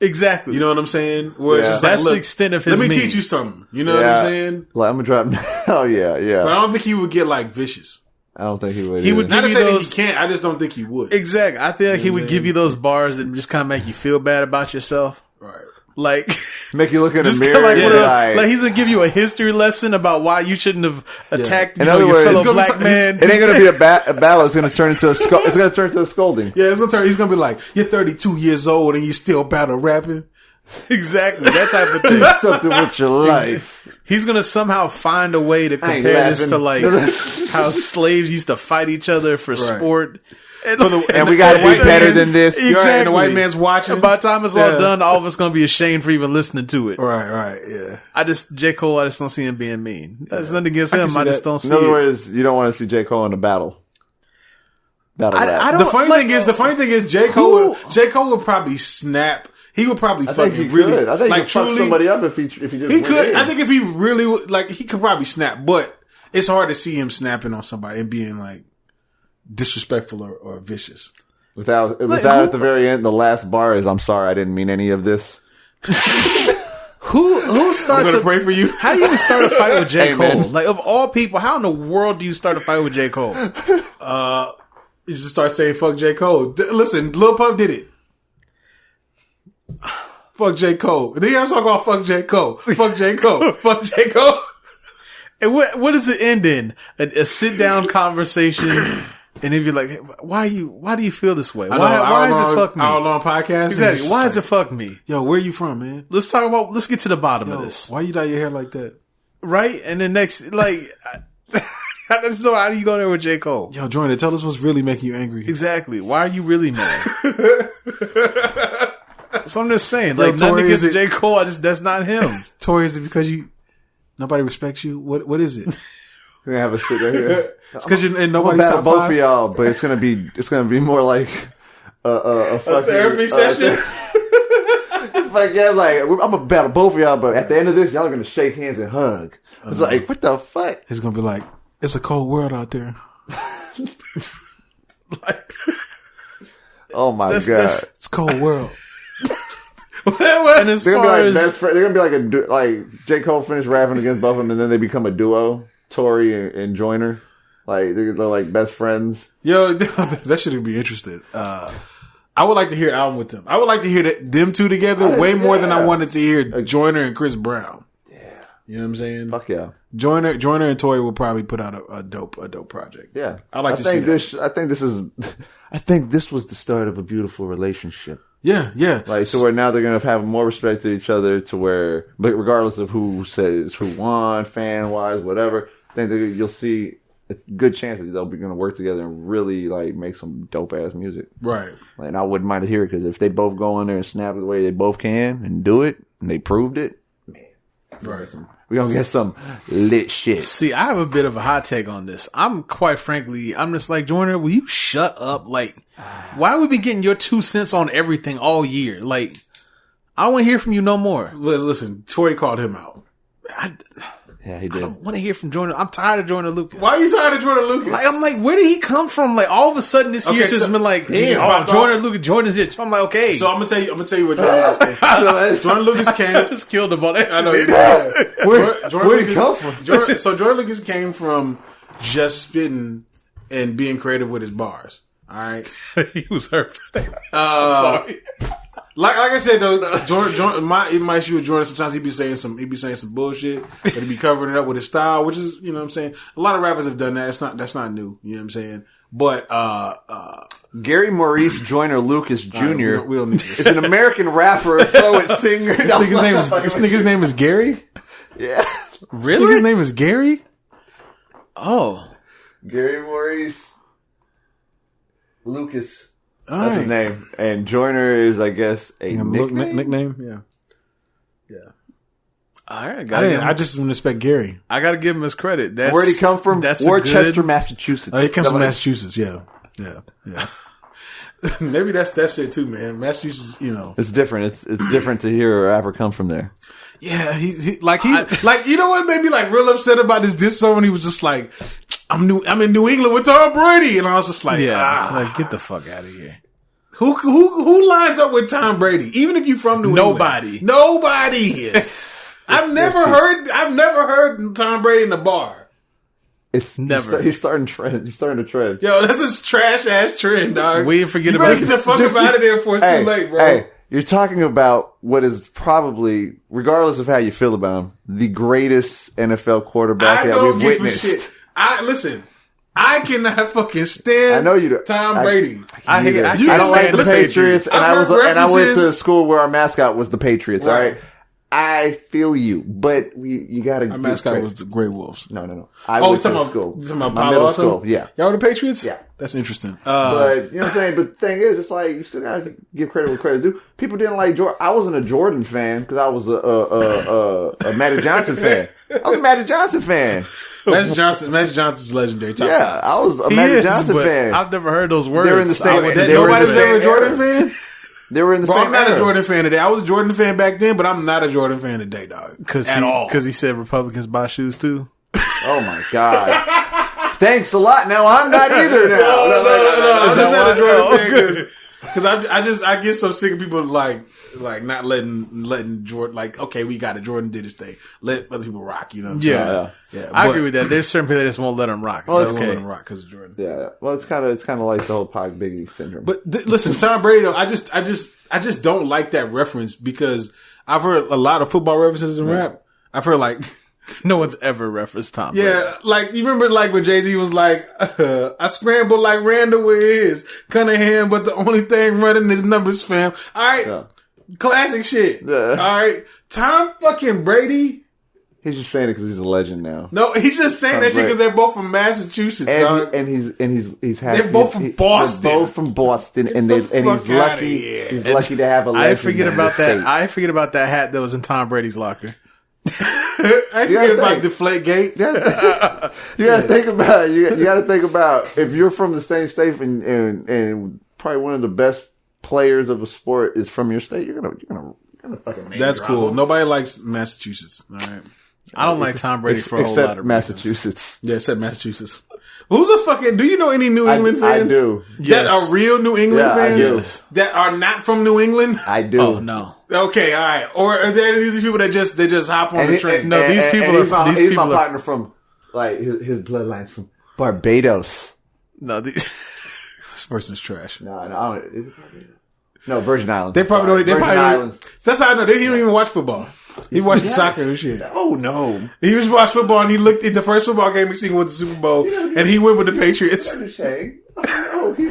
Exactly. You know what I'm saying? Where it's just that's like, the extent of his let me mean. teach you something. You know what I'm saying? Like, I'm gonna drop. Oh yeah. But I don't think he would get like vicious. I don't think he would. He would not to say those, that he can't. I just don't think he would. Exactly. I feel like he would give you those bars that just kind of make you feel bad about yourself. Right. Like make you look in the mirror. Like he's gonna give you a history lesson about why you shouldn't have attacked your fellow black man. It ain't gonna be a battle. It's gonna turn into it's gonna turn into a scolding. Yeah, he's gonna be like, you're 32 years old and you still battle rapping. Exactly, that type of thing. Something with your life. He's gonna somehow find a way to compare this to like how slaves used to fight each other for sport. And we gotta be better than this. Exactly. And the white man's watching. And by the time it's all done, all of us gonna be ashamed for even listening to it. Right, yeah. J. Cole, I just don't see him being mean. There's nothing against him. I just don't see it. In other words, you don't want to see J. Cole in a battle. The funny thing is, J. Cole would probably snap. He would probably fucking really. I think he could fuck somebody up if he just. He could. I think if he really like, he could probably snap. But it's hard to see him snapping on somebody and being like disrespectful or vicious. Without at the very end, the last bar is, "I'm sorry, I didn't mean any of this." Who starts to pray for you? How do you even start a fight with J. Cole? Like, of all people, how in the world do you start a fight with J. Cole? You just start saying "fuck J. Cole." Listen, Lil Pump did it. Fuck J. Cole. Then you have to talk about fuck J. Cole. Fuck J. Cole. Fuck J. Cole. And what does it end in? A sit down conversation And he'd be like, why do you feel this way? I know, Why is it fuck me? All on podcast. Exactly. Why is it fuck me? Yo, where you from, man? Let's get to the bottom of this. Why you dye your hair like that? Right? And then next, like, I just know how do you go there with J. Cole? Yo, Joyner, tell us what's really making you angry. Exactly. Why are you really mad? So I'm just saying, like, Tory, nothing against J. Cole, that's not him. Tory, is it because nobody respects you? What is it? We're gonna have a shit right here. It's because you're in I'm nobody's gonna top battle both five? of y'all, but it's gonna be more like a fucking Therapy session? Like, yeah, like I'm gonna battle both of y'all, but at the end of this, y'all are gonna shake hands and hug. It's like, what the fuck? It's gonna be like, it's a cold world out there. Like, Oh my god! It's a cold world. and as They're gonna far be like as best friend. They're gonna be like J. Cole finished rapping against both of them, and then they become a duo, Tory and Joyner. Like they're like best friends. Yo, that should be interesting. I would like to hear an album with them. I would like to hear them two together way more than I wanted to hear Joyner and Chris Brown. Yeah, You know what I'm saying? fuck yeah. Joyner and Tory will probably put out a dope project. Yeah, I like to see that. I think this was the start of a beautiful relationship. Yeah. Like, to where now they're gonna have more respect to each other. To where, but regardless of who says who won, fan wise, whatever, I think that you'll see a good chance that they'll be gonna work together and really like make some dope ass music. Right. Like, and I wouldn't mind to hear it because if they both go in there and snap it the way they both can and do it, and they proved it, man, Right. we're gonna get some lit shit. see, I have a bit of a hot take on this. I'm just like, Joyner, will you shut up? Like, why would we be getting your 2 cents on everything all year? Like, I don't want to hear from you no more. Listen, Tory called him out. Yeah, he I did. don't want to hear from Joyner. I'm tired of Joyner Lucas. Why are you tired of Joyner Lucas? Like, I'm like, where did he come from? Like, all of a sudden this year's just been like, popped Joyner off. Lucas, Jordan's this. I'm like, okay. So I'm gonna tell you where Joyner Lucas came from. Joyner Lucas came. just killed him on I know. accident. Where'd he come from? Joyner Lucas came from just spitting and being creative with his bars. All right. He was hurt. I'm sorry. Like I said though, Jordan, my issue with Jordan, sometimes he be saying some bullshit, but he be covering it up with his style, which is, you know what I'm saying? A lot of rappers have done that. That's not new. You know what I'm saying? But, Gary Maurice Joyner Lucas Jr. we don't need this. is an American rapper, poet, singer. This nigga's name is Gary? Yeah. Really? This nigga's name is Gary? Oh. Gary Maurice Lucas. All That's right. his name. And Joyner is, I guess, a nickname. Nickname? Yeah. All right. I I just respect Gary. got to give him his credit. That's, Where'd he come from? That's Worcester, Massachusetts. Oh, he comes from Massachusetts. Yeah. Maybe that's it too, man. Massachusetts, you know. It's different. It's different to hear a rapper come from there. Yeah, he like you know what made me like real upset about this diss song when he was just like, I'm in New England with Tom Brady, and I was just like, like, get the fuck out of here. Who lines up with Tom Brady? Even if you from New England, nobody. I've never heard Tom Brady in a bar. It's never. He's starting to trend. Yo, that's a trash ass trend, dog. We forget you about better get the fuck up out of there before it's too late, bro. Hey, you're talking about what is probably, regardless of how you feel about him, the greatest NFL quarterback I that don't we've give a witnessed. shit. I cannot fucking stand I know you do. Tom Brady. I hate it. I You don't just like stand the the Patriots, and I've heard I went references. to a school where our mascot was the Patriots. Right. All right, I feel you, but you got to. Our mascot was the Grey Wolves. No. I Oh, went you to talking school. about, you talking about My Palo middle Alto? school. Yeah. Y'all were the Patriots? Yeah. That's interesting. But you know what I'm saying. But the thing is, it's like you still gotta give credit where credit due. People didn't like Jordan. I wasn't a Jordan fan because I was a Magic Johnson fan. I was a Magic Johnson fan. Magic Johnson's legendary. Top Yeah, five. I was a He Magic is, Johnson but fan. I've never heard those words. They're in the same- I would- they were in Nobody's the same ever a Jordan era. fan? They were in the Bro, same I'm not era. a Jordan fan today. I was a Jordan fan back then, but I'm not a Jordan fan today, dog. At all. Because he said Republicans buy shoes too. Oh my god! Thanks a lot. Now I'm not either. Now I'm that not a why? Jordan Oh, fan good. because I get so sick of people like not letting Jordan, like, okay, we got it. Jordan did his thing. Let other people rock. You know what I'm saying? Yeah. I agree with that. There's certain people that just won't let him rock. It's Well, okay. let him rock because of Jordan. Yeah. Well, it's kind of like the whole Pac Biggie syndrome. But listen, Tom Brady though, I just don't like that reference because I've heard a lot of football references in rap. I've heard like No one's ever referenced Tom Brady. Yeah, like you remember, like when Jay-Z was like, "I scrambled like Randall with his Cunningham, but the only thing running is numbers, fam." All right, classic shit. Yeah. All right, Tom fucking Brady. He's just saying it because he's a legend now. No, he's just saying that shit because they're both from Massachusetts, dog. And he's happy. They're both from Boston. They're both from Boston, and he's lucky. He's lucky to have a legend. I forget about that. State. I forget about that hat that was in Tom Brady's locker. I forget about Deflategate. You gotta think about it. You gotta think about if you're from the same state and probably one of the best players of a sport is from your state. You're gonna fucking make That's it cool. rival. Nobody likes Massachusetts. All right. I don't like Tom Brady for a whole lot of Massachusetts. Yeah, except Massachusetts. Who's a fucking? Do you know any New England fans? I do. That Yes. are real New England fans Yes. that are not from New England. I do. Oh no. Okay, all right. Or are there these people that just hop on the train? No, these people are. He's my partner from like his bloodline's from Barbados. No, these. This person's trash. No, I don't. Is it Barbados? No, Virgin Islands. They probably don't. They Virgin probably. Islands. That's how I know. He don't even watch football. He watches soccer and shit. Oh no. He was watch football and he looked at the first football game he seen was the Super Bowl and he went with the Patriots. Shane. Oh, I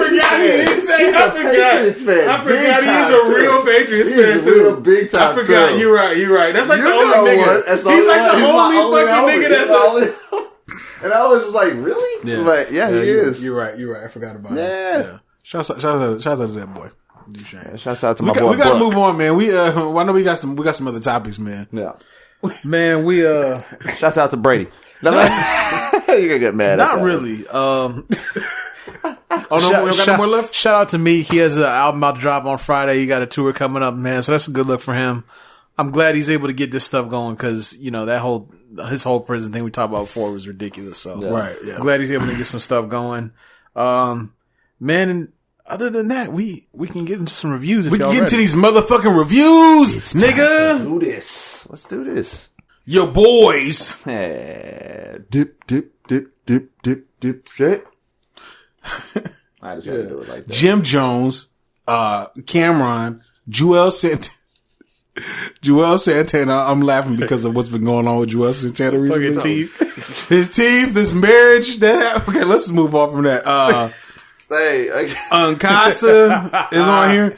forgot he is. I forgot. Patriots fan. I Big forgot time, he's a too. real Patriots He's fan a too. real big time, I forgot. too. You're right. You're right. That's like You the only know nigga. what? That's He's like the He's my only fucking homie. nigga He's that's. my only- And I was like, really? Yeah. But yeah, he is. You're right. You're right. I forgot about Yeah. it. Yeah. Shouts out to that boy. Shouts out to We my boy. gotta Buck. move on, man. I know we got some other topics, man. Yeah. Man, we Shouts out to Brady. You're gonna get mad. at not that. really. Oh no, we don't got no more left. Shout out to Meek. He has an album about to drop on Friday. He got a tour coming up, man. So that's a good look for him. I'm glad he's able to get this stuff going because his whole prison thing we talked about before was ridiculous. So Right, yeah. I'm glad he's able to get some stuff going. Man, and other than that, we can get into some reviews. If We can y'all get into ready. these motherfucking reviews, nigga. Do this. Let's do this. Your boys. Dip, shit. I just had to do it like that. Jim Jones, Cameron, Joel Santana. I'm laughing because of what's been going on with Joel Santana recently. Fucking teeth. His teeth, this marriage that okay, let's just move on from that. Hey, Uncasa is on here.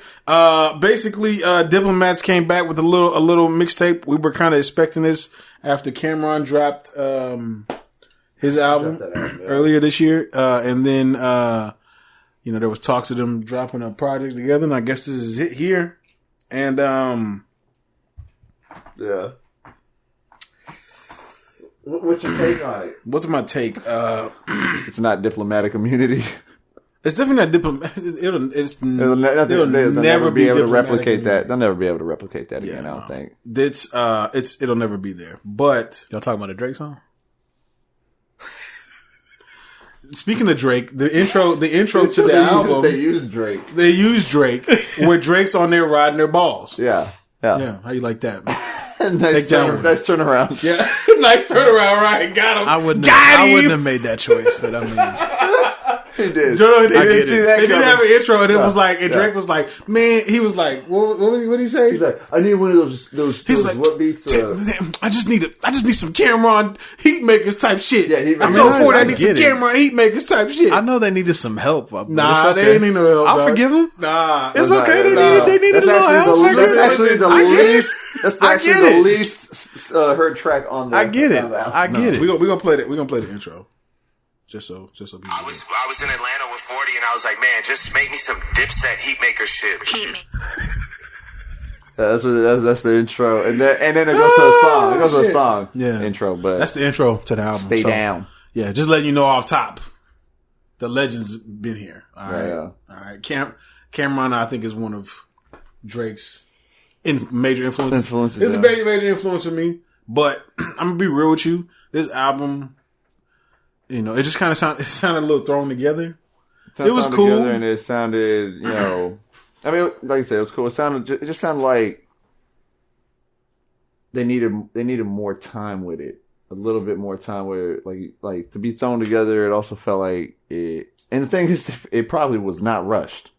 Basically, Diplomats came back with a little mixtape. We were kind of expecting this after Cameron dropped his album earlier this year, and then there was talks of them dropping a project together. And I guess this is it here. And yeah. What's your take on it? what's my take? It's not diplomatic immunity. It's definitely not diplomatic. They'll never be able to replicate that. They'll never be able to replicate that again. I don't think. It'll never be there. But Y'all talking about a Drake song? speaking of Drake, the intro to the album, They use Drake. they use Drake where Drake's on there riding their balls. Yeah. Yeah, how you like that? Nice turnaround. Yeah, nice turnaround, right? Got him. I wouldn't have made that choice. But I mean, He did. They didn't see that did coming. have an intro, and it Yeah. was like, and Drake was like, man, he was like, what did he say? He's like, I need one of those He's like, what beats? I just need some Cameron heat makers type shit. Yeah, heat I makers. told Ford I I need some get it. Cameron heat makers type shit. I know they needed some help. But Nah, it's okay. they ain't need no help. I'll dog. forgive them. Nah, It's That's okay. not- They needed a little help. That's actually the least. That's I actually get the it. least heard track on the. I get it. on the album. I get it. we gonna play it. We gonna play the intro. Just so people. I was in Atlanta with 40 and I was like, man, just make me some Dipset Heatmaker shit. That's the intro, and then it goes to a song. It goes to a song. Yeah. Intro, but That's the intro to the album. stay So, down. Yeah, just letting you know off top. The legend's been here. All right. Yeah. All right. Cameron, I think, is one of Drake's major influences. It's a major influence for me. But I'm going to be real with you. This album, it just kind of sounded a little thrown together. It was cool. Together and it sounded, I mean, like you said, it was cool. It just sounded like they needed more time with it. A little bit more time with it. Like to be thrown together, it also felt like it. And the thing is, it probably was not rushed.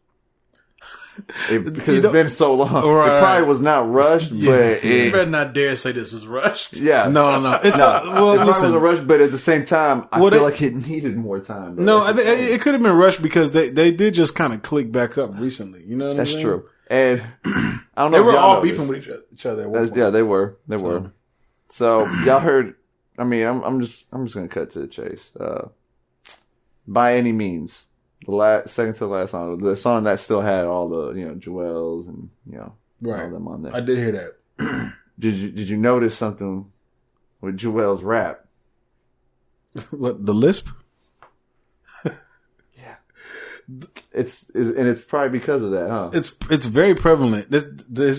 Because it's been so long. Right. It probably was not rushed, but You it, better not dare say this was rushed. yeah. No. It's well, It probably listen. was a rush, but at the same time, I Well, feel they- like it needed more time. Though. No, I think it could have been rushed because they did just kind of click back up recently. You know what That's I'm saying? true. And I don't know. They if were y'all all noticed. beefing with each other. At one point. Yeah, they were. They were. So y'all heard. I mean, I'm just gonna cut to the chase. By any means, the second to the last song, the song that still had all the Joel's and all them on there. I did hear that. Did you notice something with Joel's rap? What, the lisp? It's probably because of that, huh? It's very prevalent. His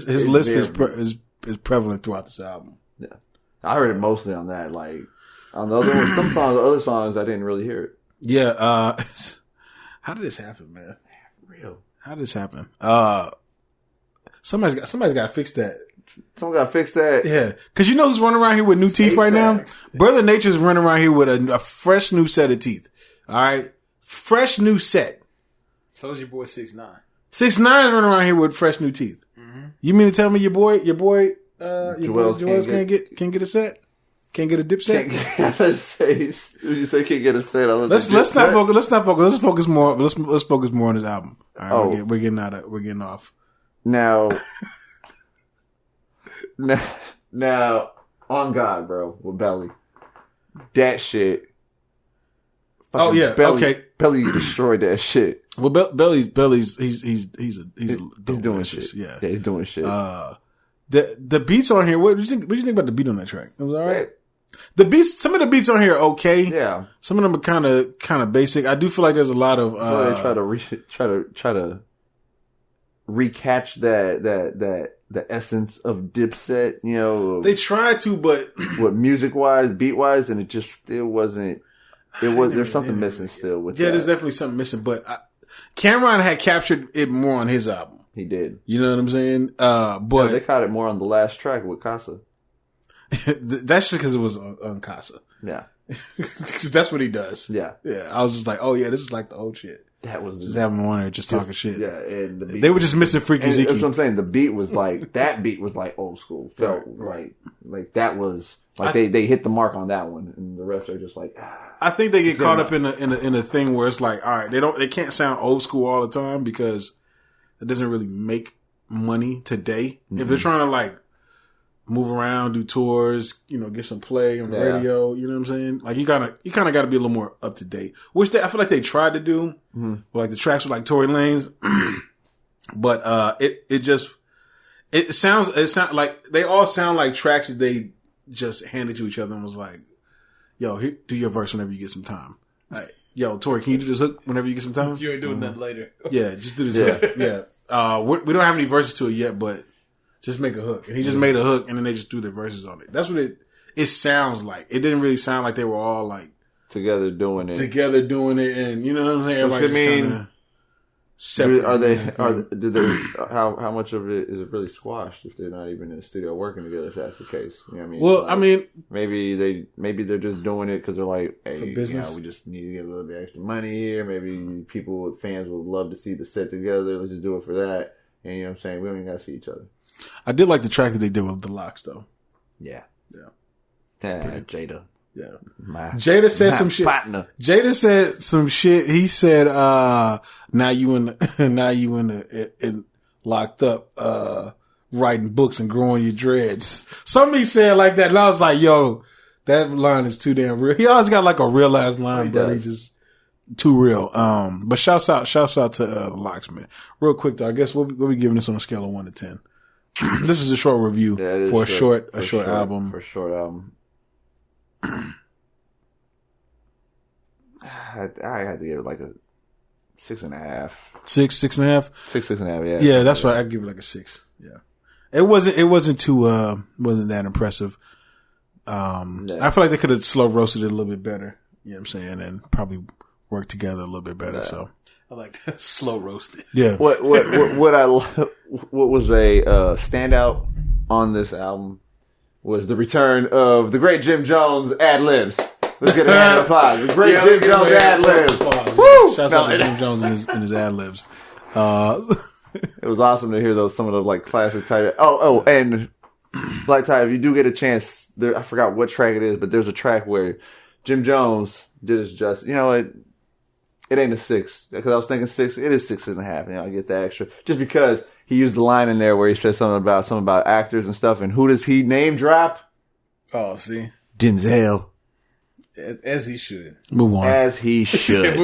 It's lisp very is prevalent throughout this album. Yeah, I heard it mostly on that. Like on the other ones, some songs, other songs, I didn't really hear it. Yeah. How did this happen, man? Real. How did this happen? Somebody's got to fix that. Someone got to fix that. Yeah, because you know who's running around here with new teeth right now? Brother Nature's running around here with a fresh new set of teeth. All right, fresh new set. So is your boy 6ix9ine. 6ix9ine's running around here with fresh new teeth. Mm-hmm. You mean to tell me your boy, Joel's can't get a set? Can't get a dip set? You say can't get a set. Let's not focus. Let's focus more. Let's focus more on his album. All right, we're getting off. Now, on God, bro, with Belly, that shit. Oh yeah, Belly, okay. Belly destroyed that shit. Well, Belly's he's doing shit. Yeah, he's doing shit. The beats on here. What do you think? What do you think about the beat on that track? It was all right. The beats, some of the beats on here are okay. Yeah, some of them are kind of basic. I do feel like there's a lot of. So they try to recatch the essence of Dipset. They tried to, but what music wise, beat wise, and it just still wasn't. There's something missing still with that. Yeah, there's definitely something missing, but Cameron had captured it more on his album. He did. You know what I'm saying? But they caught it more on the last track with Casa. That's just because it was on Casa. Yeah. Because that's what he does. Yeah. Yeah. I was just like, oh yeah, this is like the old shit. That was just having him on there just talking shit. Yeah. And they were just missing Freaky Zeke. That's what I'm saying. The beat was like, that beat was like old school. Felt like that was like they hit the mark on that one, and the rest are just like, I think they get caught up in a thing where it's like, all right, they can't sound old school all the time because it doesn't really make money today. Mm-hmm. If they're trying to like move around, do tours, get some play on the radio, you know what I'm saying? Like you kind of got to be a little more up to date, which I feel like they tried to do. Mm-hmm. Like the tracks were like Tory Lanez, but it sounds like they all sound like tracks that they just handed to each other and was like, yo, do your verse whenever you get some time. Like, yo, Tory, can you do this hook whenever you get some time? You ain't doing that later. Yeah, just do this hook. Yeah. We don't have any verses to it yet, but just make a hook. And he just made a hook and then they just threw their verses on it. That's what it sounds like. It didn't really sound like they were all like together doing it. And you know what I'm saying? Everybody just kind of separate. How much of it is it really squashed if they're not even in the studio working together? If that's the case, you know what I mean? Well, like, I mean, maybe they're just doing it because they're like, hey, for business. We just need to get a little bit extra money here. Maybe fans would love to see the set together. Let's just do it for that. And you know what I'm saying? We don't even got to see each other. I did like the track that they did with the Locks though. Yeah. Jada. Yeah. Jada said some shit. Partner. Jada said some shit. He said, now you in locked up, writing books and growing your dreads. Something he said like that. And I was like, yo, that line is too damn real. He always got like a real ass line, but he's just too real. But shouts out to, the Locks, man. Real quick though, I guess we'll be giving this on a scale of 1 to 10. This is a short review for a short album. For a short album. I had to give it like a 6.5. 6.5? 6.5, yeah. Yeah, that's why I give it like a 6. Yeah. It wasn't too, wasn't that impressive. I feel like they could have slow roasted it a little bit better. You know what I'm saying? And probably worked together a little bit better. Yeah. So I like that. Slow roasted. Yeah. What was a standout on this album was the return of the great Jim Jones ad-libs. Let's get a hand of applause. The great Jim Jones ad-libs. Woo! Shouts out to Jim Jones and his ad-libs. It was awesome to hear some of the like classic title. Oh, and Black Todd, if you do get a chance, I forgot what track it is, but there's a track where Jim Jones did his justice. You know what? It ain't a 6 because I was thinking 6. It is 6.5. You know, I get that extra just because he used the line in there where he says something about actors and stuff. And who does he name drop? Oh, see, Denzel. As he should. Move on. As he should.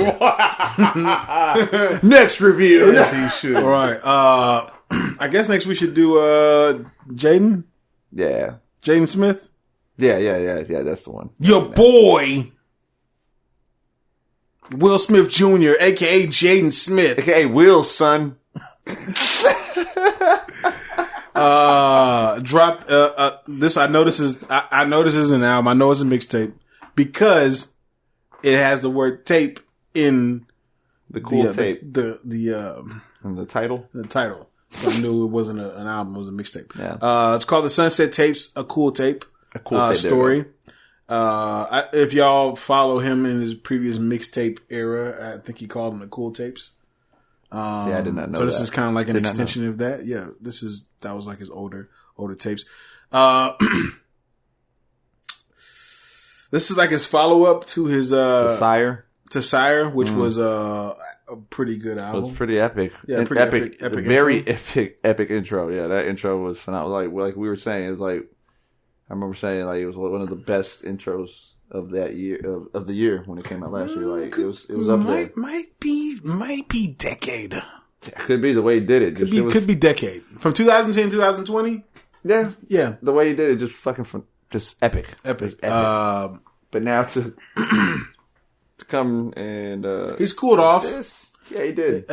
Next review. As he should. All right. I guess next we should do Jaden. Yeah. Jaden Smith. Yeah. That's the one. Your boy, Will Smith Jr., aka Jaden Smith, AKA Will, son. dropped this. I know this is an album. I know it's a mixtape because it has the word tape in The cool tape. And the title. The title. So I knew it wasn't an album. It was a mixtape. Yeah. It's called The Sunset Tapes. A cool tape. A cool tape story. If y'all follow him in his previous mixtape era, I think he called them the cool tapes. See, I did not know. So this that. is kind of like an extension of that. Yeah, that was like his older tapes. This is like his follow up to his to Sire, which was a pretty good album. It was pretty epic. Yeah, pretty epic very intro. epic intro. Yeah, that intro was phenomenal. Like we were saying, it was like I remember saying like it was one of the best intros of that year of the year when it came out last year. Like it was up there. Might be decade. Yeah, could be the way he did it. Could be decade from 2010 2020. Yeah. The way he did it, just fucking just epic. Epic. But now to come and he's cooled off. Yeah, he did.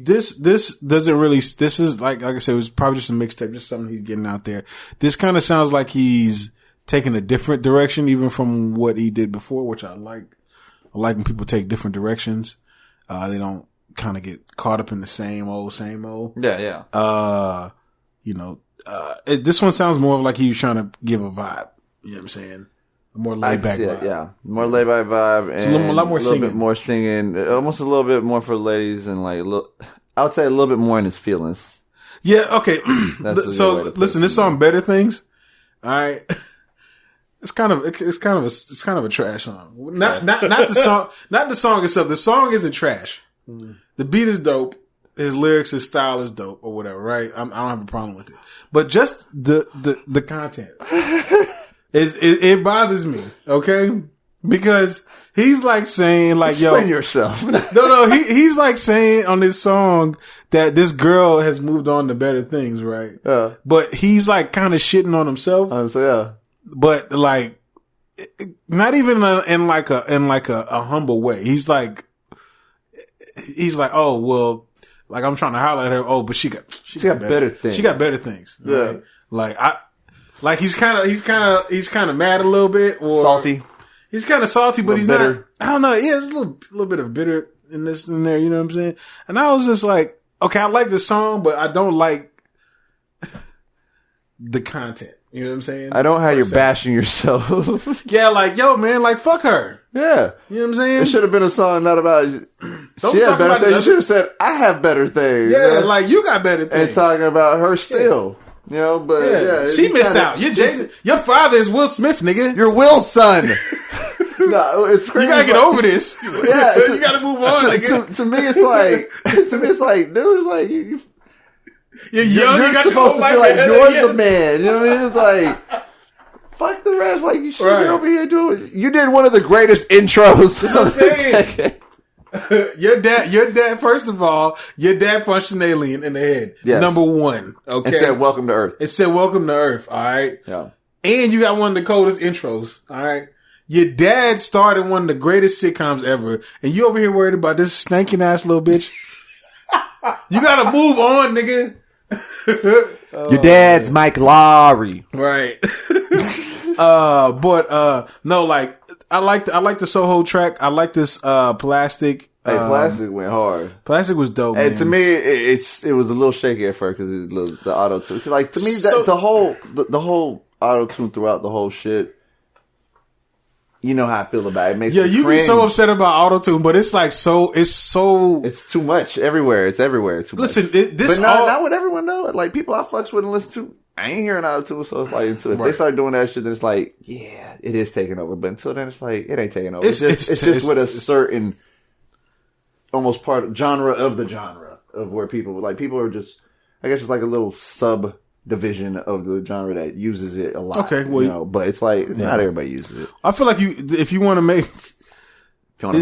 This doesn't really. This is like I said, it was probably just a mixtape, just something he's getting out there. This kind of sounds like he's taking a different direction, even from what he did before, which I like. I like when people take different directions. They don't kind of get caught up in the same old. Yeah. This one sounds more like he was trying to give a vibe. You know what I'm saying? A more laid back vibe. Yeah, more laid back vibe, and a lot more bit more singing, almost a little bit more for ladies, and like I would say a little bit more in his feelings. Yeah. Okay. So listen, this song "Better Things." All right. It's kind of a trash song. Not the song, not the song itself. The song isn't trash. The beat is dope. His lyrics, his style is dope, or whatever. Right? I don't have a problem with it. But just the content. It bothers me, okay? Because he's like saying, like, explain yourself. No, he's like saying on this song that this girl has moved on to better things, right? But he's like kind of shitting on himself. So yeah. But like, not even in like a humble way. He's like, oh well, like I'm trying to holler at her. Oh, but she got better things. She got better things. Right? Yeah. Like he's kind of mad a little bit, or salty. He's kind of salty, but he's bitter. not. I don't know. Yeah, there's a little bit of bitter in this and there. You know what I'm saying? And I was just like, okay, I like the song, but I don't like the content. You know what I'm saying? I don't know how you're bashing yourself. Yeah, like yo, man, like fuck her. Yeah, you know what I'm saying? It should have been a song not about. She had better things. You should have said, "I have better things." Yeah, like you got better things. And talking about her still. You know, but she missed out. You're Jason. Your father is Will Smith, nigga. You're Will's son. No, it's crazy. You gotta get over this. Yeah, you gotta move on, nigga. To me, it's like, dude, it's like you're young. You're supposed to feel like you're the man. You know what I mean? It's like, fuck the rest. Like you should be over here doing. You did one of the greatest intros. That's what I'm saying. Your dad, first of all, your dad punched an alien in the head. Yes. Number one. Okay. And said, welcome to Earth. It said, welcome to Earth. All right. Yeah. And you got one of the coldest intros. All right. Your dad started one of the greatest sitcoms ever. And you over here worried about this stinking ass little bitch. You gotta move on, nigga. Your dad's Mike Lowry. Right. No, like, I like the Soho track. I like this, Plastic. Hey, Plastic went hard. Plastic was dope. And man. to me, it was a little shaky at first because the auto tune. Like to me, the whole auto tune throughout the whole shit. you know how I feel about it. It makes Yeah, me you cringe. be so upset about auto-tune, but it's like it's too much everywhere. It's everywhere. It's too listen, much. this But not with everyone though. Like people I fucks with and listen to, I ain't hearing auto-tune, so it's like if they start doing that shit, then it's like, yeah, it is taking over. But until then, it's like it ain't taking over. It's just with a certain almost genre of the genre of where people are just. I guess it's like a little sub division of the genre that uses it a lot. Okay, well, you know, but it's like not everybody uses it. I feel like if you want to make, you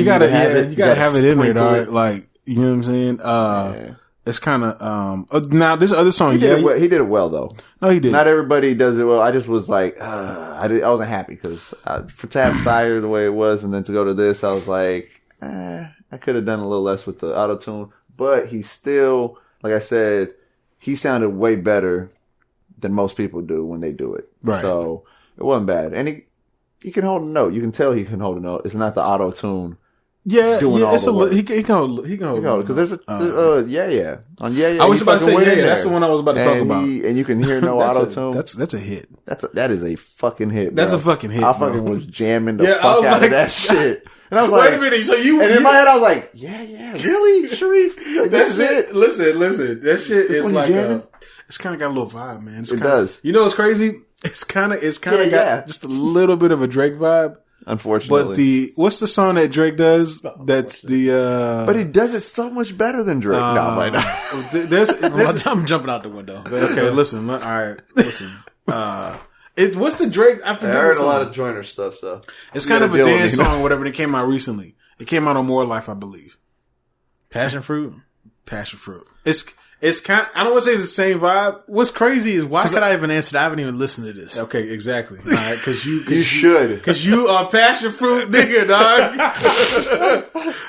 gotta have it in there, dog. Like, you know what I'm saying? It's kind of now this other song. He did it well though. No, he did. Not everybody does it well. I just was like, I wasn't happy because for Tab Sire the way it was, and then to go to this, I was like, I could have done a little less with the auto tune, but he still. Like I said, he sounded way better than most people do when they do it. Right. So it wasn't bad. And he can hold a note. You can tell he can hold a note. It's not the auto tune. Yeah, doing all the work. He can hold because there's on yeah. I was about to say yeah. That's the one I was about to talk about. And you can hear no auto tune. That's a hit. That is a fucking hit. That's a fucking hit. I fucking was jamming the fuck out of that shit. And I was like, wait a minute. So and in my head I was like, yeah, really, Sharif? Like, this is it. Listen. That shit is like it's kind of got a little vibe, man. It does. You know what's crazy? It's kind of got just a little bit of a Drake vibe. Unfortunately. But what's the song that Drake does? That's but he does it so much better than Drake. I'm jumping out the window. Okay, listen. All right, listen. What's the Drake? I heard a lot of Joyner stuff, so it's kind of a dance song, whatever. That came out recently. It came out on More Life, I believe. Passion Fruit. It's kind. I don't want to say it's the same vibe. What's crazy is why could I even answer that? I haven't even listened to this. Okay, exactly. All right, because you should because you are passion fruit nigga, dog.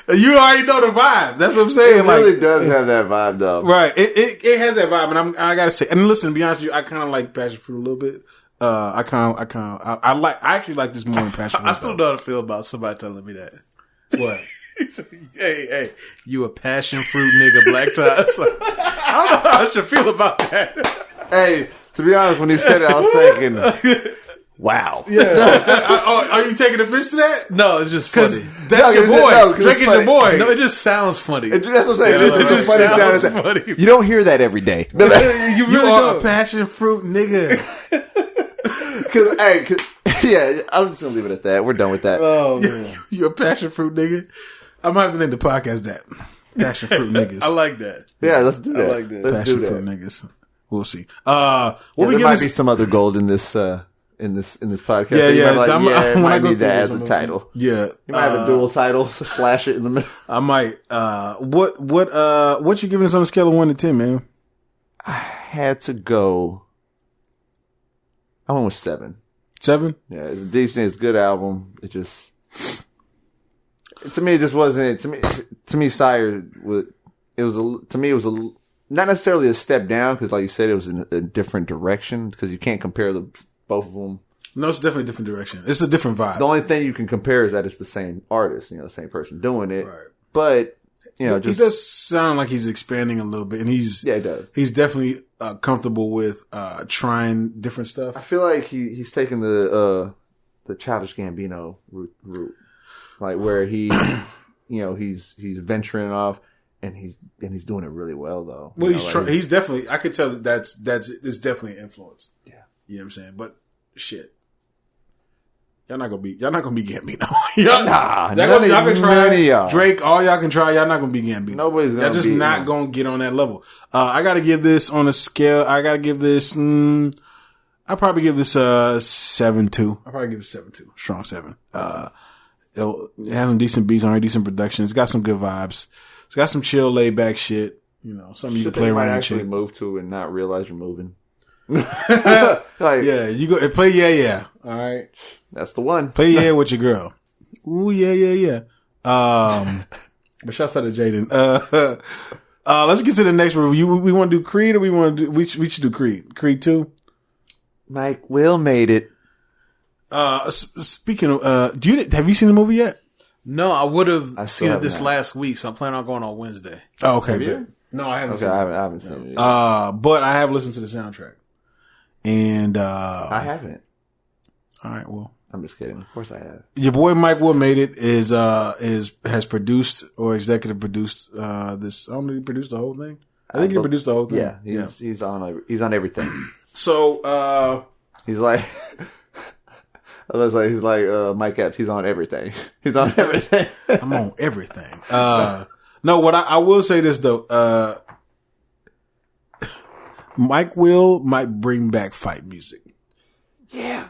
You already know the vibe. That's what I'm saying. It really does have that vibe, though. Right. It has that vibe, and I gotta say, and listen, to be honest with you, I kind of like passion fruit a little bit. I actually like this more than passion fruit. I still know how to feel about somebody telling me that. What? Hey, you a passion fruit nigga, Black Todd. Like, I don't know how I should feel about that. Hey, to be honest, when he said it, I was thinking, wow. Yeah. Are you taking offense to that? No, it's just funny. That's your boy. Drake is your boy. No, it just sounds funny. That's what I'm saying. It just sounds funny. You don't hear that every day. You really are a passion fruit nigga. Yeah, I'm just gonna leave it at that. We're done with that. Oh man, you a passion fruit nigga? I might have to name the podcast that. Passion fruit niggas. I like that. Yeah, let's do that. I like that. Passion fruit niggas. We'll see. There might be some other gold in this podcast. Yeah, when I need that as a title. Yeah, you might have a dual title. Slash it in the middle. I might. What you giving us on a scale of 1 to 10, man? I had to go. I went with 7. 7? Yeah, it's decent. It's a good album. It just. To me, it just wasn't. To me, Sire was. It was not necessarily a step down because, like you said, it was in a different direction because you can't compare both of them. No, it's definitely a different direction. It's a different vibe. The only thing you can compare is that it's the same artist, the same person doing it. Right. But he does sound like he's expanding a little bit, and he's definitely comfortable with trying different stuff. I feel like he's taking the Childish Gambino route. Like where he, he's venturing off, and he's doing it really well though. Well, he's definitely. I could tell that's it's definitely an influence. Yeah, you know what I'm saying. But shit, y'all not gonna be Gambino. Y'all can try Drake. All y'all can try. Y'all not gonna be Gambino. Nobody's gonna. Y'all just not gonna get on that level. I gotta give this on a scale. I gotta give this. I'll probably give this 7.2. I'll probably give it 7.2. Strong 7. It has some decent beats on it, decent production. It's got some good vibes. It's got some chill, laid back shit. Something you can play around and actually move to and not realize you're moving. You go play yeah. All right, that's the one. Play yeah with your girl. Ooh yeah. But shouts out to Jaden. Let's get to the next review. We want to do Creed, or we should do Creed. Creed 2. Mike Will made it. Speaking of, have you seen the movie yet? No, I would have seen it this last week, so I'm planning on going on Wednesday. Oh, okay. No, I haven't. Okay, I haven't seen it. But I have listened to the soundtrack, and I haven't. All right, well. I'm just kidding. Of course I have. Your boy Mike Will Made It has produced or executive produced this. I don't know, he produced the whole thing. I think he produced the whole thing. Yeah, he's on everything. So he's like he's like Mike Epps. He's on everything. He's on everything. I'm on everything. No, what I will say this though. Mike Will might bring back fight music. Yeah.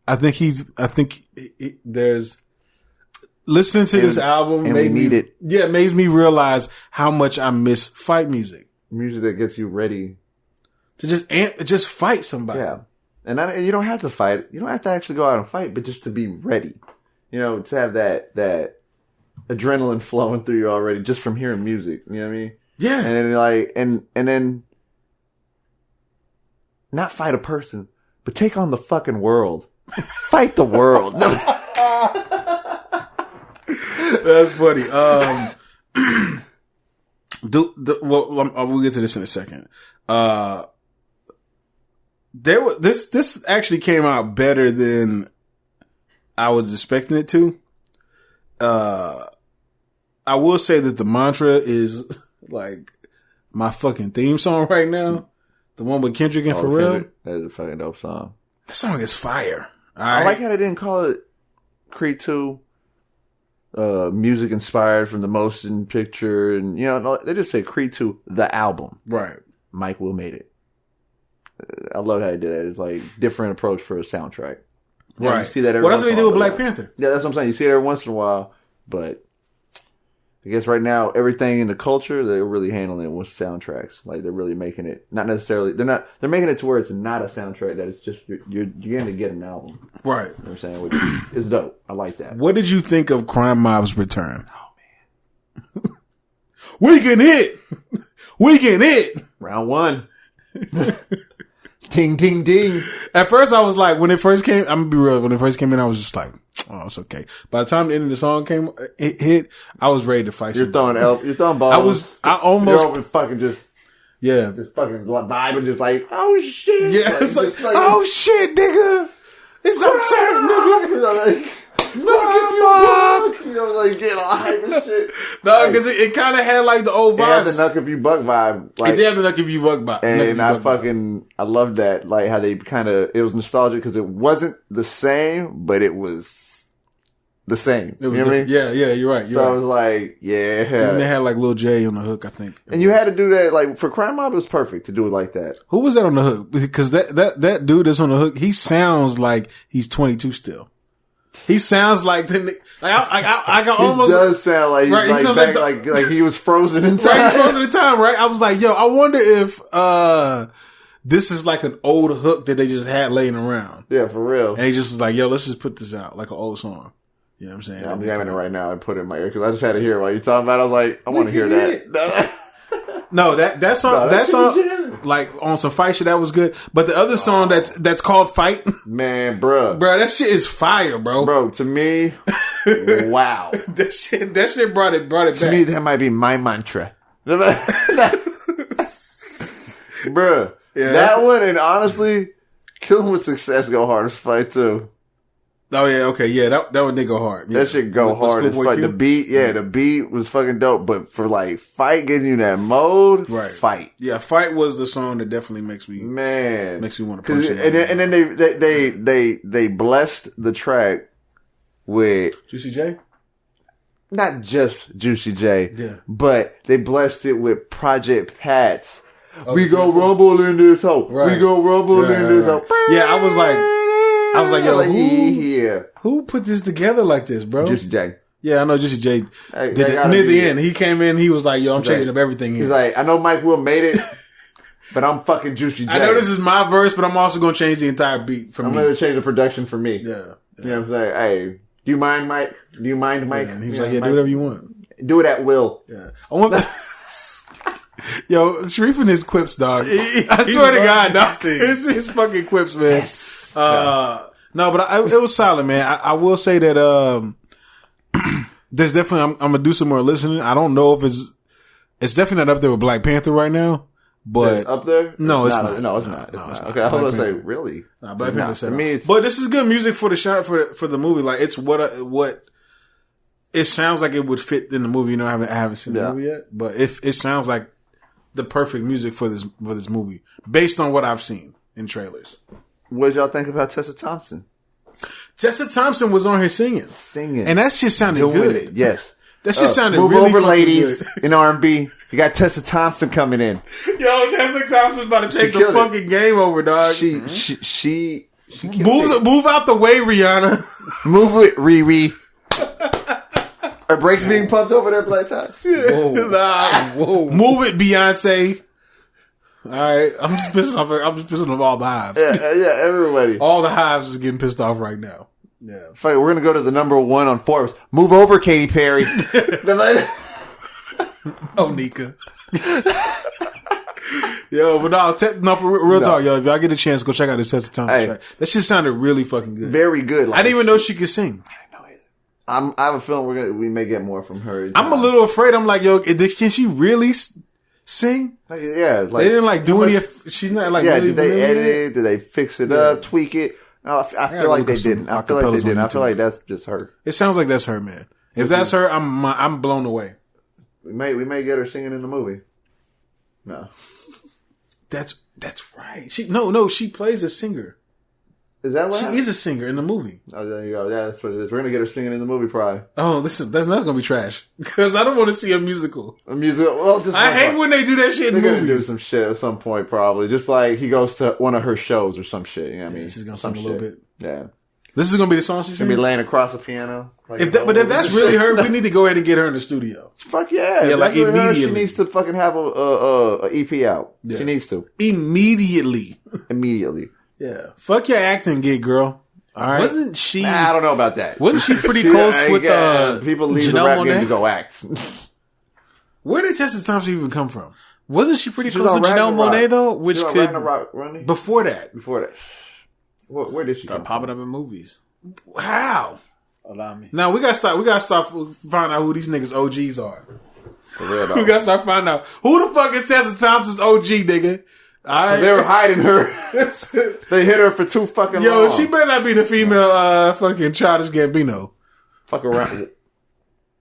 I think there's listening to this album and we need it. Yeah, it makes me realize how much I miss fight music. Music that gets you ready to just fight somebody. Yeah. And you don't have to fight. You don't have to actually go out and fight, but just to be ready. You know, to have that adrenaline flowing through you already just from hearing music. You know what I mean? Yeah. And then and then not fight a person, but take on the fucking world. Fight the world. That's funny. We'll get to this in a second. This actually came out better than I was expecting it to. I will say that the mantra is like my fucking theme song right now. The one with Kendrick and Pharrell. That is a fucking dope song. That song is fire. I like how they didn't call it Creed 2. Music inspired from the motion picture, and they just say Creed 2, the album. Right. Mike Will Made It. I love how they did that. It's like different approach for a soundtrack. Right. You see that every that's once what they in a do with while, Black Panther. Yeah, that's what I'm saying. You see it every once in a while, but I guess right now everything in the culture, they're really handling it with soundtracks. Like they're really making it not necessarily they're making it to where it's not a soundtrack, that it's just you're going to get an album. Right. You know what I'm saying? Which is dope. I like that. What did you think of Crime Mob's return? Oh man. We can hit. Round 1. Ding ding ding. At first I was like, when it first came, I'm gonna be real, when it first came in, I was just like, oh, it's okay. By the time the end of the song hit, I was ready to fight. You're throwing balls. I almost you're fucking just fucking vibe and just like, oh shit. Yeah, it's like oh shit, nigga. It's our turn, nigga. Like get all hype and shit. No, because it kind of had like the old vibes. It had the Knuck If You Buck vibe. Like, it did have the Knuck If You Buck vibe. And I loved that. Like how they it was nostalgic because it wasn't the same, but it was the same. You know what I mean? Yeah, you're right. I was like, yeah. And they had like Lil J on the hook, I think. And you had to do that, like for Crime Mob, it was perfect to do it like that. Who was that on the hook? Because that dude that's on the hook, he sounds like he's 22 still. He sounds like I can almost. He does sound like he's right, like he was frozen in time. Right, he's frozen in time, right? I was like, yo, I wonder if this is like an old hook that they just had laying around. Yeah, for real. And he just was like, yo, let's just put this out like an old song. You know what I'm saying? Yeah, I'm jamming it right now and put it in my ear because I just had to hear it while you talking about it. I was like, I want to hear that. No, that song, like on some fight shit, that was good. But the other song that's called Fight, man, bro, that shit is fire, bro. Bro, to me, wow, that shit brought it back. To me, that might be my mantra, bro. Yeah, that one, and honestly, Killing With Success go hard as fight too. Oh yeah, okay, yeah, that one did go hard. Yeah. That shit go hard as fuck. The beat, the beat was fucking dope. But for like fight, getting you that mode, right? Fight, yeah, Fight was the song that definitely makes me want to punch him. And then they blessed the track with Juicy J. Not just Juicy J, yeah, but they blessed it with Project Pat's. We go rumble in this hoe. Right. We go rumble in this hoe. Yeah, I was like, yo, who put this together like this, bro? Juicy J. Yeah, I know Juicy J did it. Near the end, he came in, he was like, yo, I'm changing up everything here. He's like, I know Mike Will made it, but I'm fucking Juicy J. I know this is my verse, but I'm also going to change the entire beat for me. I'm going to change the production for me. Yeah. You know what I'm saying? Hey, do you mind, Mike? Do you mind, Mike? Yeah, and he was like, yeah, do whatever you want. Do it at will. Yeah. I want Yo, Sharif and his quips, dog. I swear to God, dog. It's his fucking quips, man. Yes. No, but it was solid, man. I will say that there's definitely I'm gonna do some more listening. I don't know if it's definitely not up there with Black Panther right now, But up there? No, it's not. No, it's not. Okay, I was going to say, really? Nah, Black Panther to me, it's... But this is good music for the shot for the movie. Like, it's what it sounds like it would fit in the movie. You know, I haven't seen the movie yet, but it sounds like the perfect music for this movie based on what I've seen in trailers. What did y'all think about Tessa Thompson? Tessa Thompson was on here singing, and that shit sounded good. Yes, that shit sounded move really over, ladies. Good. In R&B, you got Tessa Thompson coming in. Yo, Tessa Thompson's about to take the fucking game over, dog. She move out the way, Rihanna. Move it, Riri. Her brakes being pumped over there, Black Todd. Whoa. Move it, Beyonce. All right, I'm just pissing off all the hives. Yeah, everybody. All the hives is getting pissed off right now. Yeah. Fight, we're gonna go to the number 1 on Forbes. Move over, Katy Perry. Oh, Nika. Yo, but for real talk, yo. If y'all get a chance, go check out this Tessa Thompson track. That shit sounded really fucking good. Very good. Like, I didn't even know she could sing. I have a feeling we may get more from her. I'm a little afraid. I'm like, yo, can she really sing? Yeah, like, they didn't do any. She's not like. Yeah, really did they edit it? Did they fix it up, tweak it? No, I feel like they didn't. I feel like that's just her. It sounds like that's her, man. If that's her, I'm blown away. We may get her singing in the movie. No, that's right. She plays a singer. Is that what? She is a singer in the movie. Oh, there you go. Yeah, that's what it is. We're gonna get her singing in the movie, probably. Oh, that's not gonna be trash because I don't want to see a musical. A musical? Well, I hate when they do that shit in movies. They're gonna do some shit at some point, probably. Just like he goes to one of her shows or some shit. You know what I mean? She's gonna sing a little bit. Yeah. This is gonna be the song she sings. Gonna be laying across the piano. Like, if that's really her, we need to go ahead and get her in the studio. Fuck yeah! Yeah, like immediately. She needs to fucking have a EP out. Yeah. She needs to immediately. Yeah. Fuck your acting gig, girl. All right. Wasn't she? I don't know about that. Wasn't she pretty close with people leave Janelle the rap Monáe? game to go act? Where did Tessa Thompson even come from? Wasn't she pretty close with Janelle Monáe though? Which could before that. Where did she start popping up in movies? How? Allow me. Now we gotta start finding out who these niggas OGs are. For real, we gotta start finding out who the fuck is Tessa Thompson's OG, nigga. Right. They were hiding her. They hit her for too fucking long. Yo, she better not be the female fucking Childish Gambino. Fuck around.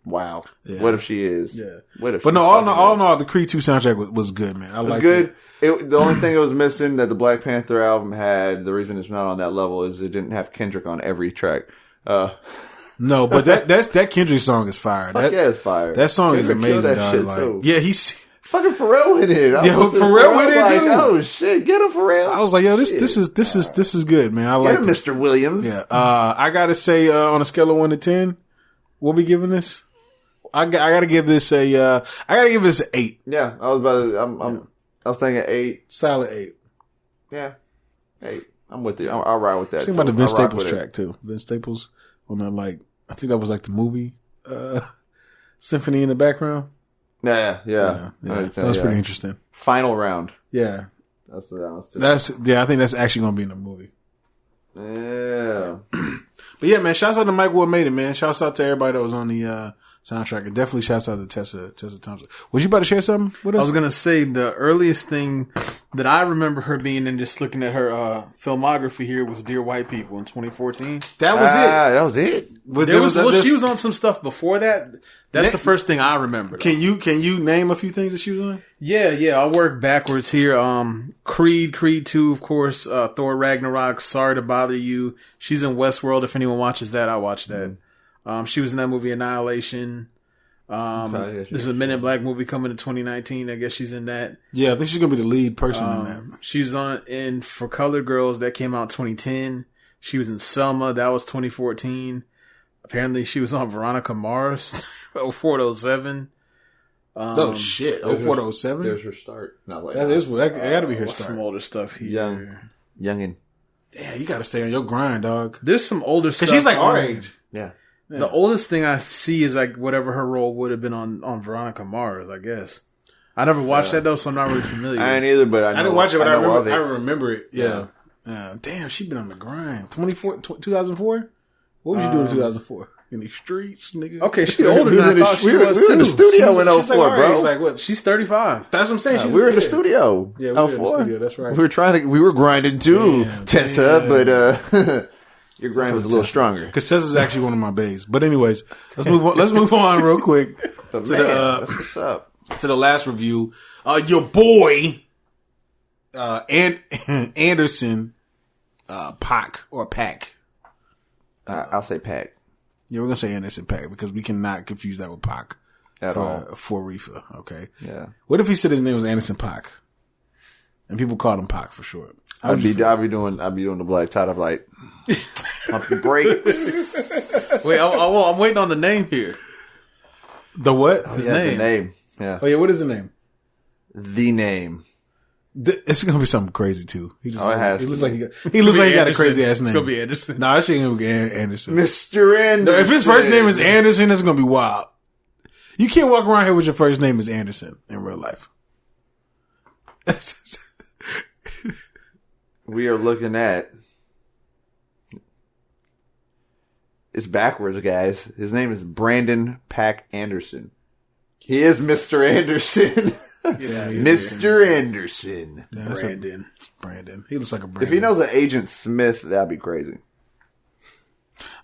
Wow. Yeah. What if she is? Yeah. What if? But no, all in all, the Creed 2 soundtrack was good, man. I liked it. The only thing it was missing that the Black Panther album had, the reason it's not on that level, is it didn't have Kendrick on every track. No, but that Kendrick song is fire. It's fire. That song is amazing. That shit too. Yeah, he's. Fucking Pharrell with it. Pharrell with it too. Oh shit, get him, Pharrell. I was like, yo, this is good, man. I like him, Mr. Williams. Yeah. I gotta say, on a scale of 1 to 10, what we giving this? I gotta give this an 8. Yeah, I was thinking 8. Solid 8. Yeah, 8. I'm with you. I'll ride with that. Think about the Vince Staples track too. Vince Staples on that, I think that was like the movie symphony in the background. Yeah. That was pretty interesting. Final round. Yeah. That's what that was too. I think that's actually going to be in the movie. Yeah. But yeah, man, shouts out to Mike Wood Made It, man. Shouts out to everybody that was on the soundtrack. And definitely shouts out to Tessa Thompson. Was you about to share something with us? I was going to say the earliest thing that I remember her being in, just looking at her filmography here, was Dear White People in 2014. That was it. That was it. She was on some stuff before that. That's the first thing I remember. Can you name a few things that she was on? Yeah. I'll work backwards here. Creed 2, of course. Thor Ragnarok, Sorry to Bother You. She's in Westworld. If anyone watches that, I watch that. She was in that movie Annihilation. There's a Men in Black movie coming in 2019. I guess she's in that. Yeah, I think she's gonna be the lead person in that. She's in For Colored Girls, that came out 2010. She was in Selma, that was 2014. Apparently, she was on Veronica Mars, 0407. Oh shit, 0407. There's her start. Not like that gotta be her start. Some older stuff here. Youngin. Yeah, you gotta stay on your grind, dog. There's some older stuff. She's like our age. Yeah. The oldest thing I see is like whatever her role would have been on Veronica Mars, I guess. I never watched that though, so I'm not really familiar. I ain't either, but I didn't watch it, but I remember it. Yeah. Damn, she been on the grind. 2004. What was you doing in 2004? in the streets, nigga. Okay, she older than I thought she was we were in too. the studio in She's 04, like, bro. She's like, what? She's 35. That's what I'm saying. We were in the studio. Yeah, we were in the studio. That's right. We were grinding too, Damn, Tessa, damn. but your grind was a little stronger. Because Tessa's actually one of my bays. But anyways, let's move on. Let's move on real quick But to man, the that's what's up. to the last review. Your boy, Anderson, Paak or Paak. I'll say Paak. Yeah, we're gonna say Anderson Paak because we cannot confuse that with Pac At all. for Riffa. Okay. Yeah. What if he said his name was Anderson Paak, and people called him Pac for short? I'd be doing the Black Todd. I'm like, pump your brakes. Wait, I'm waiting on the name here. The what? His Yeah, name. the name. Yeah. Oh yeah, what is the name? The name. It's gonna be something crazy too. He just it has he to looks be. like he looks like he got a Anderson. crazy ass name. It's gonna be Anderson. Nah, that shit gonna be Anderson. Mr. Anderson. No, if his first name is Anderson, that's gonna be wild. You can't walk around here with your first name is Anderson in real life. We are looking at. It's backwards, guys. His name is Brandon Paak Anderson. He is Mr. Anderson. Yeah, Mr. Anderson. Yeah, that's Brandon. Brandon. He looks like a Brandon. If he knows an Agent Smith, that'd be crazy.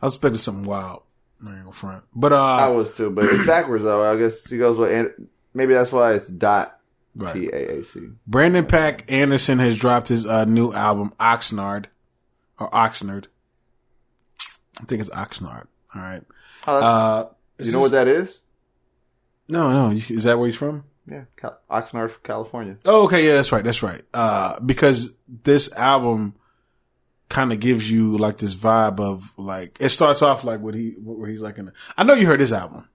I was expecting something wild. I ain't gonna front. But I was too, but it's backwards though. I guess he goes with maybe that's why it's dot right. P-A-A-C. Brandon Paak Anderson has dropped his new album Oxnard or Oxnard. I think it's Oxnard. All right. Oh, you know what that is? No. Is that where he's from? Yeah, Oxnard, California. Oh, okay. Yeah, that's right. That's right. Because this album kind of gives you like this vibe of like, it starts off like where he's like I know you heard this album.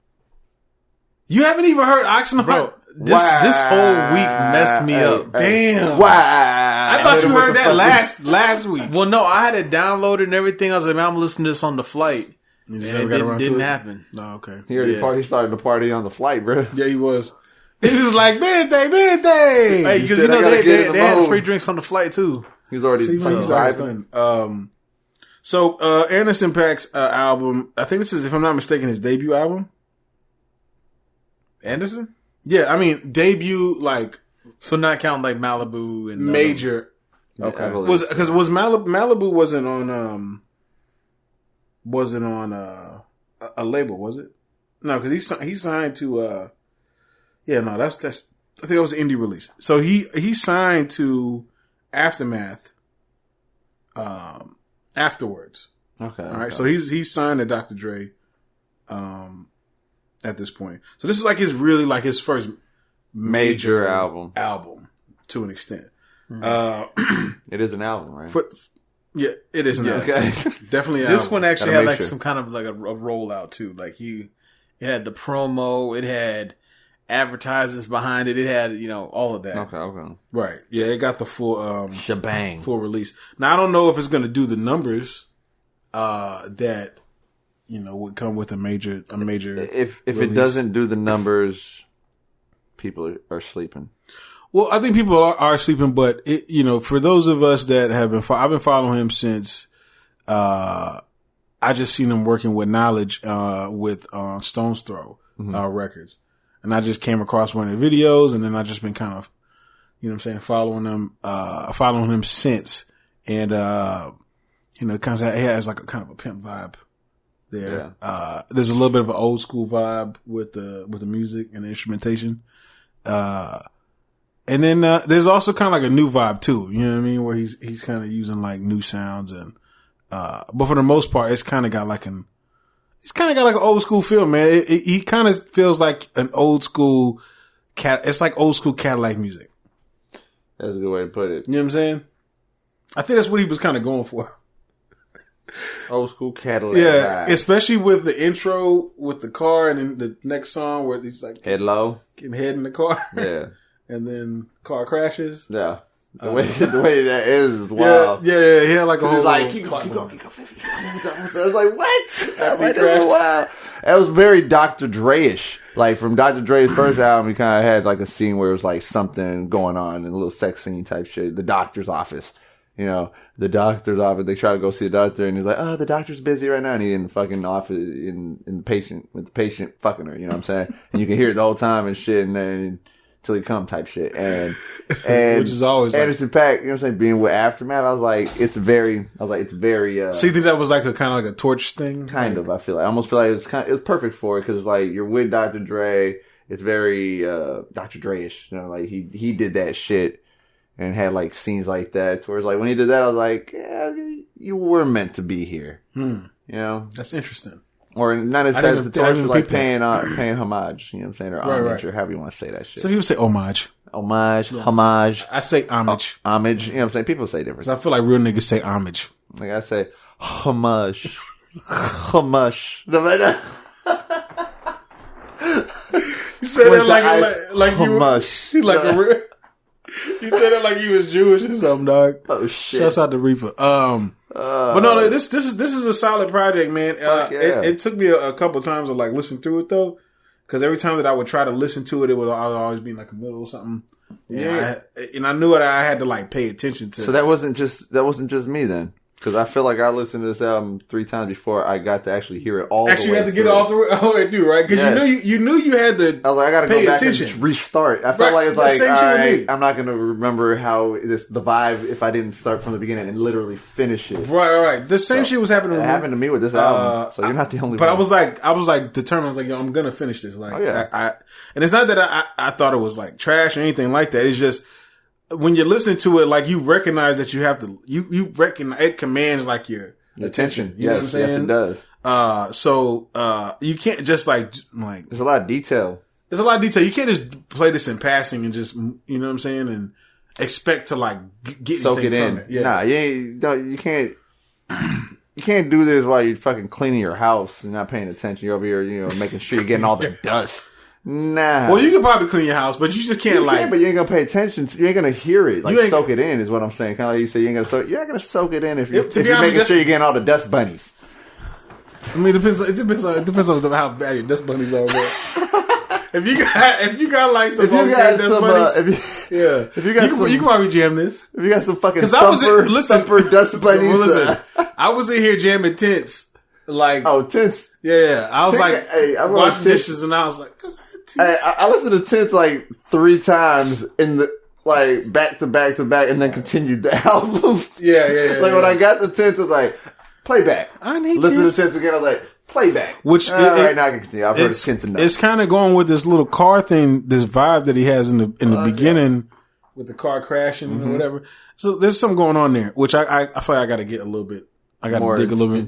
You haven't even heard Oxnard? Bro, this whole week messed me up. Damn. Wow. I thought you heard that last week. Well, no, I had it downloaded and everything. I was like, man, I'm listening to this on the flight. You And just it never got around to didn't it? happen. Oh, okay. He already Yeah. he started the party on the flight, bro. Yeah, he was. He was like, birthday. Hey, because said, you "I know gotta get in they the had mode." free drinks on the flight too. He was already See, man, he's always done. So Anderson Paak's album, I think this is, if I'm not mistaken, his debut album. Anderson? Yeah, I mean debut like So not counting like Malibu and major. Okay. Was because Malibu wasn't on a label, was it? No, because he signed to that's I think it was an indie release. So he signed to Aftermath afterwards. Okay. All right, so he's signed to Dr. Dre at this point. So this is like his first major album to an extent. It is an album, right? Yeah, it is an album. Okay. Definitely an This album. one actually Gotta had make like sure. some kind of like a rollout too. Like it had the promo, it had advertisements behind it, it had all of that. Okay. Right. Yeah, it got the full Shebang. full release. Now I don't know if it's going to do the numbers that would come with a major If it release. doesn't do the numbers, people are sleeping. Well, I think people are sleeping, but for those of us that have been, I've been following him since I just seen him working with Knowledge with Stone's Throw Records, and I just came across one of their videos, and then I just been kind of, following him since, and kind of he has like a kind of a pimp vibe there. Yeah. There's a little bit of an old school vibe with the music and the instrumentation. And then there's also kind of like a new vibe too, you know what I mean, where he's kind of using like new sounds and but for the most part, it's kind of got like an old school feel, man. He kind of feels like an old school it's like old school Cadillac music. That's a good way to put it. You know what I'm saying? I think that's what he was kind of going for. Old school Cadillac. Yeah, vibe. especially with the intro with the car and then the next song where he's like Head low. getting head in the car. Yeah. And then car crashes. Yeah. The way that is wild. Yeah. He had like a whole It's like, keep going. I was like, what? I was like, that was wild. That was very Dr. Dre-ish. Like, from Dr. Dre's first album, he kind of had like a scene where it was like something going on and a little sex scene type shit. The doctor's office. you know, the doctor's office. They try to go see the doctor, and he's like, "Oh, the doctor's busy right now." And he's in the fucking office in the patient with the patient fucking her. You know what I'm saying? And you can hear it the whole time and shit, and then till he come type shit. And which is always Anderson Paak. You know what I'm saying? Being with Aftermath, I was like, it's very. So you think that was like a kind of like a torch thing? Kind of. I feel like I almost feel like it was perfect for it because it's like you're with Dr. Dre. It's very Dr. Dre-ish. You know, like he did that shit. And had like scenes like that, where it's like when he did that, I was like, "Yeah, you were meant to be here." You know, that's interesting. Or not as bad as the torture, like paying homage. You know what I'm saying, or homage, or however you want to say that shit. Some people say homage, homage. I say homage, homage. You know what I'm saying? People say different. So I feel like real niggas say homage. Like I say homage, homage. You said that like you like a real. You said it like you was Jewish or something, dog. Oh shit! Shouts out to Riffa. But no, this is a solid project, man. It took me a couple times to like listen through it though, because every time that I would try to listen to it, I would always be in like the middle of something. Yeah, and I knew it. I had to like pay attention to. So that wasn't just me then. Because I feel like I listened to this album 3 times before I got to actually hear it all the way you had to get it all the way through, right? Because you knew you had to. I was like, I gotta pay go back attention. and just restart. I felt like it's like, all right, I'm not gonna remember how the vibe if I didn't start from the beginning and literally finish it. Right. The same shit was happening. It happened to me with this album, so you're not the only. But one. I was like determined. I was like, yo, I'm gonna finish this. Like, and it's not that I thought it was like trash or anything like that. It's just. When you're listening to it, like you recognize that you have to, you recognize it commands like your attention. You know what I'm saying? Yes, it does. So you can't just like there's a lot of detail. There's a lot of detail. You can't just play this in passing and just, you know what I'm saying, and expect to like get soak it in. From it. Yeah. Nah, you can't. You can't do this while you're fucking cleaning your house and not paying attention. You're over here, you know, making sure you're getting all the dust. Nah. Well, you can probably clean your house, but you just can't but you ain't gonna pay attention. You ain't gonna hear it. Like soak it in is what I'm saying. Kind of like you say, you're not gonna soak it in if you're making sure you're getting all the dust bunnies. I mean, it depends on how bad your dust bunnies are. But if you got like some dust bunnies, you can probably jam this. If you got some fucking thumper dust bunnies, listen, I was in here jamming tents. Like tents. Yeah. I was I washing dishes and I was like. I listened to Tents like 3 times in the back to back to back, and then continued the album. Yeah. When I got the Tents, I was like, playback. I need listen Tents. to Tents again. I was like, playback. Which right now I can continue. I've heard Tents enough. It's kind of going with this little car thing, this vibe that he has in the beginning with the car crashing or whatever. So there's something going on there, which I feel like I got to get a little bit. I got to dig a little bit.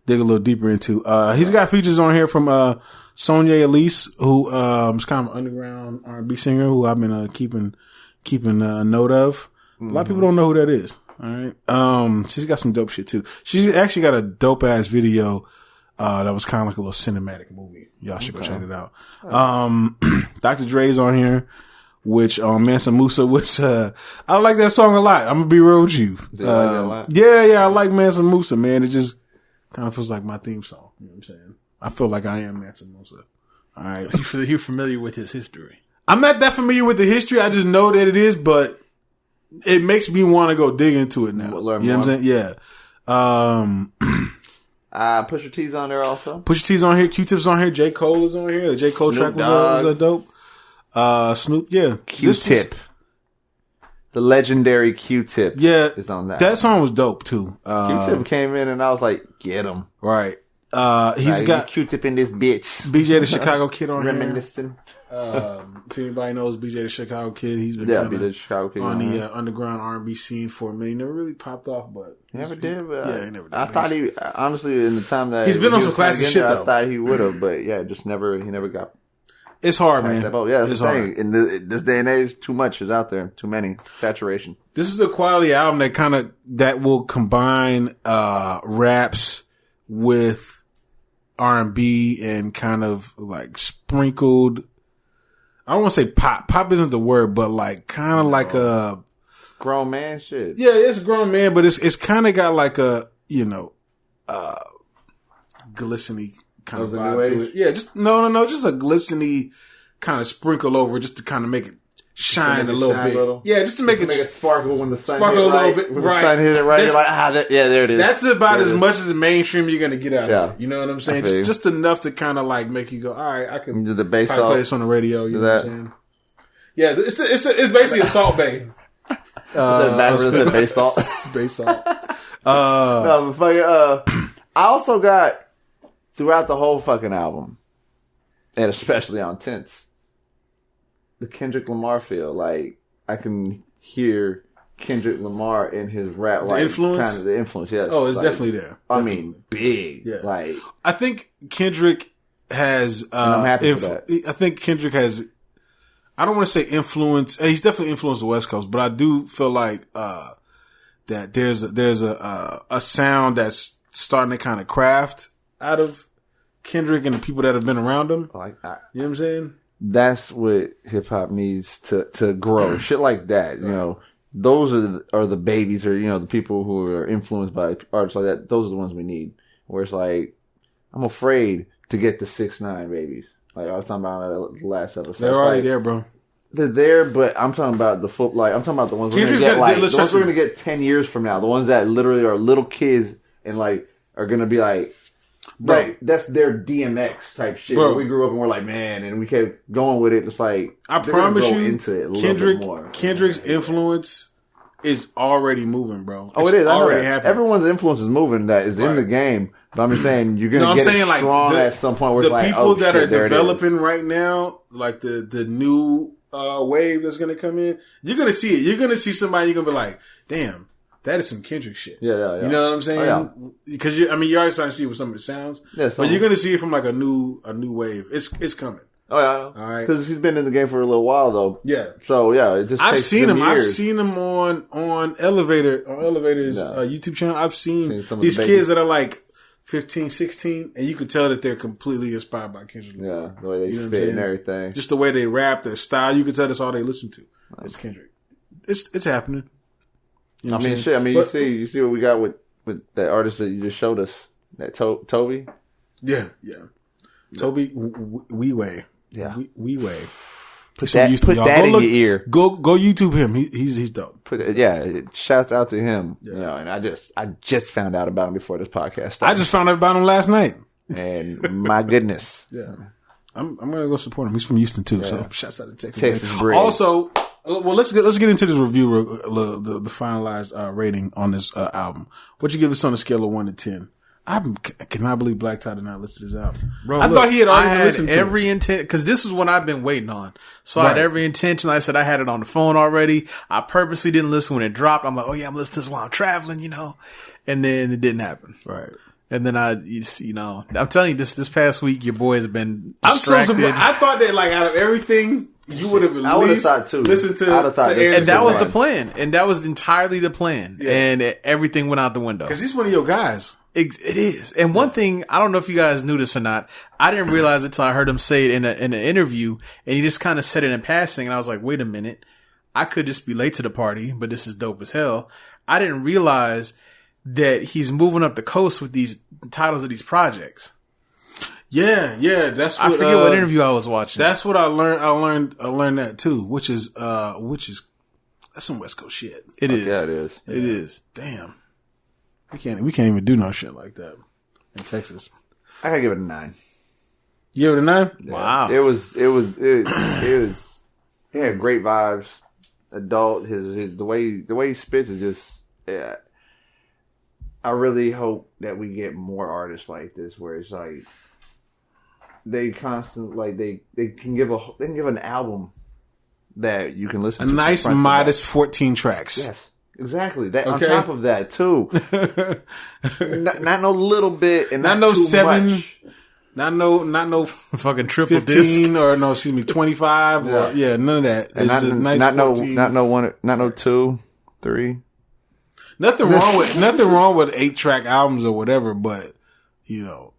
Dig a little deeper into. He's got features on here from Sonia Elise, who is kind of an underground R&B singer who I've been keeping note of. A lot of people don't know who that is. All right. She's got some dope shit too. She's actually got a dope ass video that was kind of like a little cinematic movie. Y'all should go check it out. Dr. Dre's on here, which Mansa Musa, which I like that song a lot. I'm gonna be real with you. Like that a lot? Yeah, I like Mansa Musa, man. It just kind of feels like my theme song. You know what I'm saying? I feel like I am Mansa Musa. All right. You're familiar with his history? I'm not that familiar with the history. I just know that it is, but it makes me want to go dig into it now. Learn you know more. what I'm saying? Yeah. Pusha T's on there also. Pusha T's on here. Q-Tip's on here. J. Cole is on here. The J. Cole Snoop track was dope. Snoop, yeah. Q-Tip. The legendary Q-Tip. Yeah. Is on that. That song was dope too. Q-Tip came in and I was like, get him. Right. He's got Q-Tip in this bitch. BJ the Chicago Kid on Reminiscing. If anybody knows BJ the Chicago Kid, he's been BJ the Chicago Kid on the underground R&B scene for a minute. He never really popped off, but he never did. But yeah, he never did. I thought he honestly in the time that he's been on some classic shit though. I thought he would have, but yeah, he never got. It's hard, man. Yeah, that's it's the thing. hard. In this day and age, too much is out there. Too many. Saturation. This is a quality album that will combine raps with R&B and kind of like sprinkled. I don't want to say pop. Pop isn't the word, but like kind of like a grown man shit. Yeah, it's a grown man, but it's kind of got like a glistening kind of vibe to it. Yeah, just no, just a glistening kind of sprinkle over just to kind of make it shine a little bit. Yeah, just to make it sparkle when the sun hit it a little right. bit. When the sun hit it right, you're like, there it is. That's about as much as mainstream you're gonna get out of it. You know what I'm saying? Just enough to kind of like make you go, all right, I can do the bass play this on the radio. You know what I'm saying? Yeah, it's basically a Salt Bay. Bass salt. Bass salt. No, but fucking, I also got throughout the whole fucking album, and especially on Tense, the Kendrick Lamar feel. Like I can hear Kendrick Lamar in his rap, like influence? kind of the influence. Yes. Oh, it's like, definitely there. I mean, big. Yeah. Like I think Kendrick has. I'm happy for that. I think Kendrick has. I don't want to say influence. He's definitely influenced the West Coast, but I do feel like that there's a sound that's starting to kind of craft out of Kendrick and the people that have been around him. Like you know what I'm saying? That's what hip hop needs to grow. Shit like that, you know. Those are the babies, or you know, the people who are influenced by artists like that. Those are the ones we need. Where it's like, I'm afraid to get the 6ix9ine babies. Like I was talking about the last episode. They're already there, bro. They're there, but I'm talking about the I'm talking about the ones we're gonna get, like the ones we're gonna get 10 years from now. The ones that literally are little kids and like are gonna be like, right? That's their DMX type shit. Bro. Where we grew up and we're like, man, and we kept going with it. It's like I promise you, into it a little bit more. Kendrick's influence is already moving, bro. Oh, it is already happening. Everyone's influence is moving. That is in the game. But I'm just saying you're gonna get it strong at some point. Where the it's like, people that are developing right now, like the new wave that's gonna come in, you're gonna see it. You're gonna see somebody. You're gonna be like, damn, that is some Kendrick shit. Yeah. You know what I'm saying? Because you're already starting to see what some of it sounds. Yeah, but you're gonna see it from like a new wave. It's coming. Oh yeah, all right. Because he's been in the game for a little while though. Yeah. So yeah, it just I've takes seen him. Years. I've seen him on Elevator's YouTube channel. I've seen these kids that are like 15, 16, and you can tell that they're completely inspired by Kendrick. Yeah, the way they spit and everything, just the way they rap, their style. You can tell that's all they listen to. It's Kendrick. It's happening. You know I mean, shit. I mean, but, you see what we got with that artist that you just showed us, that Toby. Yeah. Toby Weeway. Yeah, Weeway. Put that in your ear. Go YouTube him. He's dope. Shouts out to him. Yeah. You know, and I just found out about him before this podcast started. I just found out about him last night. And my goodness. Yeah. I'm gonna go support him. He's from Houston too, so shouts out to Texas Bridge. Also, well, let's get into this review, the finalized rating on this album. What you give us on a scale of 1 to 10? I cannot believe Black Todd did not listen to this album. Bro, I thought he had already listened to every intent, because this is what I've been waiting on. So I had every intention. Like I said, I had it on the phone already. I purposely didn't listen when it dropped. I'm like, oh yeah, I'm listening to this while I'm traveling, you know. And then it didn't happen. Right. And then I'm telling you, this past week, your boy has been distracted. I'm so surprised. I thought that like out of everything, you would have at least listened to and that was the plan. And that was entirely the plan. Yeah. And everything went out the window. Because he's one of your guys. It is. And one thing, I don't know if you guys knew this or not, I didn't realize it until I heard him say it in an interview, and he just kind of said it in passing, and I was like, wait a minute, I could just be late to the party, but this is dope as hell. I didn't realize that he's moving up the coast with these titles of these projects. Yeah, that's what, I forget what interview I was watching. That's what I learned. I learned that too, which is that's some West Coast shit. It is. Yeah, it is. It is. Damn. We can't even do no shit like that in Texas. I gotta give it a 9. You give it a 9? Yeah. Wow. It had great vibes. Adult, the way he spits is just, yeah. I really hope that we get more artists like this, where it's like they constantly, like they can give an album that you can listen to. A nice modest 14 tracks. Yes. Exactly. That on top of that too. not no little bit and not no too 7 much. Not no fucking triple 15 disc. or 25 or none of that. It's not, just nice not 14. not no 2, 3. Nothing wrong with 8-track albums or whatever, but you know,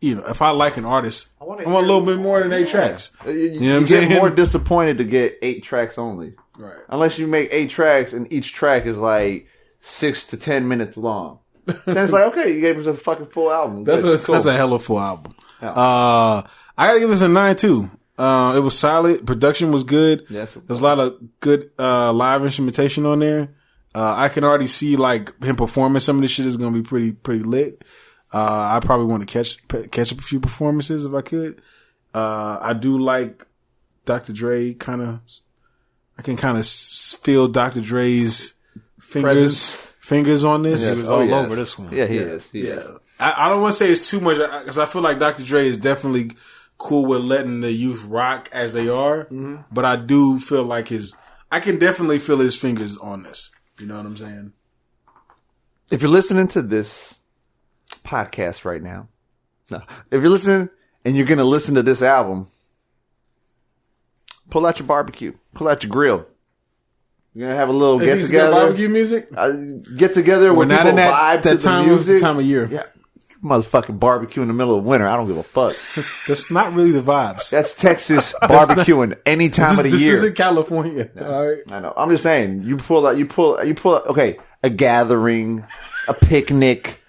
if I like an artist, I want a little bit more than 8 tracks. You know what I'm saying? More disappointed to get 8 tracks only. Right. Unless you make 8 tracks and each track is like 6 to 10 minutes long. Then it's like, okay, you gave us a fucking full album. That's a hell of a full album. Yeah. I gotta give this a 9 too. It was solid. Production was good. Yes, There's a lot of good live instrumentation on there. I can already see like him performing some of this shit is gonna be pretty lit. I probably want to catch up a few performances if I could. I do like Dr. Dre. I can kind of feel Dr. Dre's fingers on this. He was all over this one. Yeah, he is. He is. I don't want to say it's too much because I feel like Dr. Dre is definitely cool with letting the youth rock as they are, but I do feel like I can definitely feel his fingers on this. You know what I'm saying? If you're listening to this podcast right now, if you're listening and you're going to listen to this album, pull out your barbecue, pull out your grill. You're going to have a little get together. Barbecue music? Get together We're when not people in that vibe to time the music. Time of year. Yeah. Motherfucking barbecue in the middle of winter. I don't give a fuck. That's not really the vibes. That's Texas barbecuing any time of the year. This is in California. No, All right. I know. I'm just saying, you pull out, okay, a gathering, a picnic,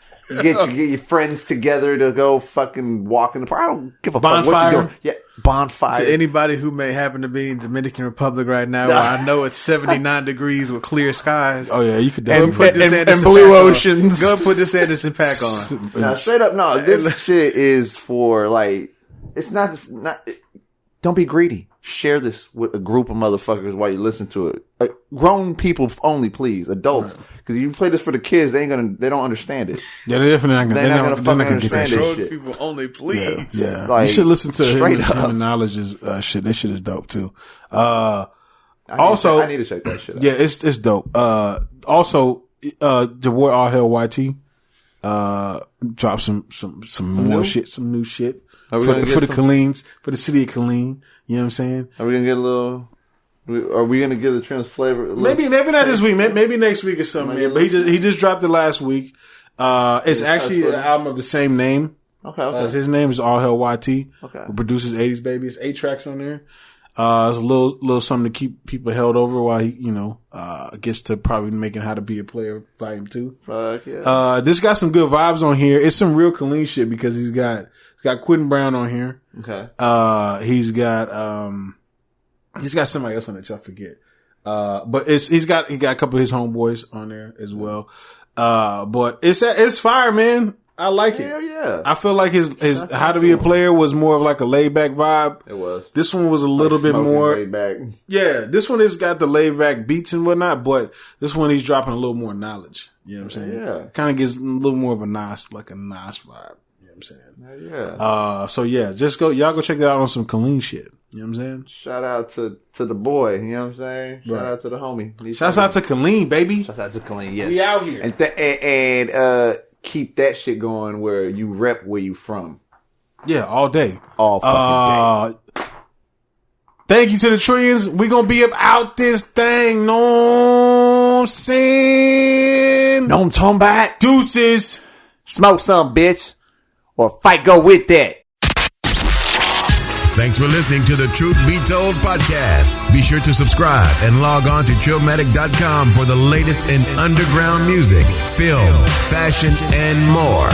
get your friends together to go fucking walk in the park. I don't give a fuck what you're doing. Yeah, bonfire. To anybody who may happen to be in Dominican Republic right now, where I know it's 79 degrees with clear skies. Oh yeah, you could and definitely blue oceans. Go put this Anderson Paak on. Now, straight up, no, this shit is for like, it's not, don't be greedy. Share this with a group of motherfuckers while you listen to it. Grown people only, please. Adults. Because you play this for the kids, they don't understand it. Yeah, they're definitely They're not gonna understand get that this shit. shit. People only, please. Yeah. Like, you should listen to straight him up. and Knowledge's shit. That shit is dope too. I need to check that shit out. Yeah, it's dope. Also, the boy All Hell YT dropped some more shit, some new shit for the Killeens, for the city of Killeen. You know what I'm saying? Are we gonna get a little? Are we gonna give the Trims flavor? Maybe not this week. Maybe next week or something. Man. But he just dropped it last week. It's actually an album of the same name. Okay. His name is All Hell YT. Okay. Who produces 80s Baby. It's 8 tracks on there. It's a little something to keep people held over while he, gets to probably making How to Be a Player Volume 2. Fuck yeah. This got some good vibes on here. It's some real Killeen shit because he's got Quentin Brown on here. Okay. He's got somebody else on it, I forget. But he got a couple of his homeboys on there as well. But it's fire, man. I like it. Hell yeah. I feel like his How to Be a Player was more of like a laid back vibe. It was. This one was a little bit more laid back. Yeah, this one has got the laid back beats and whatnot, but this one he's dropping a little more knowledge. You know what I'm saying? Yeah. Kind of gives a little more of a Nas vibe. You know what I'm saying? Yeah. So yeah, y'all go check that out on some Killeen shit. You know what I'm saying? Shout out to the boy. You know what I'm saying? Shout out to the homie. Shouts out to Killeen, baby. Shout out to Killeen. Yes. We out here. And keep that shit going where you rep where you from. Yeah, all day. All fucking day. Thank you to the Trillions. We gonna be up out this thing. No, I'm saying. No, I'm talking about. Deuces. Smoke some, bitch. Or fight go with that. Thanks for listening to the Truth Be Told podcast. Be sure to subscribe and log on to Trillmatic.com for the latest in underground music, film, fashion, and more.